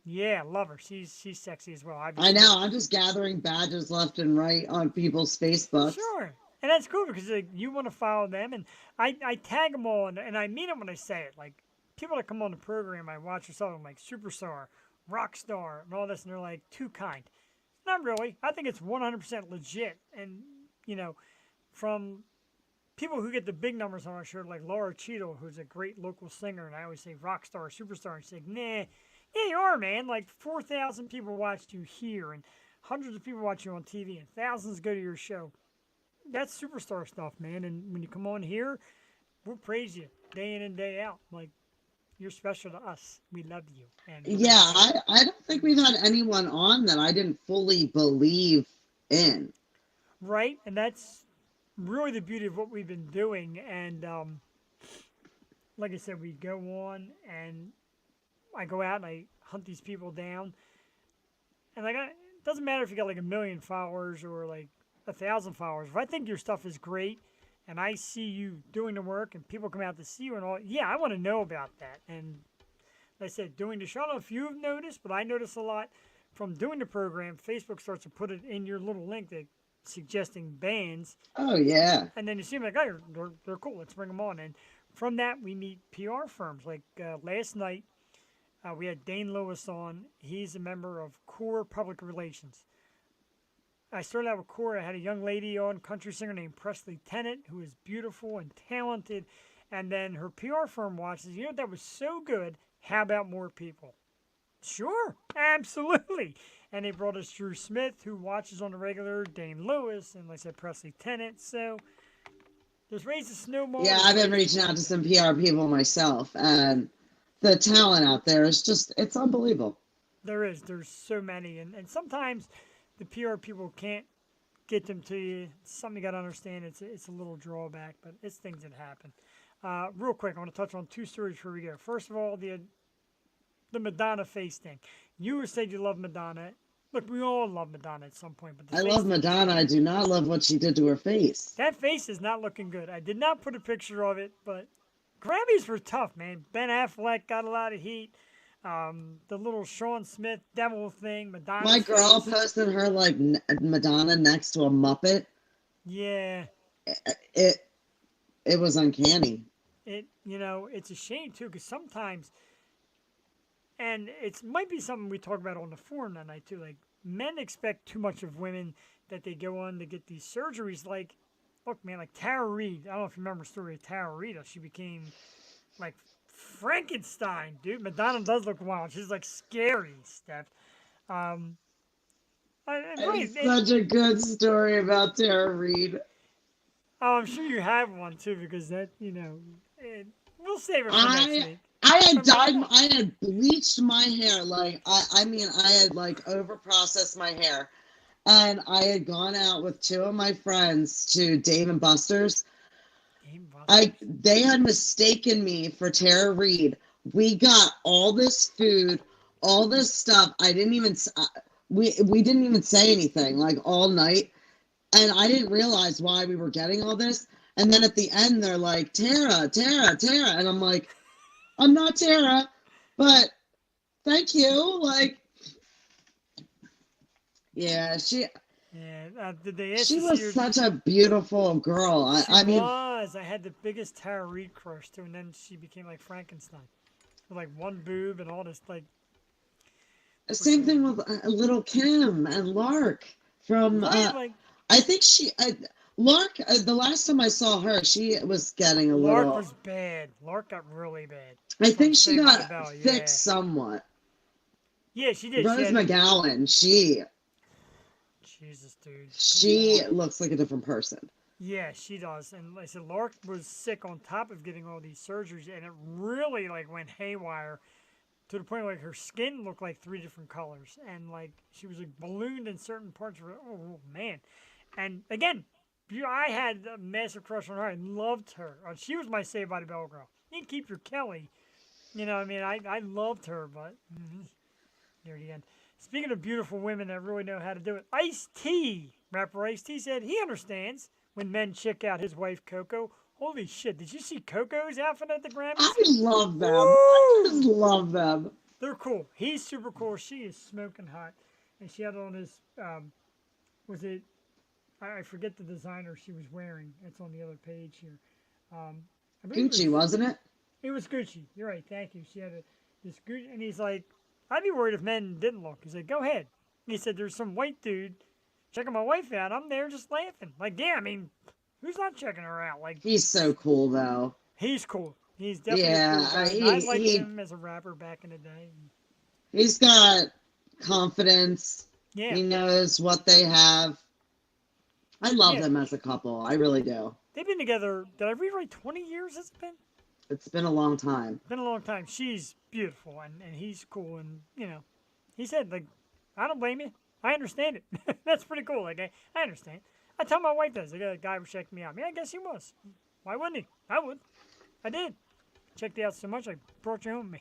Yeah, love her. She's sexy as well. I know. I'm just gathering badges left and right on people's Facebooks. Sure. And that's cool because you want to follow them. And I tag them all, and I mean it when I say it. Like, people that come on the program, I watch or something like Superstar, Rockstar, and all this, and they're like, too kind. Not really. I think it's 100% legit. And, from people who get the big numbers on our show, like Laura Cheadle, who's a great local singer, and I always say Rockstar, Superstar, and she's like, nah, yeah, you are, man. Like, 4,000 people watched you here, and hundreds of people watch you on TV, and thousands go to your show. That's superstar stuff, man. And when you come on here, we'll praise you day in and day out. Like, you're special to us. We love you. And yeah, I don't think we've had anyone on that I didn't fully believe in. Right? And that's really the beauty of what we've been doing. And like I said, we go on and I go out and I hunt these people down. And it doesn't matter if you got like 1 million followers or like 1,000 followers. If I think your stuff is great and I see you doing the work and people come out to see you and all, yeah, I want to know about that. And like I said, doing the show, I don't know if you've noticed, but I notice a lot from doing the program. Facebook starts to put it in your little link that suggesting bands. Oh, yeah. And then you see them like, oh, they're cool. Let's bring them on. And from that, we meet PR firms. Like last night, we had Dane Lewis on. He's a member of Core Public Relations. I started out with Core. I had a young lady on, country singer named Presley Tennant, who is beautiful and talented. And then her PR firm watches. You know, that was so good. How about more people? Sure, absolutely. And they brought us Drew Smith, who watches on the regular, Dane Lewis, and like I said, Presley Tennant. So there's ways to snowball. Yeah, I've been reaching out to some PR people myself, and the talent out there is just, it's unbelievable. There's so many. And sometimes the PR people can't get them to you. It's something you got to understand. It's a little drawback, but it's things that happen. Real quick, I want to touch on 2 stories before we go. First of all, the Madonna face thing. You said you love Madonna. Look, we all love Madonna at some point. But I love Madonna. I do not love what she did to her face. That face is not looking good. I did not put a picture of it, but Grammys were tough, man. Ben Affleck got a lot of heat. The little Sean Smith devil thing, Madonna. My girl posted her like Madonna next to a Muppet. Yeah. It was uncanny. It's a shame too, because sometimes, and it might be something we talk about on the forum that night too. Like, men expect too much of women, that they go on to get these surgeries. Like, look, man, like Tara Reid. I don't know if you remember the story of Tara Reid. She became like Frankenstein, dude. Madonna does look wild. She's like scary, Steph. Um, great. It's such a good story about Tara Reid. Oh, I'm sure you have one too, because that, we'll save it for next I week. I had But dyed, Madonna- I had bleached my hair. Like I mean, I had like over processed my hair, and I had gone out with two of my friends to Dave and Buster's. Game Busters. They had mistaken me for Tara Reid. We got all this food, all this stuff. I didn't even we didn't even say anything like all night, and I didn't realize why we were getting all this. And then at the end, they're like Tara, Tara, Tara, and I'm like, I'm not Tara, but thank you. Like, yeah, Yeah, did they ask she to see was her? such a beautiful girl. She I mean, was. I had the biggest Tara Reid crush too, and then she became like Frankenstein, with like one boob and all this like. same thing with Little Kim and Lark from. Right, like I think Lark. The last time I saw her, she was getting a Lark little. was bad. Lark got really bad. I From think she Saved by the got Bell, thick yeah. somewhat. Yeah, she did. Rose She had, McGowan, Jesus, dude. she Come on. looks like a different person. Yeah, she does. And like I said, Lark was sick on top of getting all these surgeries, and it really like went haywire to the point where like her skin looked like three different colors, and like she was like ballooned in certain parts of her. Oh man! And again, I had a massive crush on her. I loved her. She was my Saved by the Bell girl. You can keep your Kelly. You know, what I mean, I loved her, but near the end. Speaking of beautiful women that really know how to do it, Ice-T, rapper Ice-T said he understands when men check out his wife Coco. Holy shit! Did you see Coco's outfit at the Grammys? I love them. I Woo! just love them. They're cool. He's super cool. She is smoking hot, and she had on this. Was it? I forget the designer she was wearing. It's on the other page here. I believe Gucci, wasn't it? It was Gucci. You're right. Thank you. She had this Gucci, and he's like, I'd be worried if men didn't look. He's like, go ahead. He said, there's some white dude checking my wife out. I'm there just laughing. Like, yeah, I mean, who's not checking her out? Like, He's so cool, though. he's cool. He's definitely Yeah, a cool guy. And I liked him as a rapper back in the day. He's got confidence. Yeah. He knows what they have. I love Yeah. them as a couple. I really do. They've been together, did I read right, 20 years has it been? It's been a long time. Been a long time. She's beautiful, and he's cool, and, he said, like, I don't blame you. I understand it. That's pretty cool. Like, I understand. I tell my wife this. Like, a guy was checking me out. Yeah, I guess he was. Why wouldn't he? I would. I did. Checked you out so much, I brought you home with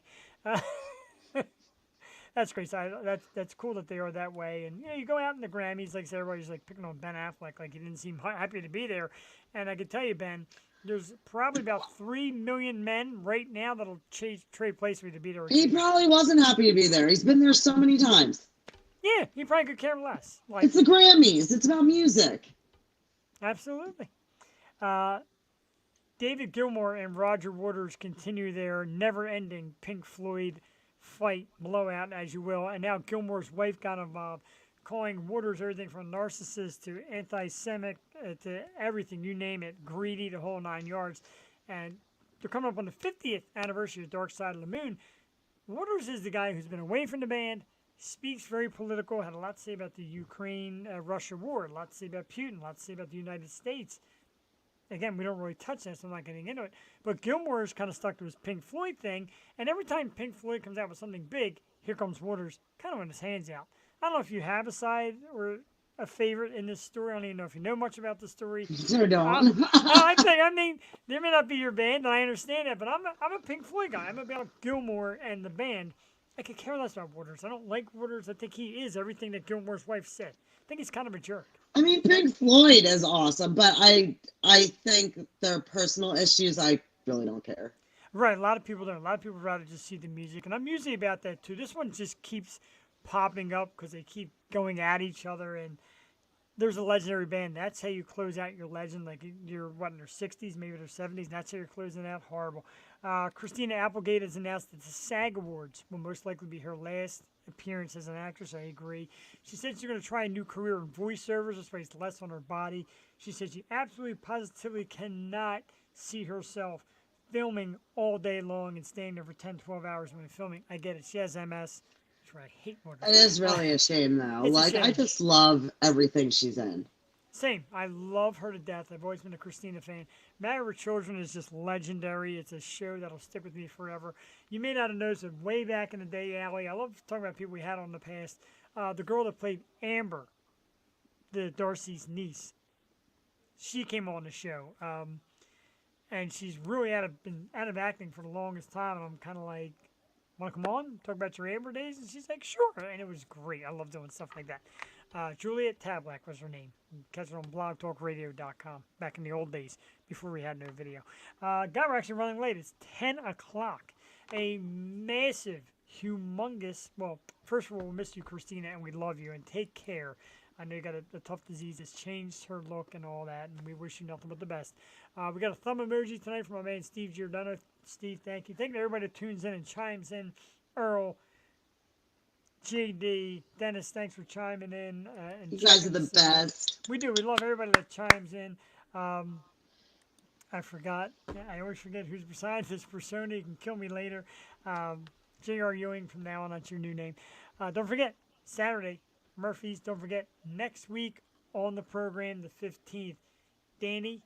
me. That's great. So that's cool that they are that way. And, you go out in the Grammys, like, so everybody's, like, picking on Ben Affleck, like, he didn't seem happy to be there. And I can tell you, Ben, there's probably about 3 million men right now that'll trade place for you to be there. He probably wasn't happy to be there. He's been there so many times. Yeah, he probably could care less. Like, It's the Grammys. It's about music. absolutely. David Gilmour and Roger Waters continue their never-ending Pink Floyd fight, blowout, as you will. And now Gilmour's wife got involved, calling Waters everything from narcissist to anti-Semitic to everything, you name it, greedy, the whole 9 yards. And they're coming up on the 50th anniversary of Dark Side of the Moon. Waters is the guy who's been away from the band, speaks very political, had a lot to say about the Ukraine-Russia war, a lot to say about Putin, a lot to say about the United States. Again, we don't really touch that, so I'm not getting into it. But Gilmour is kind of stuck to his Pink Floyd thing, and every time Pink Floyd comes out with something big, here comes Waters, kind of with his hands out. I don't know if you have a side or a favorite in this story. I don't even know if you know much about the story. Sure don't. I mean, there may not be your band, and I understand that, but I'm a Pink Floyd guy. I'm about Gilmour and the band. I could care less about Waters. I don't like Waters. I think he is everything that Gilmour's wife said. I think he's kind of a jerk. I mean, Pink Floyd is awesome, but I think their personal issues, I really don't care. Right, a lot of people don't. A lot of people would rather just see the music, and I'm usually about that too. This one just keeps popping up because they keep going at each other, and there's a legendary band. That's how you close out your legend. Like you're what in their 60s, maybe their 70s. And that's how you're closing out. Horrible. Christina Applegate has announced that the SAG Awards will most likely be her last appearance as an actress. I agree. She said she's going to try a new career in voiceovers, just based less on her body. She said she absolutely positively cannot see herself filming all day long and staying there for 10, 12 hours when filming. I get it. She has MS. That's what I hate more. It is really a shame, though. It's a Like, I shame. just love everything she's in. Same. I love her to death. I've always been a Christina fan. Married with Children is just legendary. It's a show that'll stick with me forever. You may not have noticed it way back in the day, Allie. I love talking about people we had on the past. The girl that played Amber, the Darcy's niece, she came on the show. And she's really been out of acting for the longest time. And I'm kind of like, want to come on, talk about your Amber days? And she's like, sure. And it was great. I love doing stuff like that. Juliet Tablak was her name. You can catch it on blogtalkradio.com back in the old days before we had no video. God, we're actually running late. It's 10 o'clock. A massive, humongous, well, first of all, we'll miss you, Christina, and we love you, and take care. I know you got a tough disease that's changed her look and all that, and we wish you nothing but the best. We got a thumb emoji tonight from my man Steve Giordano. Steve, thank you. Thank you to everybody that tunes in and chimes in. Earl, JD, Dennis, thanks for chiming in. And You guys are the best. We do. We love everybody that chimes in. I forgot. I always forget who's beside this persona. You can kill me later. J.R. Ewing from now on. That's your new name. Don't forget, Saturday, Murphy's. Don't forget, next week on the program, the 15th, Danny,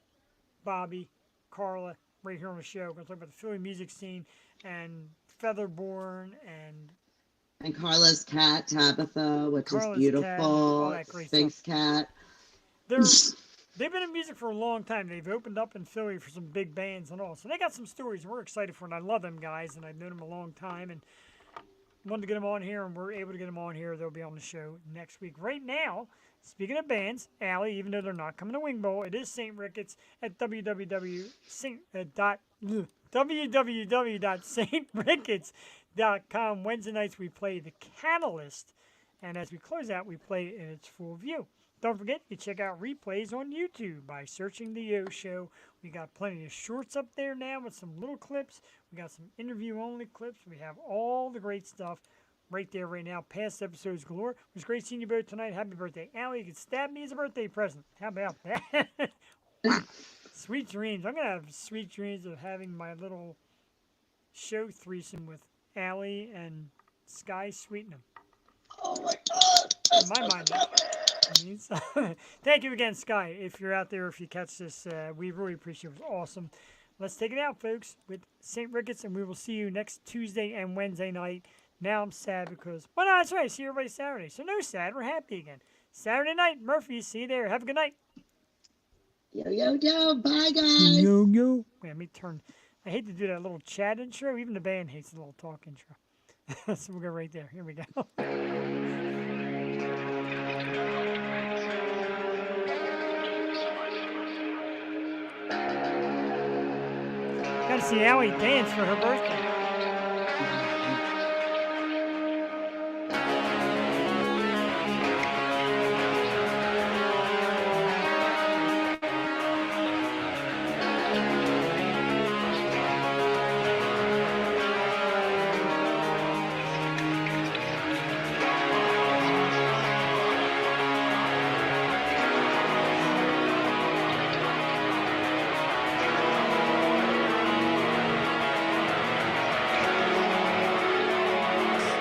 Bobby, Carla, right here on the show. We're going to talk about the Philly music scene and Featherborn And Carla's cat, Tabitha, which Carla's is cat, all beautiful. that great Sphinx stuff. cat. They've been in music for a long time. They've opened up in Philly for some big bands and all. So they got some stories. We're excited for it. And I love them guys, and I've known them a long time. And wanted to get them on here, and we're able to get them on here. They'll be on the show next week. Right now, speaking of bands, Allie, even though they're not coming to Wing Bowl, it is St. Ricketts at www.saintricketts.com. Wednesday nights we play The Catalyst, and as we close out, we play it in its full view. Don't forget, you check out replays on YouTube by searching The Yo Show. We got plenty of shorts up there now with some little clips. We got some interview-only clips. We have all the great stuff right there right now. Past episodes galore. It was great seeing you both tonight. Happy birthday. Allie, you could stab me as a birthday present. How about that? Wow. Sweet dreams. I'm going to have sweet dreams of having my little show threesome with Allie and Skye Sweetnam. Oh my God. In my mind. Thank you again, Skye. If you're out there, if you catch this, we really appreciate it. It was awesome. Let's take it out, folks, with St. Ricketts, and we will see you next Tuesday and Wednesday night. Now I'm sad because, well, no, that's right. I see everybody Saturday. So no sad. We're happy again. Saturday night, Murphy. See you there. Have a good night. Yo, yo, yo. Bye, guys. Yo, yo. Wait, let me turn. I hate to do that little chat intro. Even the band hates the little talk intro. So we'll go right there. Here we go. Gotta see Allie dance for her birthday.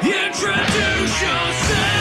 Introduce yourself.